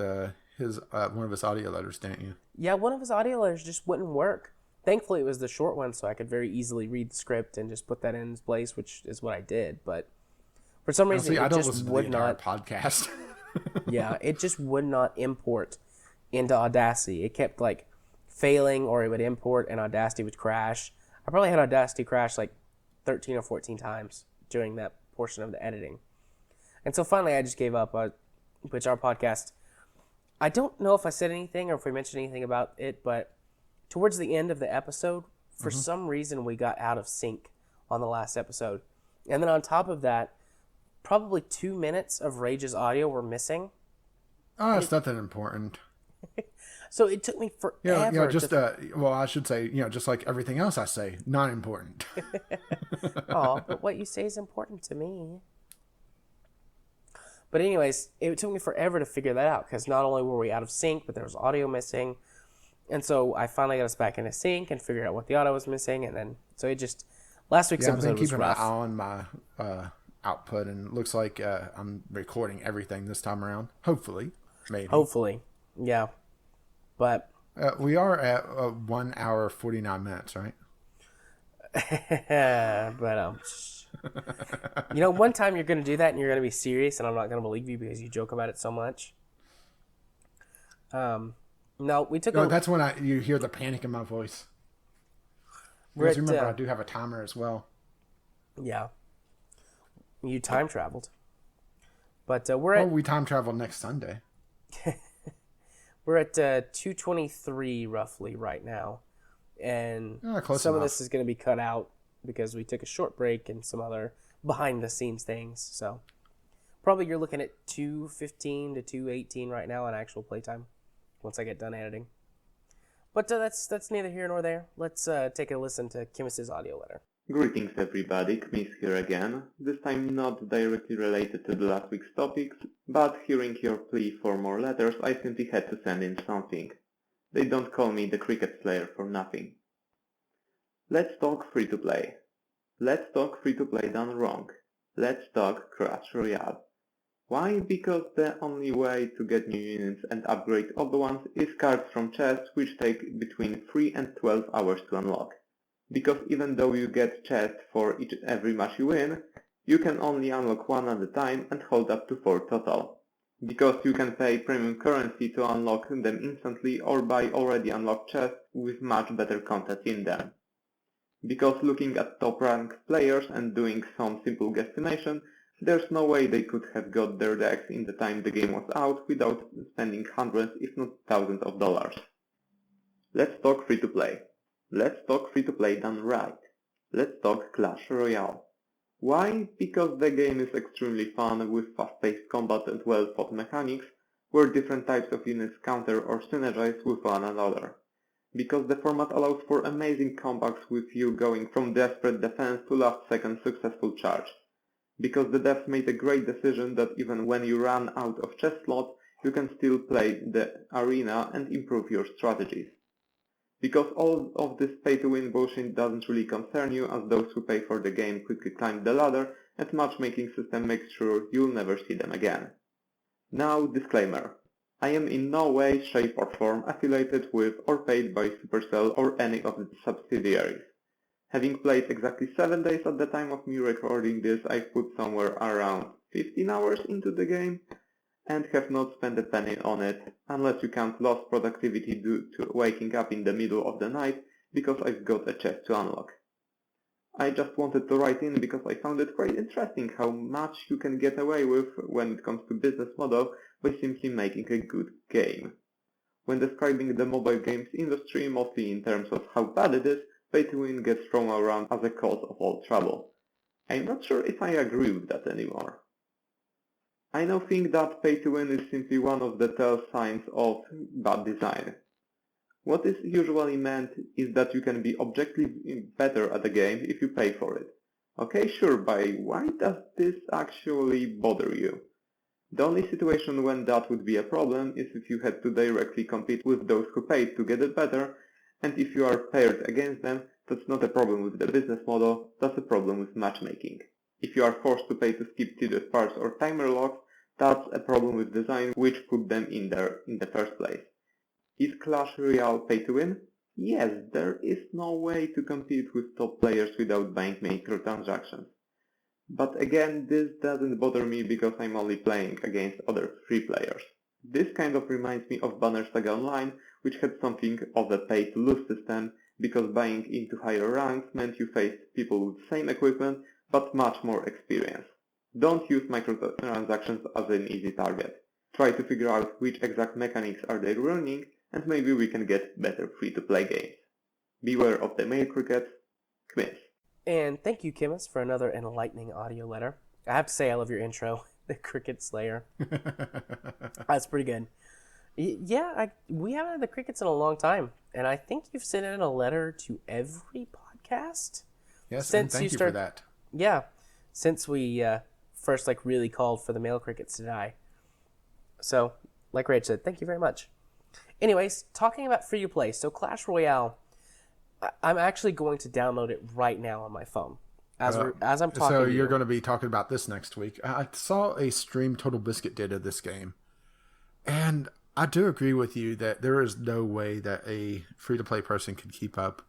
his one of his audio letters, didn't you? Yeah, one of his audio letters just wouldn't work. Thankfully, it was the short one, so I could very easily read the script and just put that in its place, which is what I did. But for some reason, it just would not. Podcast. Yeah, it just would not import into Audacity. It kept like failing, or it would import and Audacity would crash. I probably had Audacity crash like 13 or 14 times during that portion of the editing. And so finally I just gave up, which our podcast, I don't know if I said anything or if we mentioned anything about it, but towards the end of the episode, for some reason we got out of sync on the last episode. And then on top of that, probably 2 minutes of Rage's audio were missing. Oh, it's nothing important. So it took me forever. Well, I should say, just like everything else I say, not important. Oh, but what you say is important to me. But anyways, it took me forever to figure that out, because not only were we out of sync, but there was audio missing. And so I finally got us back into sync and figured out what the audio was missing. And then, so it just, last week's episode was rough. I've been keeping an eye on my output, and it looks like I'm recording everything this time around. Hopefully. Maybe. Hopefully. Yeah. But we are at 1 hour 49 minutes, right? But one time you're going to do that and you're going to be serious, and I'm not going to believe you because you joke about it so much. No, we took Oh, that's when you hear the panic in my voice. Because remember, I do have a timer as well. Yeah. You time traveled. But we time travel next Sunday. We're at 2:23 roughly right now. And some of this is going to be cut out because we took a short break and some other behind-the-scenes things. So probably you're looking at 2:15 to 2:18 right now on actual playtime once I get done editing. But that's neither here nor there. Let's take a listen to Kimis's audio letter. Greetings everybody, Kimis here again, this time not directly related to the last week's topics, but hearing your plea for more letters, I simply had to send in something. They don't call me the Cricket Slayer for nothing. Let's talk free-to-play. Let's talk free-to-play done wrong. Let's talk Clash Royale. Why? Because the only way to get new units and upgrade old ones is cards from chests which take between 3 and 12 hours to unlock. Because even though you get chests for every match you win, you can only unlock one at a time and hold up to 4 total. Because you can pay premium currency to unlock them instantly or buy already unlocked chests with much better content in them. Because looking at top ranked players and doing some simple guesstimation, there's no way they could have got their decks in the time the game was out without spending hundreds if not thousands of dollars. Let's talk free to play. Let's talk free-to-play done right. Let's talk Clash Royale. Why? Because the game is extremely fun with fast-paced combat and well-thought mechanics, where different types of units counter or synergize with one another. Because the format allows for amazing comebacks with you going from desperate defense to last-second successful charge. Because the devs made a great decision that even when you run out of chess slots, you can still play the arena and improve your strategies. Because all of this pay-to-win bullshit doesn't really concern you, as those who pay for the game quickly climb the ladder and matchmaking system makes sure you'll never see them again. Now, disclaimer. I am in no way, shape or form affiliated with or paid by Supercell or any of its subsidiaries. Having played exactly 7 days at the time of me recording this, I've put somewhere around 15 hours into the game, and have not spent a penny on it, unless you count lost productivity due to waking up in the middle of the night because I've got a chest to unlock. I just wanted to write in because I found it quite interesting how much you can get away with when it comes to business model by simply making a good game. When describing the mobile games industry, mostly in terms of how bad it is, pay-to-win gets thrown around as a cause of all trouble. I'm not sure if I agree with that anymore. I now think that pay-to-win is simply one of the tell signs of bad design. What is usually meant is that you can be objectively better at a game if you pay for it. Okay, sure, but why does this actually bother you? The only situation when that would be a problem is if you had to directly compete with those who paid to get it better, and if you are paired against them, that's not a problem with the business model, that's a problem with matchmaking. If you are forced to pay to skip tedious parts or timer locks, that's a problem with design which put them in there in the first place. Is Clash Royale pay to win? Yes, there is no way to compete with top players without buying microtransactions. But again, this doesn't bother me because I'm only playing against other free players. This kind of reminds me of Banner Saga Online, which had something of a pay-to-lose system, because buying into higher ranks meant you faced people with same equipment, but much more experience. Don't use microtransactions as an easy target. Try to figure out which exact mechanics are they ruining, and maybe we can get better free-to-play games. Beware of the mail crickets. Quiz. And thank you, Kimis, for another enlightening audio letter. I have to say I love your intro, the Cricket Slayer. That's pretty good. Yeah, we haven't had the crickets in a long time, and I think you've sent in a letter to every podcast. Yes, and thank you for that. Yeah, since we first really called for the male crickets to die. So, like Rach said, thank you very much. Anyways, talking about free to play, so Clash Royale, I'm actually going to download it right now on my phone as I'm talking. So you're going to be talking about this next week. I saw a stream Total Biscuit did of this game, and I do agree with you that there is no way that a free to play person could keep up,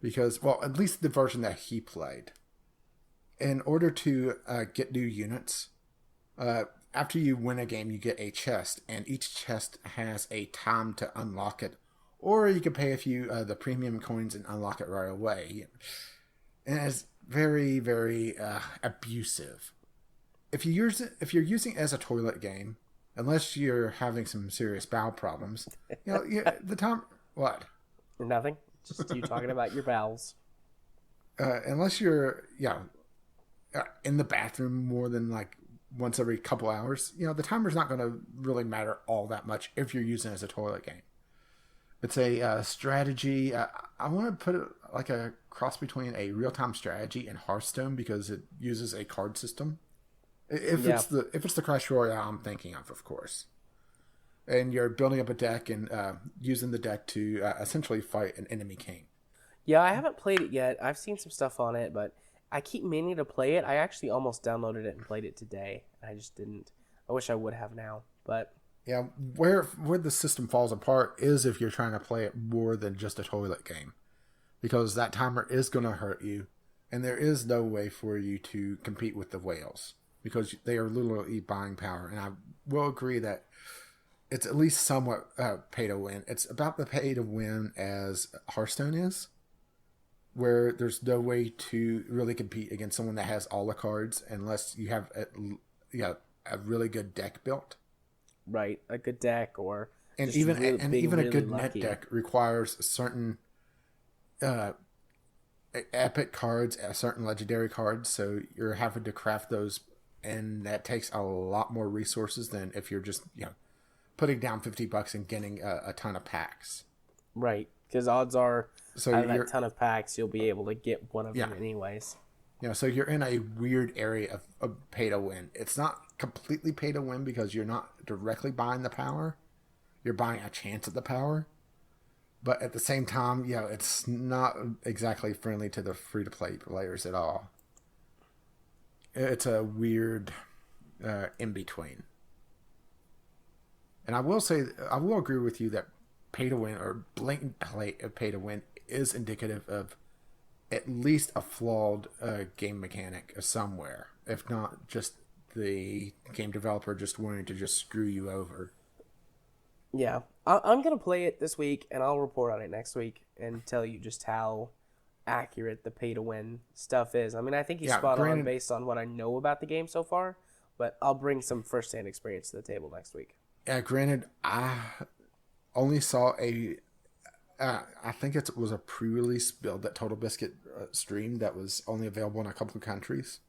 because, well, at least the version that he played. In order to get new units, after you win a game, you get a chest, and each chest has a time to unlock it, or you can pay a few the premium coins and unlock it right away. And it's very, very abusive. If you're using it as a toilet game, unless you're having some serious bowel problems, the time what? Nothing. Just you talking about your bowels. Unless you're in the bathroom more than like once every couple hours, the timer's not going to really matter all that much if you're using it as a toilet game. It's a strategy. I want to put it like a cross between a real-time strategy and Hearthstone because it uses a card system. If it's the Clash Royale I'm thinking of course. And you're building up a deck and using the deck to essentially fight an enemy king. Yeah, I haven't played it yet. I've seen some stuff on it, but I keep meaning to play it. I actually almost downloaded it and played it today. I just didn't. I wish I would have now, but... Yeah, where the system falls apart is if you're trying to play it more than just a toilet game. Because that timer is going to hurt you, and there is no way for you to compete with the whales. Because they are literally buying power, and I will agree that it's at least somewhat pay to win. It's about the pay to win as Hearthstone is, where there's no way to really compete against someone that has all the cards unless you have a really good deck built. Right, a good deck or and even a good net deck requires certain epic cards, certain legendary cards. So you're having to craft those, and that takes a lot more resources than if you're just putting down $50 and getting a ton of packs. Right, because odds are out of that ton of packs, you'll be able to get one of them anyways. So you're in a weird area of pay to win. It's not completely pay to win because you're not directly buying the power. You're buying a chance at the power. But at the same time, it's not exactly friendly to the free-to-play players at all. It's a weird in-between. And I will agree with you that pay to win or blatant pay to win is indicative of at least a flawed game mechanic somewhere, if not just the game developer just wanting to just screw you over. Yeah, I'm going to play it this week, and I'll report on it next week and tell you just how accurate the pay-to-win stuff is. I mean, I think he's spot on based on what I know about the game so far, but I'll bring some first-hand experience to the table next week. Yeah, granted, I only saw I think it was a pre-release build that Total Biscuit streamed that was only available in a couple of countries.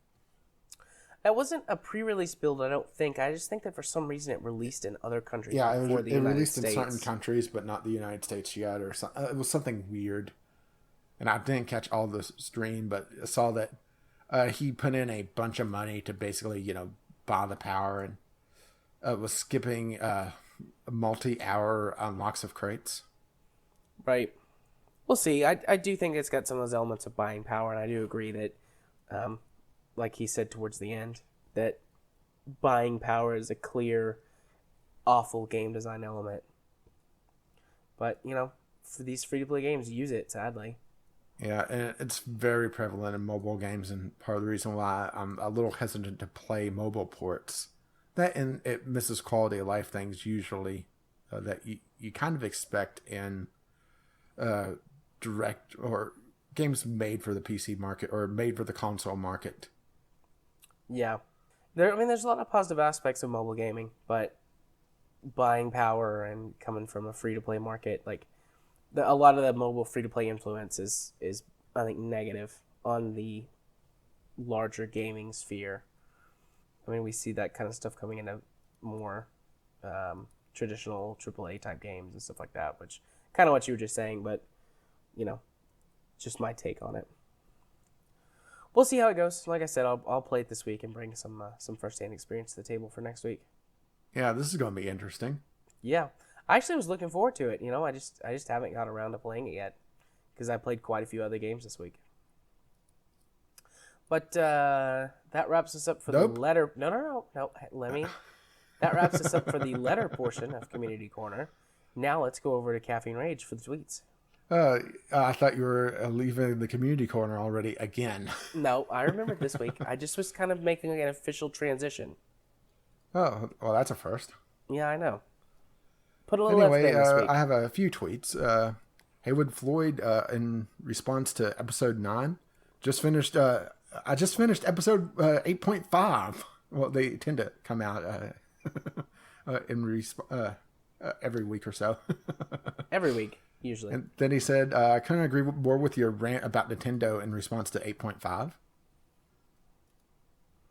That wasn't a pre-release build, I don't think. I just think that for some reason it released in other countries before the United States. It released in certain countries, but not the United States yet, or something. It was something weird. And I didn't catch all the stream, but I saw that he put in a bunch of money to basically, buy the power, and was skipping multi-hour unlocks of crates. Right. We'll see. I do think it's got some of those elements of buying power, and I do agree that, like he said towards the end, that buying power is a clear, awful game design element. But, for these free-to-play games, use it, sadly. Yeah, and it's very prevalent in mobile games, and part of the reason why I'm a little hesitant to play mobile ports. That and it misses quality of life things usually that you kind of expect in direct or games made for the PC market or made for the console market. Yeah. There's a lot of positive aspects of mobile gaming, but buying power and coming from a free-to-play market, a lot of the mobile free-to-play influence is I think, negative on the larger gaming sphere. I mean, we see that kind of stuff coming into more traditional AAA type games and stuff like that, which kind of what you were just saying, but, just my take on it. We'll see how it goes. Like I said, I'll play it this week and bring some first-hand experience to the table for next week. Yeah, this is going to be interesting. Yeah. I actually was looking forward to it. I just haven't got around to playing it yet because I played quite a few other games this week. But that wraps us up for the letter. No. Let me. That wraps us up for the letter portion of Community Corner. Now let's go over to Caffeine Rage for the tweets. I thought you were leaving the Community Corner already again. No, I remembered this week. I just was kind of making an official transition. Oh, well, that's a first. Yeah, I know. Put a little effort in this week. I have a few tweets. Haywood Floyd, in response to episode 9, just finished. I just finished episode 8.5. Well, they tend to come out every week or so. Every week, usually. And then he said, I couldn't agree more with your rant about Nintendo in response to 8.5.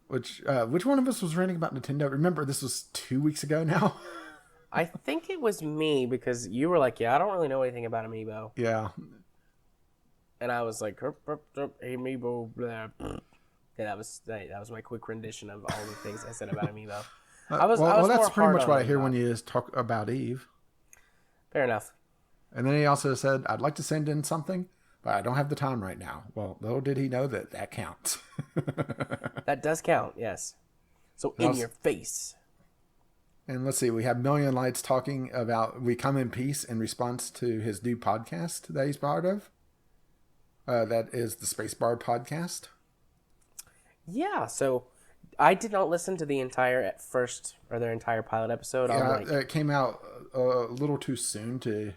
Which one of us was ranting about Nintendo? Remember, this was 2 weeks ago now. I think it was me because you were like, "Yeah, I don't really know anything about Amiibo." Yeah. And I was like, Amiibo, blah. Yeah, that was my quick rendition of all the things I said about Amiibo. I was that's pretty much what I hear when you just talk about Eve. Fair enough. And then he also said, I'd like to send in something, but I don't have the time right now. Well, little did he know that counts. That does count, yes. So in your face. And let's see, we have Million Lights talking about We Come in Peace in response to his new podcast that he's part of. That is the Spacebar Podcast. Yeah, so I did not listen to the entire their entire pilot episode. Yeah, it came out a little too soon to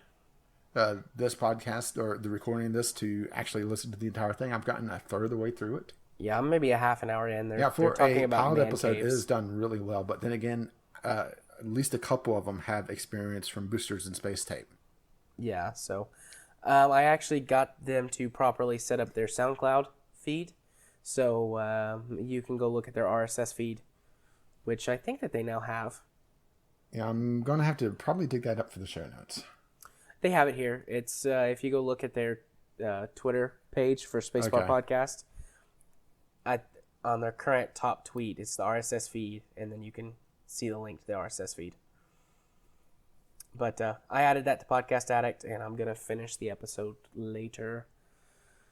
this podcast or the recording of this to actually listen to the entire thing. I've gotten a third of the way through it. Yeah, I'm maybe a half an hour in. They're talking about pilot episode is done really well, but then again, at least a couple of them have experience from Boosters and Space Tape. Yeah, so I actually got them to properly set up their SoundCloud feed, so you can go look at their RSS feed, which I think that they now have. Yeah, I'm going to have to probably dig that up for the show notes. They have it here. It's if you go look at their Twitter page for Spacebar Podcast, on their current top tweet, it's the RSS feed, and then you can see the link to the RSS feed. But I added that to Podcast Addict, and I'm going to finish the episode later.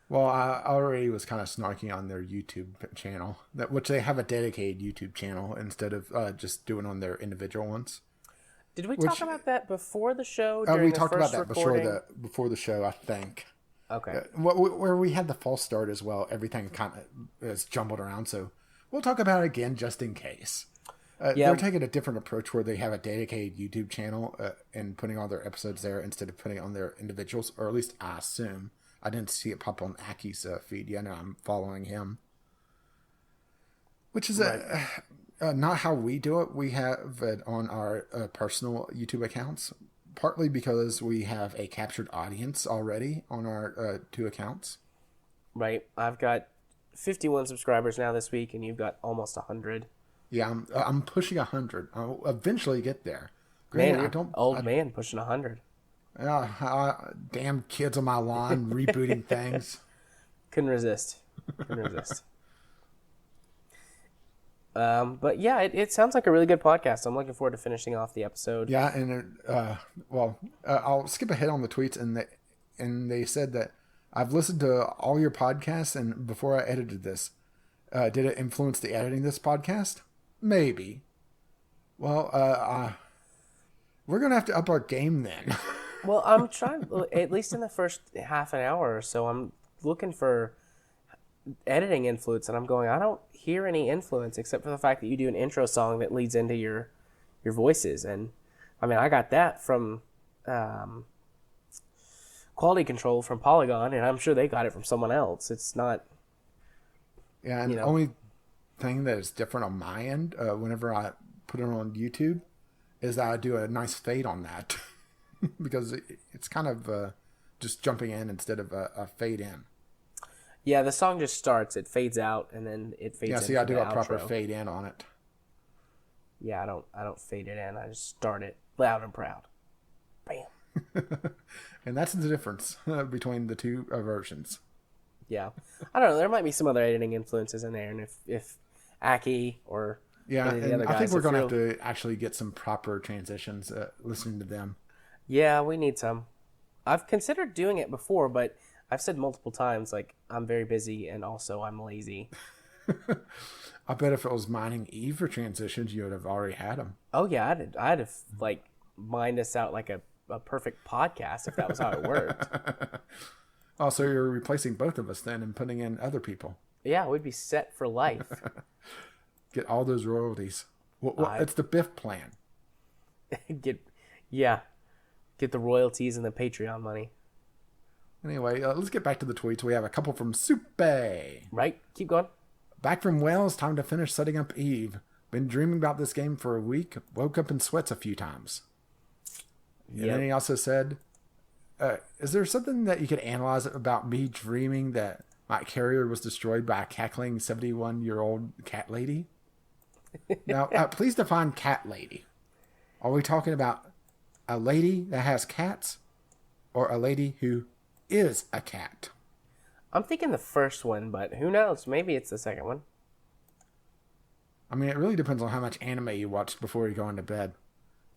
Well, I already was kind of snarky on their YouTube channel, which they have a dedicated YouTube channel instead of just doing on their individual ones. Did we talk about that before the show? We talked about that before the show, I think. Okay. Where we had the false start as well, everything kind of is jumbled around, so we'll talk about it again just in case. They're taking a different approach where they have a dedicated YouTube channel and putting all their episodes there instead of putting it on their individuals, or at least I assume. I didn't see it pop on Aki's feed yet, and I'm following him. Which is not how we do it. We have it on our personal YouTube accounts, partly because we have a captured audience already on our 2 accounts. Right. I've got 51 subscribers now this week, and you've got almost 100. Yeah, I'm pushing 100. I'll eventually get there. Man, man pushing 100. Damn kids on my lawn rebooting things. Couldn't resist. But yeah, it sounds like a really good podcast. I'm looking forward to finishing off the episode. Yeah, and I'll skip ahead on the tweets, and they said that I've listened to all your podcasts, and before I edited this, did it influence the editing of this podcast? Maybe. Well, we're gonna have to up our game then. Well, I'm trying, at least in the first half an hour or so, I'm looking for editing influence, and I'm going, I don't hear any influence except for the fact that you do an intro song that leads into your voices. And I mean, I got that from quality control from Polygon, and I'm sure they got it from someone else. It's not. Yeah, and the only thing that is different on my end, whenever I put it on YouTube, is that I do a nice fade on that. Because it's kind of just jumping in instead of a fade in. Yeah, the song just starts, it fades out, and then it fades in. Yeah, see, I do a proper fade in on it. Yeah, I don't fade it in. I just start it loud and proud. Bam. And that's the difference between the 2 versions. Yeah. I don't know. There might be some other editing influences in there, and if Aki or any of the other guys, I think we're going to have to actually get some proper transitions listening to them. Yeah, we need some. I've considered doing it before, but I've said multiple times, like, I'm very busy and also I'm lazy. I bet if it was mining Eve for transitions, you would have already had them. Oh, yeah. I'd have, like, mined us out like a perfect podcast if that was how it worked. Oh, so you're replacing both of us then and putting in other people. Yeah, we'd be set for life. Get all those royalties. Well, it's the Biff plan. Get the royalties and the Patreon money. Anyway, let's get back to the tweets. We have a couple from Soupe. Right? Keep going. Back from Wales, time to finish setting up Eve. Been dreaming about this game for a week. Woke up in sweats a few times. Yep. And then he also said, is there something that you could analyze about me dreaming that my carrier was destroyed by a cackling 71-year-old cat lady? Now, please define cat lady. Are we talking about a lady that has cats or a lady who is a cat? I'm thinking the first one, but who knows? Maybe it's the second one. I mean, it really depends on how much anime you watched before you go into bed.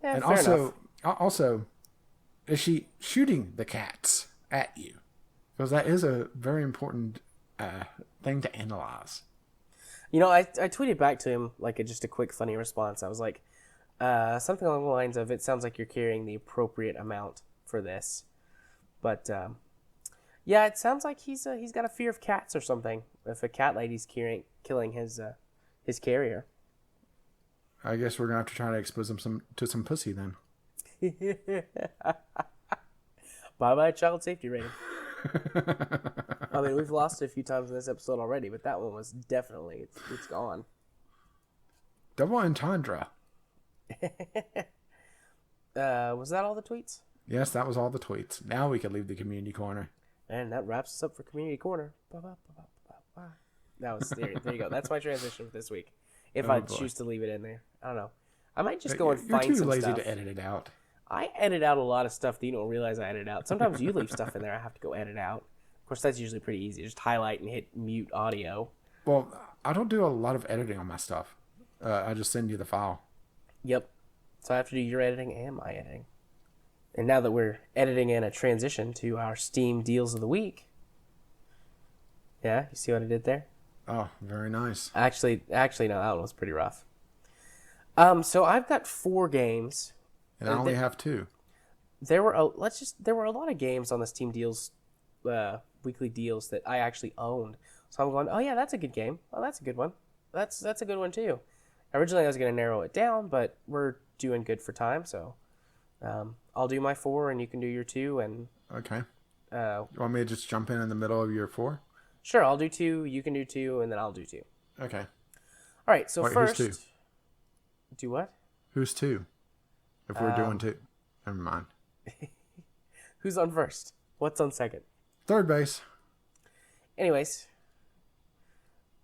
Yeah, and fair also, is she shooting the cats at you? Because that is a very important thing to analyze. You know, I tweeted back to him like just a quick funny response. I was like, something along the lines of, it sounds like you're carrying the appropriate amount for this. But yeah, it sounds like he's got a fear of cats or something. If a cat lady's killing his carrier. I guess we're gonna have to try to expose him to some pussy then. Bye child safety rating. I mean, we've lost it a few times in this episode already, but that one was definitely it's gone. Double entendre. Was that all the tweets? Yes, that was all the tweets. Now we can leave the community corner. And that wraps us up for community corner. That was there you go. That's my transition for this week. If I choose to leave it in there, I don't know. I might just go and find some stuff. You're too lazy to edit it out. I edit out a lot of stuff that you don't realize I edit out. Sometimes you leave stuff in there I have to go edit out. Of course, that's usually pretty easy. Just highlight and hit mute audio. Well, I don't do a lot of editing on my stuff. I just send you the file. Yep. So I have to do your editing and my editing. And now that we're editing in a transition to our Steam Deals of the Week. Yeah, you see what I did there? Oh, very nice. Actually, no, that one was pretty rough. So I've got 4 games. And I only have 2. There were a lot of games on the Steam Deals weekly deals that I actually owned. So I'm going, oh yeah, that's a good game. Oh, that's a good one. That's a good one too. Originally I was going to narrow it down, but we're doing good for time, so I'll do my 4 and you can do your 2. And okay. You want me to just jump in the middle of your 4? Sure, I'll do 2, you can do 2, and then I'll do 2. Okay. All right, so first... Who's 2? Do what? Who's 2? If we're doing 2. Never mind. Who's on first? What's on second? Third base. Anyways,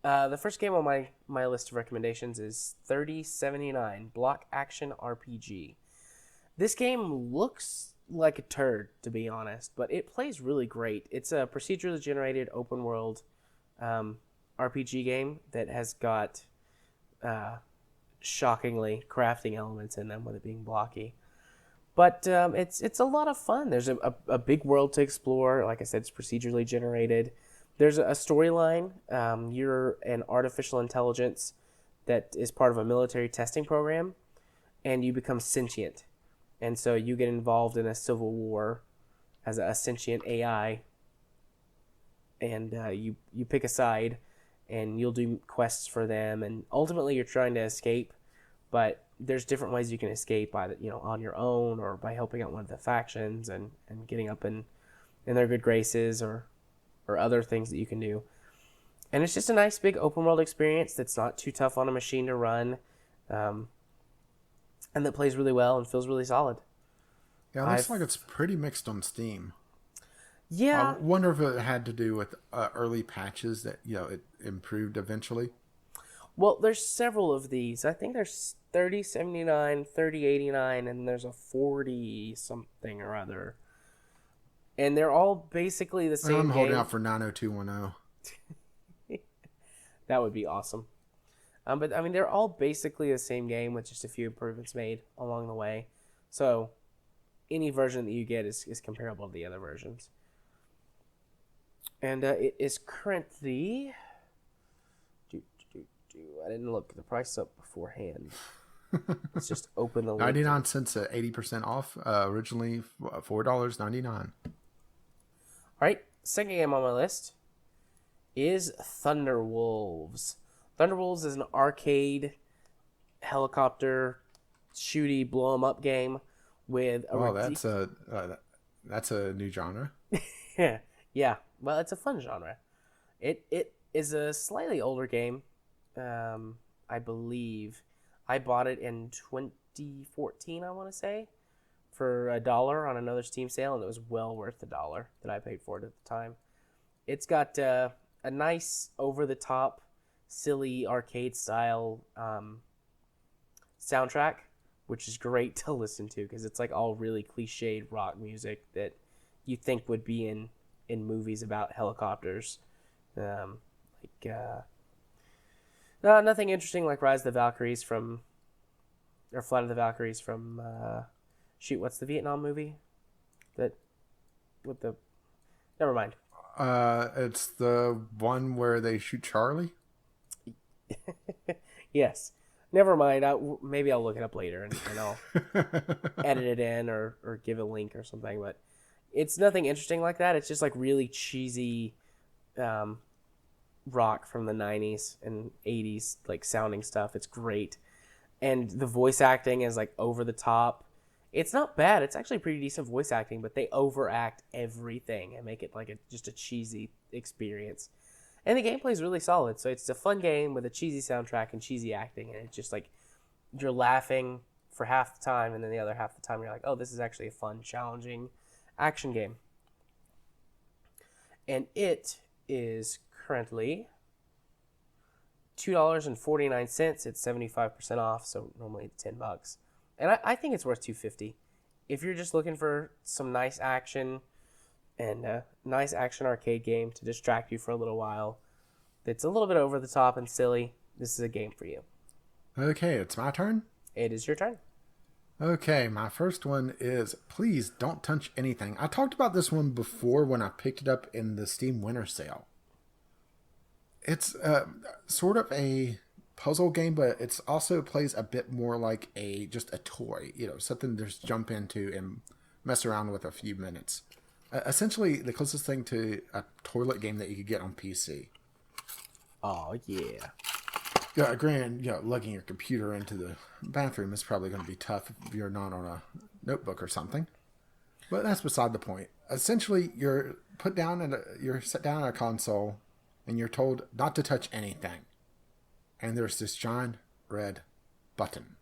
the first game on my list of recommendations is 3079 Block Action RPG. This game looks like a turd, to be honest, but it plays really great. It's a procedurally generated open world RPG game that has got shockingly crafting elements in them, with it being blocky. But it's a lot of fun. There's a big world to explore. Like I said, it's procedurally generated. There's a storyline. You're an artificial intelligence that is part of a military testing program, and you become sentient. And so you get involved in a civil war as a sentient AI, and you pick a side, and you'll do quests for them, and ultimately you're trying to escape, but there's different ways you can escape, by on your own or by helping out one of the factions and getting up in their good graces or other things that you can do. And it's just a nice big open world experience that's not too tough on a machine to run, and that plays really well and feels really solid. Yeah, it looks like it's pretty mixed on Steam. Yeah. I wonder if it had to do with early patches that it improved eventually. Well, there's several of these. I think there's 3079, 3089, and there's a 40 something or other. And they're all basically the same I'm holding game. out for 90210. That would be awesome. But I mean, they're all basically the same game with just a few improvements made along the way. So any version that you get is comparable to the other versions. And it is currently... I didn't look the price up beforehand. Let's just open the link. 99 cents at 80% off. Originally $4.99. All right, second game on my list is Thunderwolves. Thunderwolves is an arcade helicopter shooty blow 'em up game with a Well, that's a new genre. yeah. Well, it's a fun genre. It is a slightly older game. I believe I bought it in 2014. I want to say for $1 on another Steam sale, and it was well worth the $1 that I paid for it at the time. It's got a nice over the top, silly arcade style soundtrack, which is great to listen to because it's like all really cliched rock music that you think would be in movies about helicopters. Nothing interesting like Rise of the Valkyries or Flight of the Valkyries from what's the Vietnam movie never mind. It's the one where they shoot Charlie. Yes. Never mind. Maybe I'll look it up later and I'll edit it in or give a link or something. But it's nothing interesting like that. It's just like really cheesy rock from the 90s and 80s like sounding stuff. It's great. And the voice acting is like over the top. It's not bad. It's actually pretty decent voice acting, but they overact everything and make it like just a cheesy experience. And the gameplay is really solid. So it's a fun game with a cheesy soundtrack and cheesy acting. And it's just like you're laughing for half the time. And then the other half the time you're like, oh, this is actually a fun, challenging action game. And it is currently $2.49. It's 75% off. So normally it's $10. And I think it's worth $2.50. If you're just looking for some nice action and a nice action arcade game to distract you for a little while that's a little bit over the top and silly, this is a game for you. Okay, it's my turn. It is your turn. Okay, my first one is Please Don't Touch Anything. I talked about this one before when I picked it up in the Steam Winter Sale. It's sort of a puzzle game, but it's also plays a bit more like just a toy, something to just jump into and mess around with a few minutes. Essentially, the closest thing to a toilet game that you could get on PC. Oh, yeah. Yeah, granted, lugging your computer into the bathroom is probably going to be tough if you're not on a notebook or something. But that's beside the point. Essentially, you're set down at a console, and you're told not to touch anything. And there's this giant red button.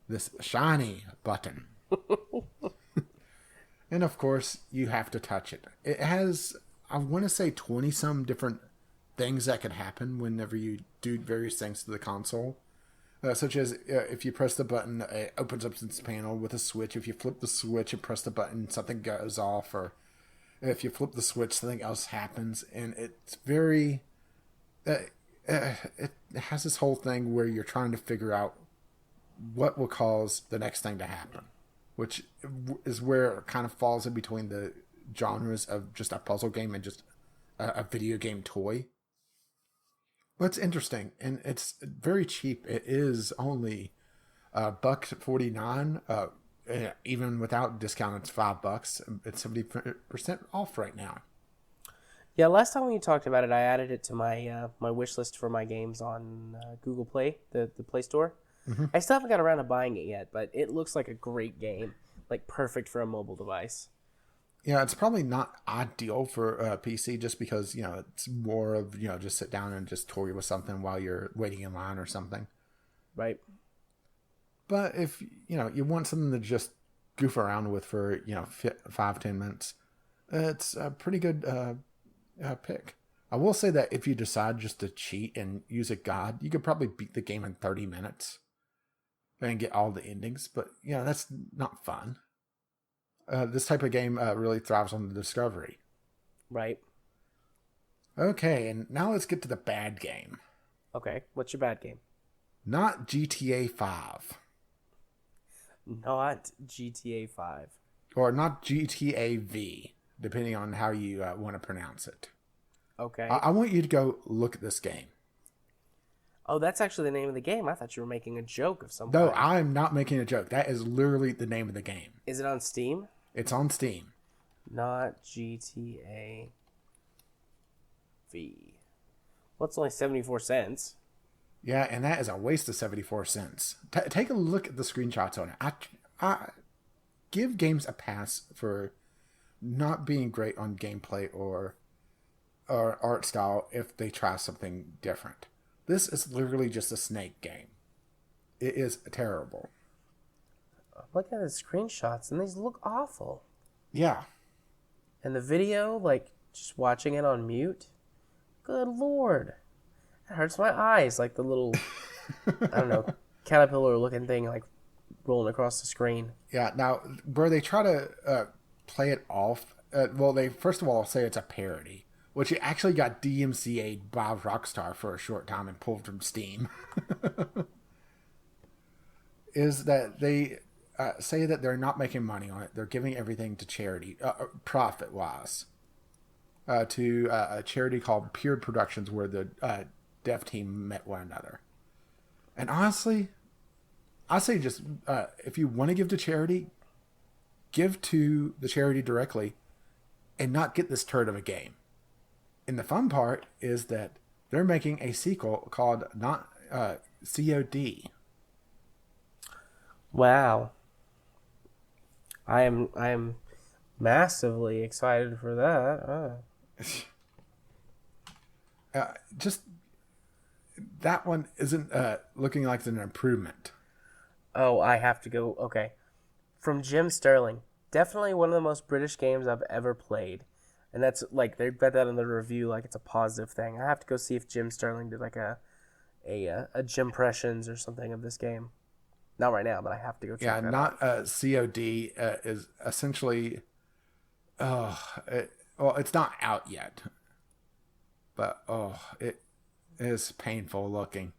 This shiny button. And of course, you have to touch it. It has, I want to say, 20-some different things that could happen whenever you do various things to the console. Such as if you press the button, it opens up this panel with a switch. If you flip the switch and press the button, something goes off. Or if you flip the switch, something else happens. And it's very... it has this whole thing where you're trying to figure out what will cause the next thing to happen, which is where it kind of falls in between the genres of just a puzzle game and just a video game toy. But it's interesting, and it's very cheap. It is only $1.49. Even without discount, it's $5. It's 70% off right now. Yeah, last time we talked about it, I added it to my my wish list for my games on Google Play, the Play Store. Mm-hmm. I still haven't got around to buying it yet, but it looks like a great game, like perfect for a mobile device. Yeah, it's probably not ideal for PC just because, it's more of, just sit down and just toy with something while you're waiting in line or something. Right. But if, you want something to just goof around with for, 5-10 minutes, it's a pretty good pick. I will say that if you decide just to cheat and use a god, you could probably beat the game in 30 minutes and get all the endings. But, that's not fun. This type of game really thrives on the discovery. Right. Okay, and now let's get to the bad game. Okay, what's your bad game? Not GTA 5. Not GTA 5. Or not GTA V, depending on how you want to pronounce it. Okay. I want you to go look at this game. Oh, that's actually the name of the game. I thought you were making a joke of some No, kind. I'm not making a joke. That is literally the name of the game. Is it on Steam? It's on Steam. Not GTA V. Well, it's only 74 cents. Yeah, and that is a waste of 74 cents. Take a look at the screenshots on it. I give games a pass for not being great on gameplay or art style if they try something different. This is literally just a Snake game. It is terrible. Look at the screenshots, and these look awful. Yeah. And the video, like, just watching it on mute, good lord. It hurts my eyes, like the little, I don't know, caterpillar-looking thing, like, rolling across the screen. Yeah, now, where they try to play it off, well, they first of all say it's a parody, which actually got DMCA'd by Rockstar for a short time and pulled from Steam, is that they say that they're not making money on it. They're giving everything to charity, profit-wise, to a charity called Pure Productions, where the dev team met one another. And honestly, I say just, if you want to give to charity, give to the charity directly and not get this turd of a game. And the fun part is that they're making a sequel called COD. Wow. I am massively excited for that. Just that one isn't looking like it's an improvement. Oh, I have to go. Okay. From Jim Sterling. Definitely one of the most British games I've ever played. And that's like, they bet that in the review like it's a positive thing. I have to go see if Jim Sterling did like a Jimpressions or something of this game. Not right now, but I have to go check that out. COD is essentially, it's not out yet, but it is painful looking.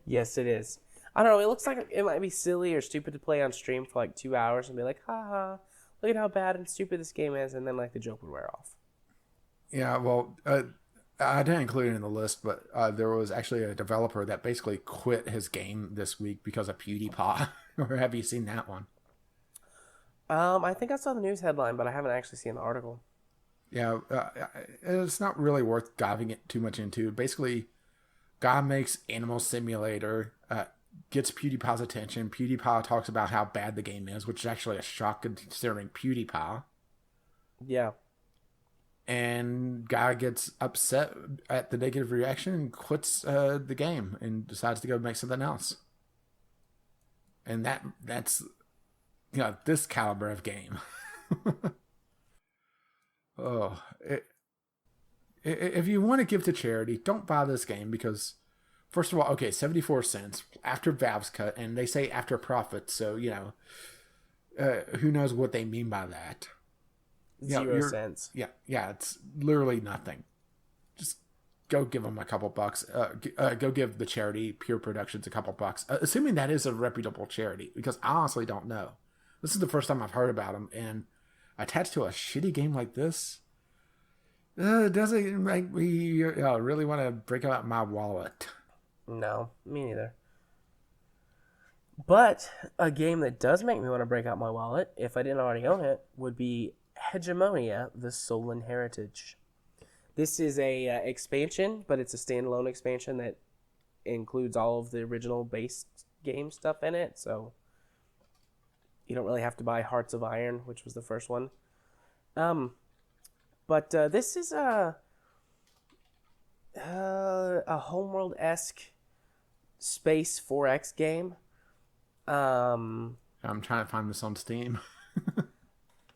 Yes, it is. I don't know. It looks like it might be silly or stupid to play on stream for like 2 hours and be like, haha, look at how bad and stupid this game is, and then like the joke would wear off. Yeah, well, I didn't include it in the list, but there was actually a developer that basically quit his game this week because of PewDiePie. Or have you seen that one? I think I saw the news headline, but I haven't actually seen the article. Yeah, it's not really worth diving it too much into. Basically, guy makes Animal Simulator, gets PewDiePie's attention. PewDiePie talks about how bad the game is, which is actually a shock considering PewDiePie. Yeah. And guy gets upset at the negative reaction and quits the game and decides to go make something else. And that's this caliber of game. If you want to give to charity, don't buy this game because, first of all, okay, 74 cents after Valve's cut, and they say after profit, so who knows what they mean by that. 0 cents. Yeah, it's literally nothing. Just go give them a couple bucks. Go give the charity Pure Productions a couple bucks, assuming that is a reputable charity, because I honestly don't know. This is the first time I've heard about them, and attached to a shitty game like this, doesn't make me really want to break out my wallet. No, me neither. But a game that does make me want to break out my wallet, if I didn't already own it, would be Hegemonia, the Stolen Heritage. This is a expansion, but it's a standalone expansion that includes all of the original base game stuff in it, so you don't really have to buy Hearts of Iron, which was the first one. But this is a Homeworld-esque space 4X game. I'm trying to find this on Steam.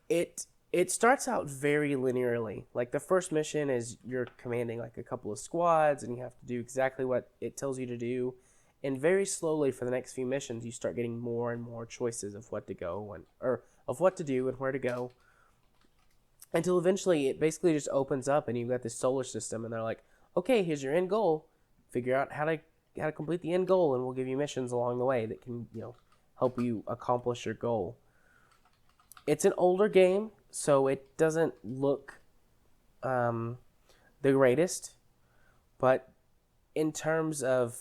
It starts out very linearly. Like, the first mission is you're commanding like a couple of squads, and you have to do exactly what it tells you to do. And very slowly for the next few missions, you start getting more and more choices of what to go of what to do and where to go. Until eventually it basically just opens up and you've got this solar system, and they're like, okay, here's your end goal. Figure out how to complete the end goal, and we'll give you missions along the way that can, help you accomplish your goal. It's an older game, so it doesn't look the greatest, but in terms of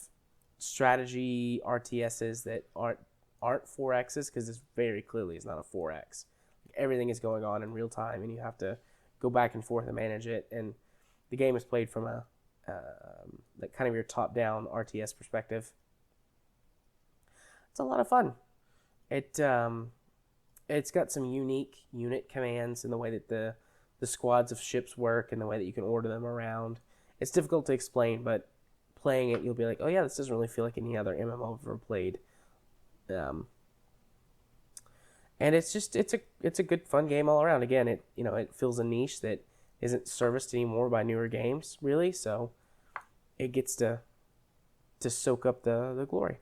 strategy RTSs that aren't 4Xs, because this very clearly is not a 4X. Everything is going on in real time, and you have to go back and forth and manage it. And the game is played from a like kind of your top-down RTS perspective. It's a lot of fun. It's got some unique unit commands in the way that the squads of ships work and the way that you can order them around. It's difficult to explain, but playing it, you'll be like, oh yeah, this doesn't really feel like any other MMO I've ever played. And it's a good fun game all around. Again, it fills a niche that isn't serviced anymore by newer games, really. So it gets to soak up the glory.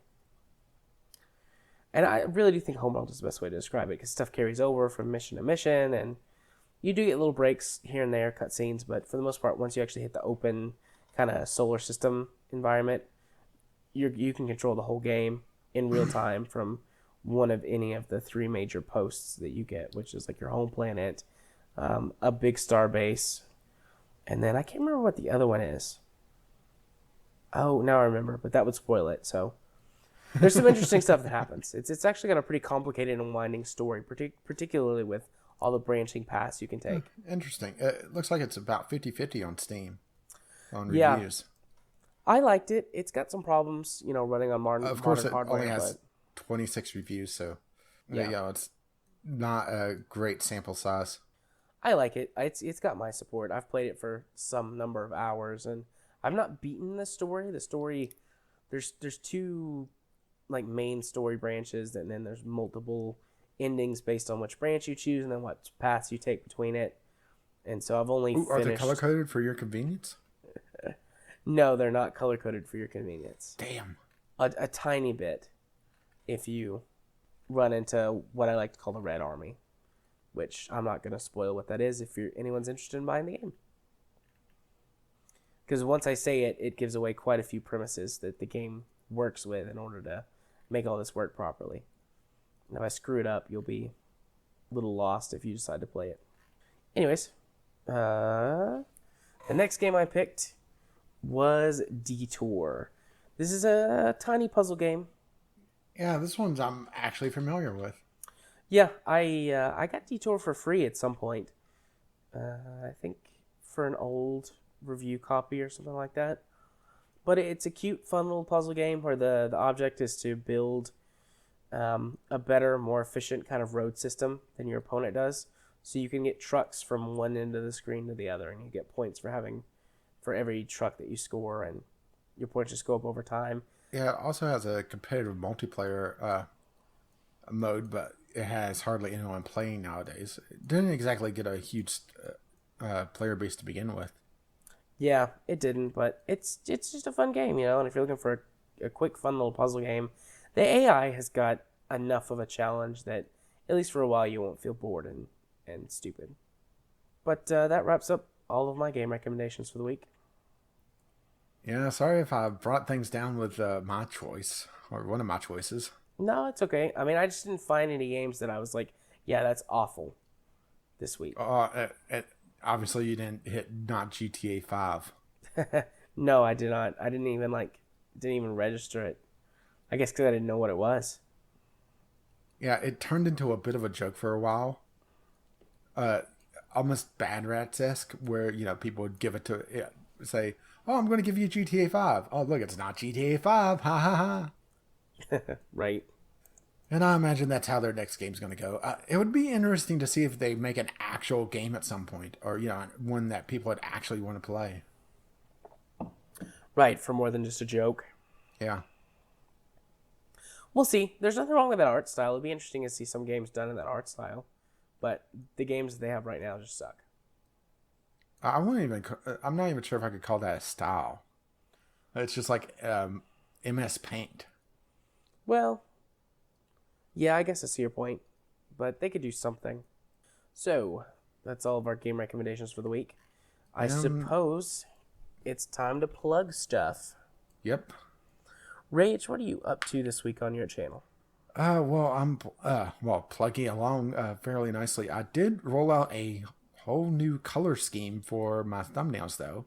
And I really do think Homeworld is the best way to describe it, because stuff carries over from mission to mission, and you do get little breaks here and there, cutscenes, but for the most part, once you actually hit the open kind of solar system environment, you can control the whole game in real time from one of any of the 3 major posts that you get, which is like your home planet, a big star base, and then I can't remember what the other one is. Oh, now I remember, but that would spoil it, so there's some interesting stuff that happens. It's actually got a pretty complicated and winding story, particularly with all the branching paths you can take. Interesting. It looks like it's about 50-50 on Steam on Yeah. reviews. I liked it. It's got some problems, running on modern Of course, it hardware, only has 26 reviews, so it's not a great sample size. I like it. It's got my support. I've played it for some number of hours, and I've not beaten the story. The story, there's 2 like main story branches, and then there's multiple endings based on which branch you choose and then what paths you take between it. And so I've only finished... Are they color-coded for your convenience? No, they're not color-coded for your convenience. Damn. A tiny bit if you run into what I like to call the Red Army, which I'm not going to spoil what that is if anyone's interested in buying the game. Because once I say it, it gives away quite a few premises that the game works with in order to make all this work properly. And if I screw it up, you'll be a little lost if you decide to play it. Anyways, the next game I picked was Detour. This is a tiny puzzle game. Yeah, this one's I'm actually familiar with. Yeah, I got Detour for free at some point. I think for an old review copy or something like that. But it's a cute, fun little puzzle game where the object is to build a better, more efficient kind of road system than your opponent does. So you can get trucks from one end of the screen to the other, and you get points for every truck that you score, and your points just go up over time. Yeah, it also has a competitive multiplayer mode, but it has hardly anyone playing nowadays. It didn't exactly get a huge player base to begin with. Yeah, it didn't, but it's just a fun game, and if you're looking for a quick, fun little puzzle game, the AI has got enough of a challenge that, at least for a while, you won't feel bored and stupid. But that wraps up all of my game recommendations for the week. Yeah, sorry if I brought things down with my choice, or one of my choices. No, it's okay. I mean, I just didn't find any games that I was like, yeah, that's awful this week. Obviously, you didn't hit not GTA 5. No, I did not. I didn't even register it. I guess because I didn't know what it was. Yeah, it turned into a bit of a joke for a while. Almost Bad Rats-esque, where, people would give it to, say, oh, I'm going to give you GTA 5. Oh, look, it's not GTA 5. Ha ha ha. Right. And I imagine that's how their next game's going to go. It would be interesting to see if they make an actual game at some point, or, one that people would actually want to play. Right, for more than just a joke. Yeah. We'll see. There's nothing wrong with that art style. It'd be interesting to see some games done in that art style. But the games that they have right now just suck. I'm not even sure if I could call that a style. It's just like MS Paint. Well, yeah, I guess I see your point. But they could do something. So, that's all of our game recommendations for the week. I suppose it's time to plug stuff. Yep. Rage, what are you up to this week on your channel? Well, I'm plugging along fairly nicely. I did roll out a whole new color scheme for my thumbnails, though.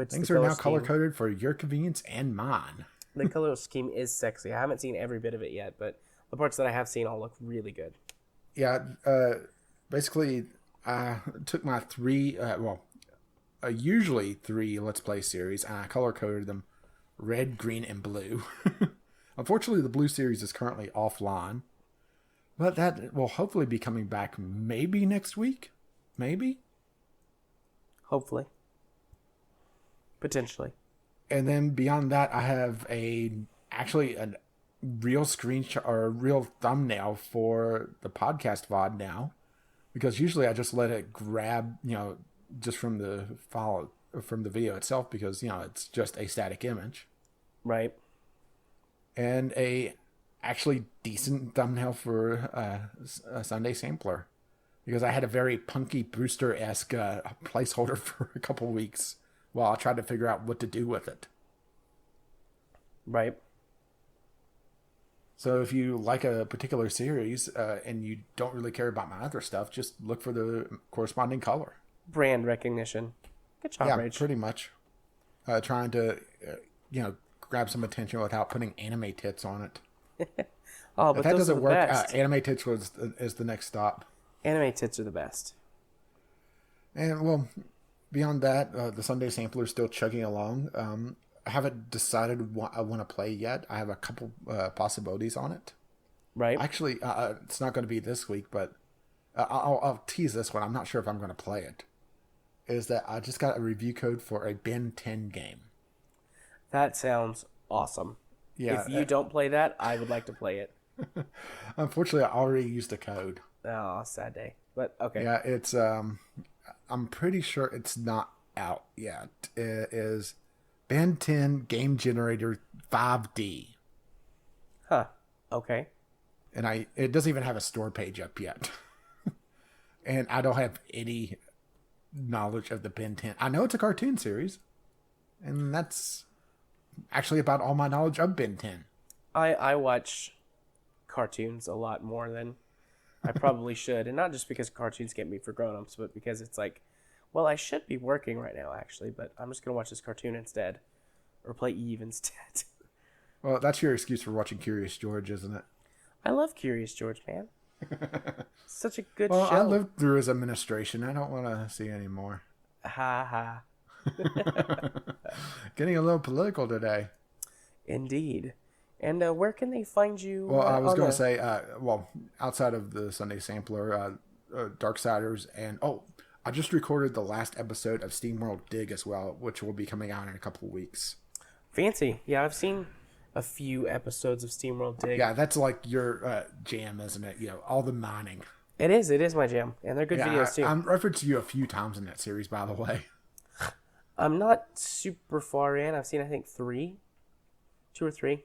Things are now color-coded for your convenience and mine. The color scheme is sexy. I haven't seen every bit of it yet, but the parts that I have seen all look really good. Yeah, basically, I took my usually 3 Let's Play series, and I color-coded them red, green, and blue. Unfortunately, the blue series is currently offline, but that will hopefully be coming back maybe next week. Maybe? Hopefully. Potentially. And then beyond that, I have actually a real screenshot or a real thumbnail for the podcast VOD now, because usually I just let it grab, just from the file, from the video itself, because, it's just a static image. Right. And a actually decent thumbnail for a Sunday sampler, because I had a very Punky Brewster-esque placeholder for a couple weeks while I tried to figure out what to do with it. Right. So if you like a particular series and you don't really care about my other stuff, just look for the corresponding color. Brand recognition. Good job, Rach. Pretty much. Trying to, grab some attention without putting anime tits on it. Oh, but if that those doesn't are the work, best. anime tits is the next stop. Anime tits are the best. And, well, beyond that, the Sunday sampler is still chugging along. I haven't decided what I want to play yet. I have a couple possibilities on it. Right. Actually, it's not going to be this week, but I'll tease this one. I'm not sure if I'm going to play it. Is that I just got a review code for a Ben 10 game. That sounds awesome. Yeah. If you don't play that, I would like to play it. Unfortunately, I already used a code. Oh, sad day. But, okay. Yeah, it's, I'm pretty sure it's not out yet. It is Ben 10 Game Generator 5D. Huh. Okay. And it doesn't even have a store page up yet. And I don't have any knowledge of the Ben 10. I know it's a cartoon series. And that's actually about all my knowledge of Ben 10. I watch cartoons a lot more than I probably should. And not just because cartoons get me for grown-ups, but because it's like, well, I should be working right now, actually, but I'm just going to watch this cartoon instead. Or play Eve instead. Well, that's your excuse for watching Curious George, isn't it? I love Curious George, man. Such a good show. show. I lived through his administration. I don't want to see any more. Ha ha. Getting a little political today. Indeed. And where can they find you? Well, I was going to say, outside of the Sunday Sampler, Darksiders, and I just recorded the last episode of SteamWorld Dig as well, which will be coming out in a couple of weeks. Fancy. Yeah, I've seen a few episodes of SteamWorld Dig. Yeah, that's like your jam, isn't it? All the mining. It is my jam, and they're good videos too. I'm referenced to you a few times in that series, by the way. I'm not super far in. I've seen, I think, 2 or 3.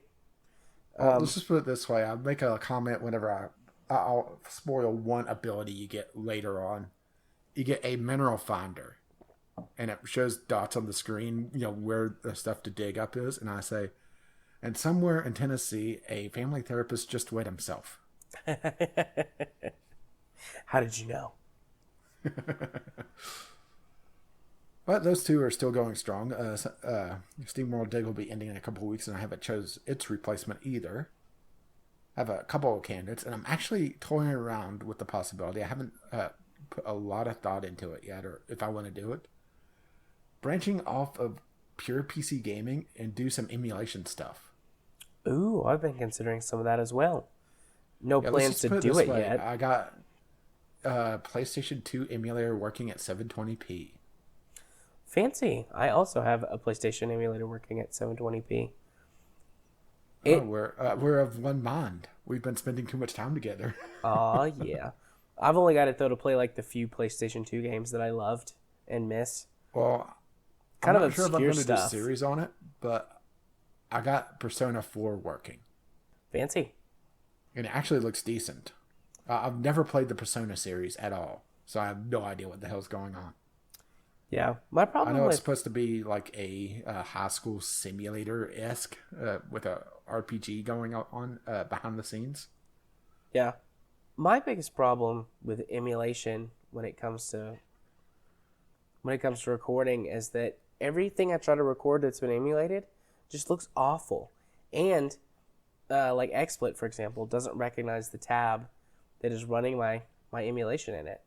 Let's just put it this way. I'll make a comment whenever I'll spoil one ability you get later on. You get a mineral finder, and it shows dots on the screen, where the stuff to dig up is. And I say, and somewhere in Tennessee, a family therapist just wet himself. How did you know? But those two are still going strong. SteamWorld Dig will be ending in a couple of weeks, and I haven't chose its replacement either. I have a couple of candidates, and I'm actually toying around with the possibility. I haven't put a lot of thought into it yet, or if I want to do it. Branching off of pure PC gaming and do some emulation stuff. Ooh, I've been considering some of that as well. No plans to do it yet. I got PlayStation 2 emulator working at 720p. Fancy. I also have a PlayStation emulator working at 720p. We're of one mind. We've been spending too much time together. Aw, yeah. I've only got it, though, to play like the few PlayStation 2 games that I loved and miss. Well, kind I'm of not sure if I'm obscure going to do a stuff. series on it, but I got Persona 4 working. Fancy. And it actually looks decent. I've never played the Persona series at all, so I have no idea what the hell's going on. Yeah, my problem I know with... it's supposed to be like a high school simulator-esque with a RPG going on behind the scenes. Yeah. My biggest problem with emulation when it comes to recording is that everything I try to record that's been emulated just looks awful. And like XSplit, for example, doesn't recognize the tab that is running my emulation in it.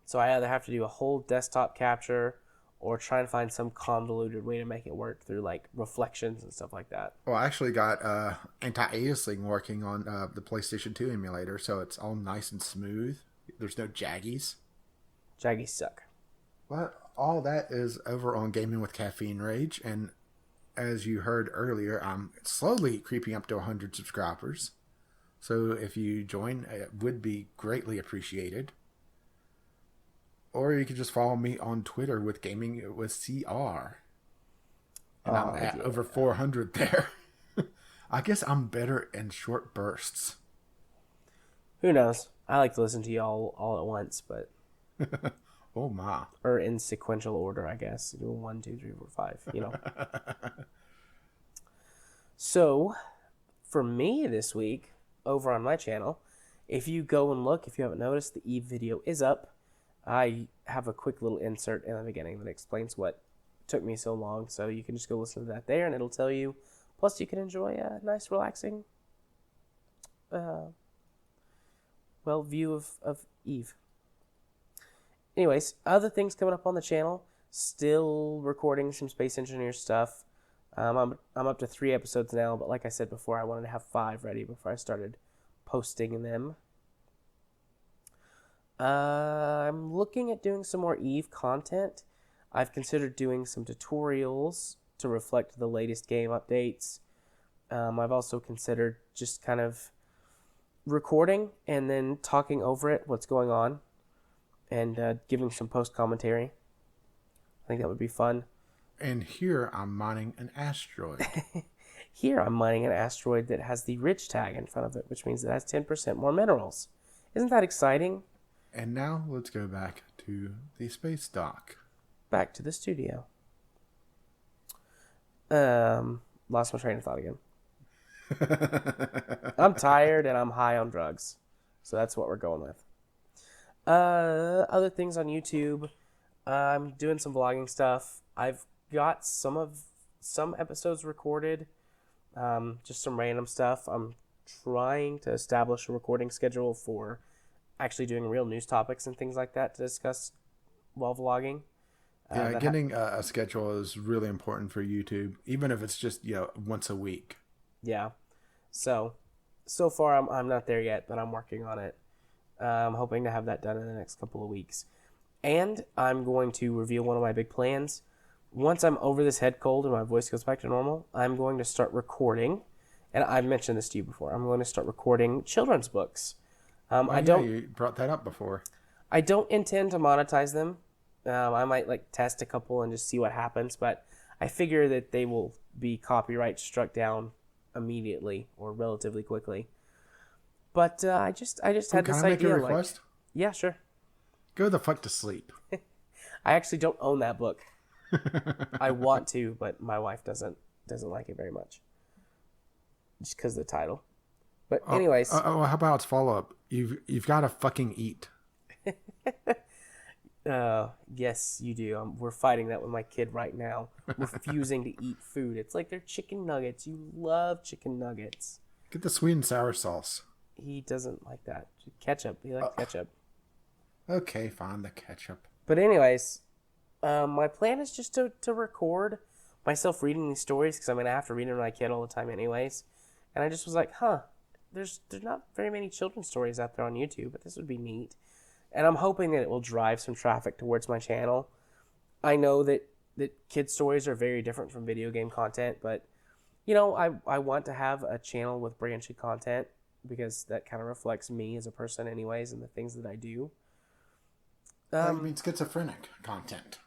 So I either have to do a whole desktop capture, or try and find some convoluted way to make it work through like reflections and stuff like that. Well, I actually got anti-aliasing working on the PlayStation 2 emulator, so it's all nice and smooth. There's no jaggies. Jaggies suck. But all that is over on Gaming with Caffeine Rage, and as you heard earlier, I'm slowly creeping up to 100 subscribers. So if you join, it would be greatly appreciated. Or you could just follow me on Twitter with Gaming with CR. And I'm at over 400 there. I guess I'm better in short bursts. Who knows? I like to listen to you all at once, but... Oh my. Or in sequential order, I guess. 1, 2, 3, 4, 5, you know. So, for me this week, over on my channel, if you go and look, if you haven't noticed, the Eve video is up. I have a quick little insert in the beginning that explains what took me so long, so you can just go listen to that there, and it'll tell you. Plus, you can enjoy a nice, relaxing, view of Eve. Anyways, other things coming up on the channel. Still recording some Space Engineer stuff. I'm up to 3 episodes now, but like I said before, I wanted to have 5 ready before I started posting them. I'm looking at doing some more Eve content. I've considered doing some tutorials to reflect the latest game updates. I've also considered just kind of recording and then talking over it, what's going on, and giving some post-commentary. I think that would be fun. And here I'm mining an asteroid. Here I'm mining an asteroid that has the Ridge tag in front of it, which means it has 10% more minerals. Isn't that exciting? And now let's go back to the space dock. Back to the studio. Lost my train of thought again. I'm tired and I'm high on drugs. So that's what we're going with. Other things on YouTube. I'm doing some vlogging stuff. I've got some episodes recorded. Just some random stuff. I'm trying to establish a recording schedule for actually doing real news topics and things like that to discuss while vlogging. Yeah, getting a schedule is really important for YouTube, even if it's just once a week. Yeah. So far I'm not there yet, but I'm working on it. I'm hoping to have that done in the next couple of weeks. And I'm going to reveal one of my big plans. Once I'm over this head cold and my voice goes back to normal, I'm going to start recording. And I've mentioned this to you before. I'm going to start recording children's books. You brought that up before. I don't intend to monetize them. I might test a couple and just see what happens, but I figure that they will be copyright struck down immediately or relatively quickly. But I just had this idea. Can I make a request? Yeah, sure. Go the fuck to sleep. I actually don't own that book. I want to, but my wife doesn't like it very much, just because of the title. But anyways, how about its follow-up? You've got to fucking eat. Yes, you do. We're fighting that with my kid right now, refusing to eat food. It's like they're chicken nuggets. You love chicken nuggets. Get the sweet and sour sauce. He doesn't like that. Ketchup. He likes ketchup. Okay, fine, the ketchup. But anyways, my plan is just to record myself reading these stories, because I'm going to have to read them to my kid all the time anyways. And I just was like, there's not very many children's stories out there on YouTube, but this would be neat. And I'm hoping that it will drive some traffic towards my channel. I know that kid stories are very different from video game content, but, I want to have a channel with branched content, because that kind of reflects me as a person anyways, and the things that I do. You mean schizophrenic content?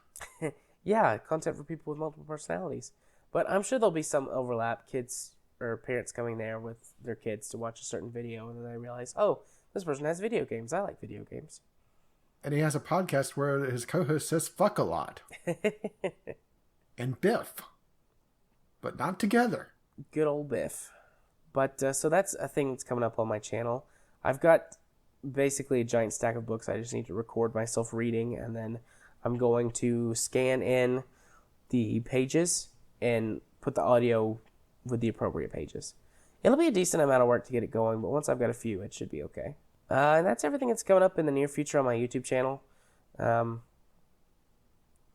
Yeah, content for people with multiple personalities. But I'm sure there'll be some overlap, kids or parents coming there with their kids to watch a certain video, and then they realize, oh, this person has video games. I like video games. And he has a podcast where his co-host says fuck a lot. And Biff. But not together. Good old Biff. But, so that's a thing that's coming up on my channel. I've got basically a giant stack of books I just need to record myself reading, and then I'm going to scan in the pages and put the audio with the appropriate pages. It'll be a decent amount of work to get it going, but once I've got a few, it should be okay. And that's everything that's coming up in the near future on my YouTube channel.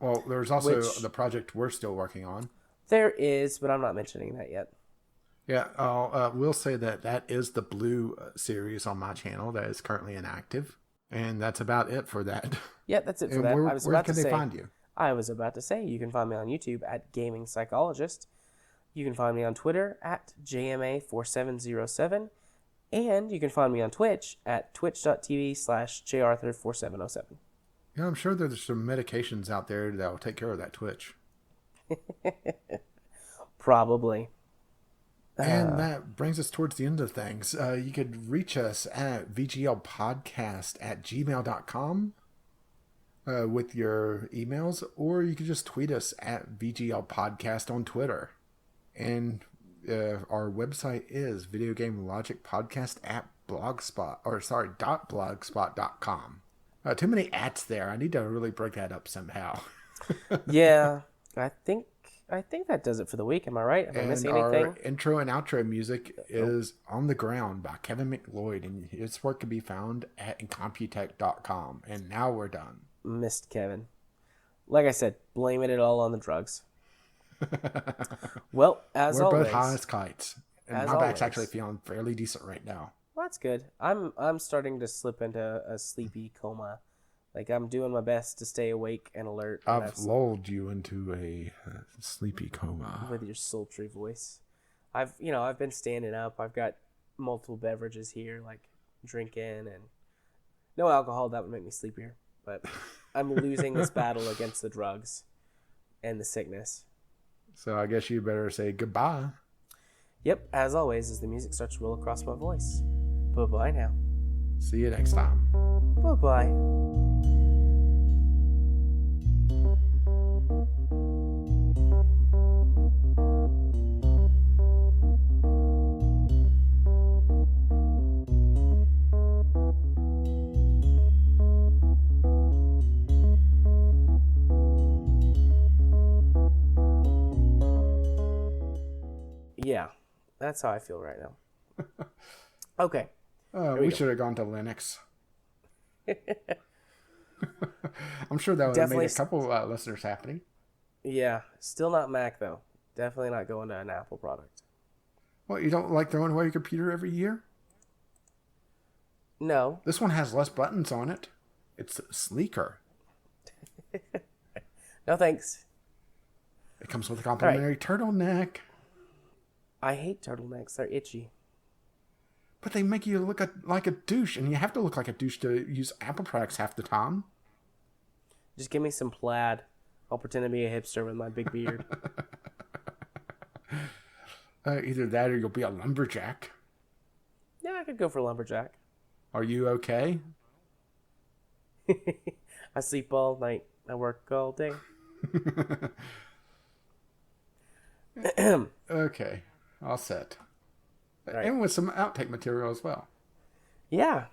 Well, there's also Which- the project we're still working on. There is, but I'm not mentioning that yet. Yeah, we'll say that is the Blue series on my channel that is currently inactive. And that's about it for that. Yeah, that's it for And that. where can they find you? I was about to say you can find me on YouTube at Gaming Psychologist. You can find me on Twitter at JMA4707. And you can find me on Twitch at twitch.tv/jarthur4707. Yeah, I'm sure there's some medications out there that will take care of that twitch. Probably. And that brings us towards the end of things. You could reach us at vglpodcast@gmail.com with your emails, or you could just tweet us at vglpodcast on Twitter. And our website is videogamelogicpodcast at .blogspot.com. Too many ats there. I need to really break that up somehow. Yeah, I think that does it for the week. Am I right? Am I missing anything? Our intro and outro music is On the Ground by Kevin McLeod, and his work can be found at incomputech.com. And now we're done. Missed Kevin. Like I said, blaming it all on the drugs. Well, as we're always, both high as kites, and as my back's always. actually feeling fairly decent right now. Well, that's good. I'm starting to slip into a sleepy coma. Like, I'm doing my best to stay awake and alert. And I've lulled you into a sleepy coma. with your sultry voice. I've been standing up. I've got multiple beverages here, like drinking, and no alcohol. That would make me sleepier. But I'm losing this battle against the drugs and the sickness. So I guess you better say goodbye. Yep, as always, as the music starts to roll across my voice. Bye-bye now. See you next time. Bye-bye. Yeah, that's how I feel right now. Okay. We should have gone to Linux. I'm sure that would have Definitely made a couple listeners happy. Yeah, still not Mac, though. Definitely not going to an Apple product. Well, you don't like throwing away your computer every year? No. This one has less buttons on it. It's sleeker. No thanks. It comes with a complimentary turtleneck. I hate turtlenecks. They're itchy. But they make you look like a douche, and you have to look like a douche to use Apple products half the time. Just give me some plaid. I'll pretend to be a hipster with my big beard. Either that or you'll be a lumberjack. Yeah, I could go for lumberjack. Are you okay? I sleep all night. I work all day. Okay, all set. Right. And with some outtake material as well. Yeah,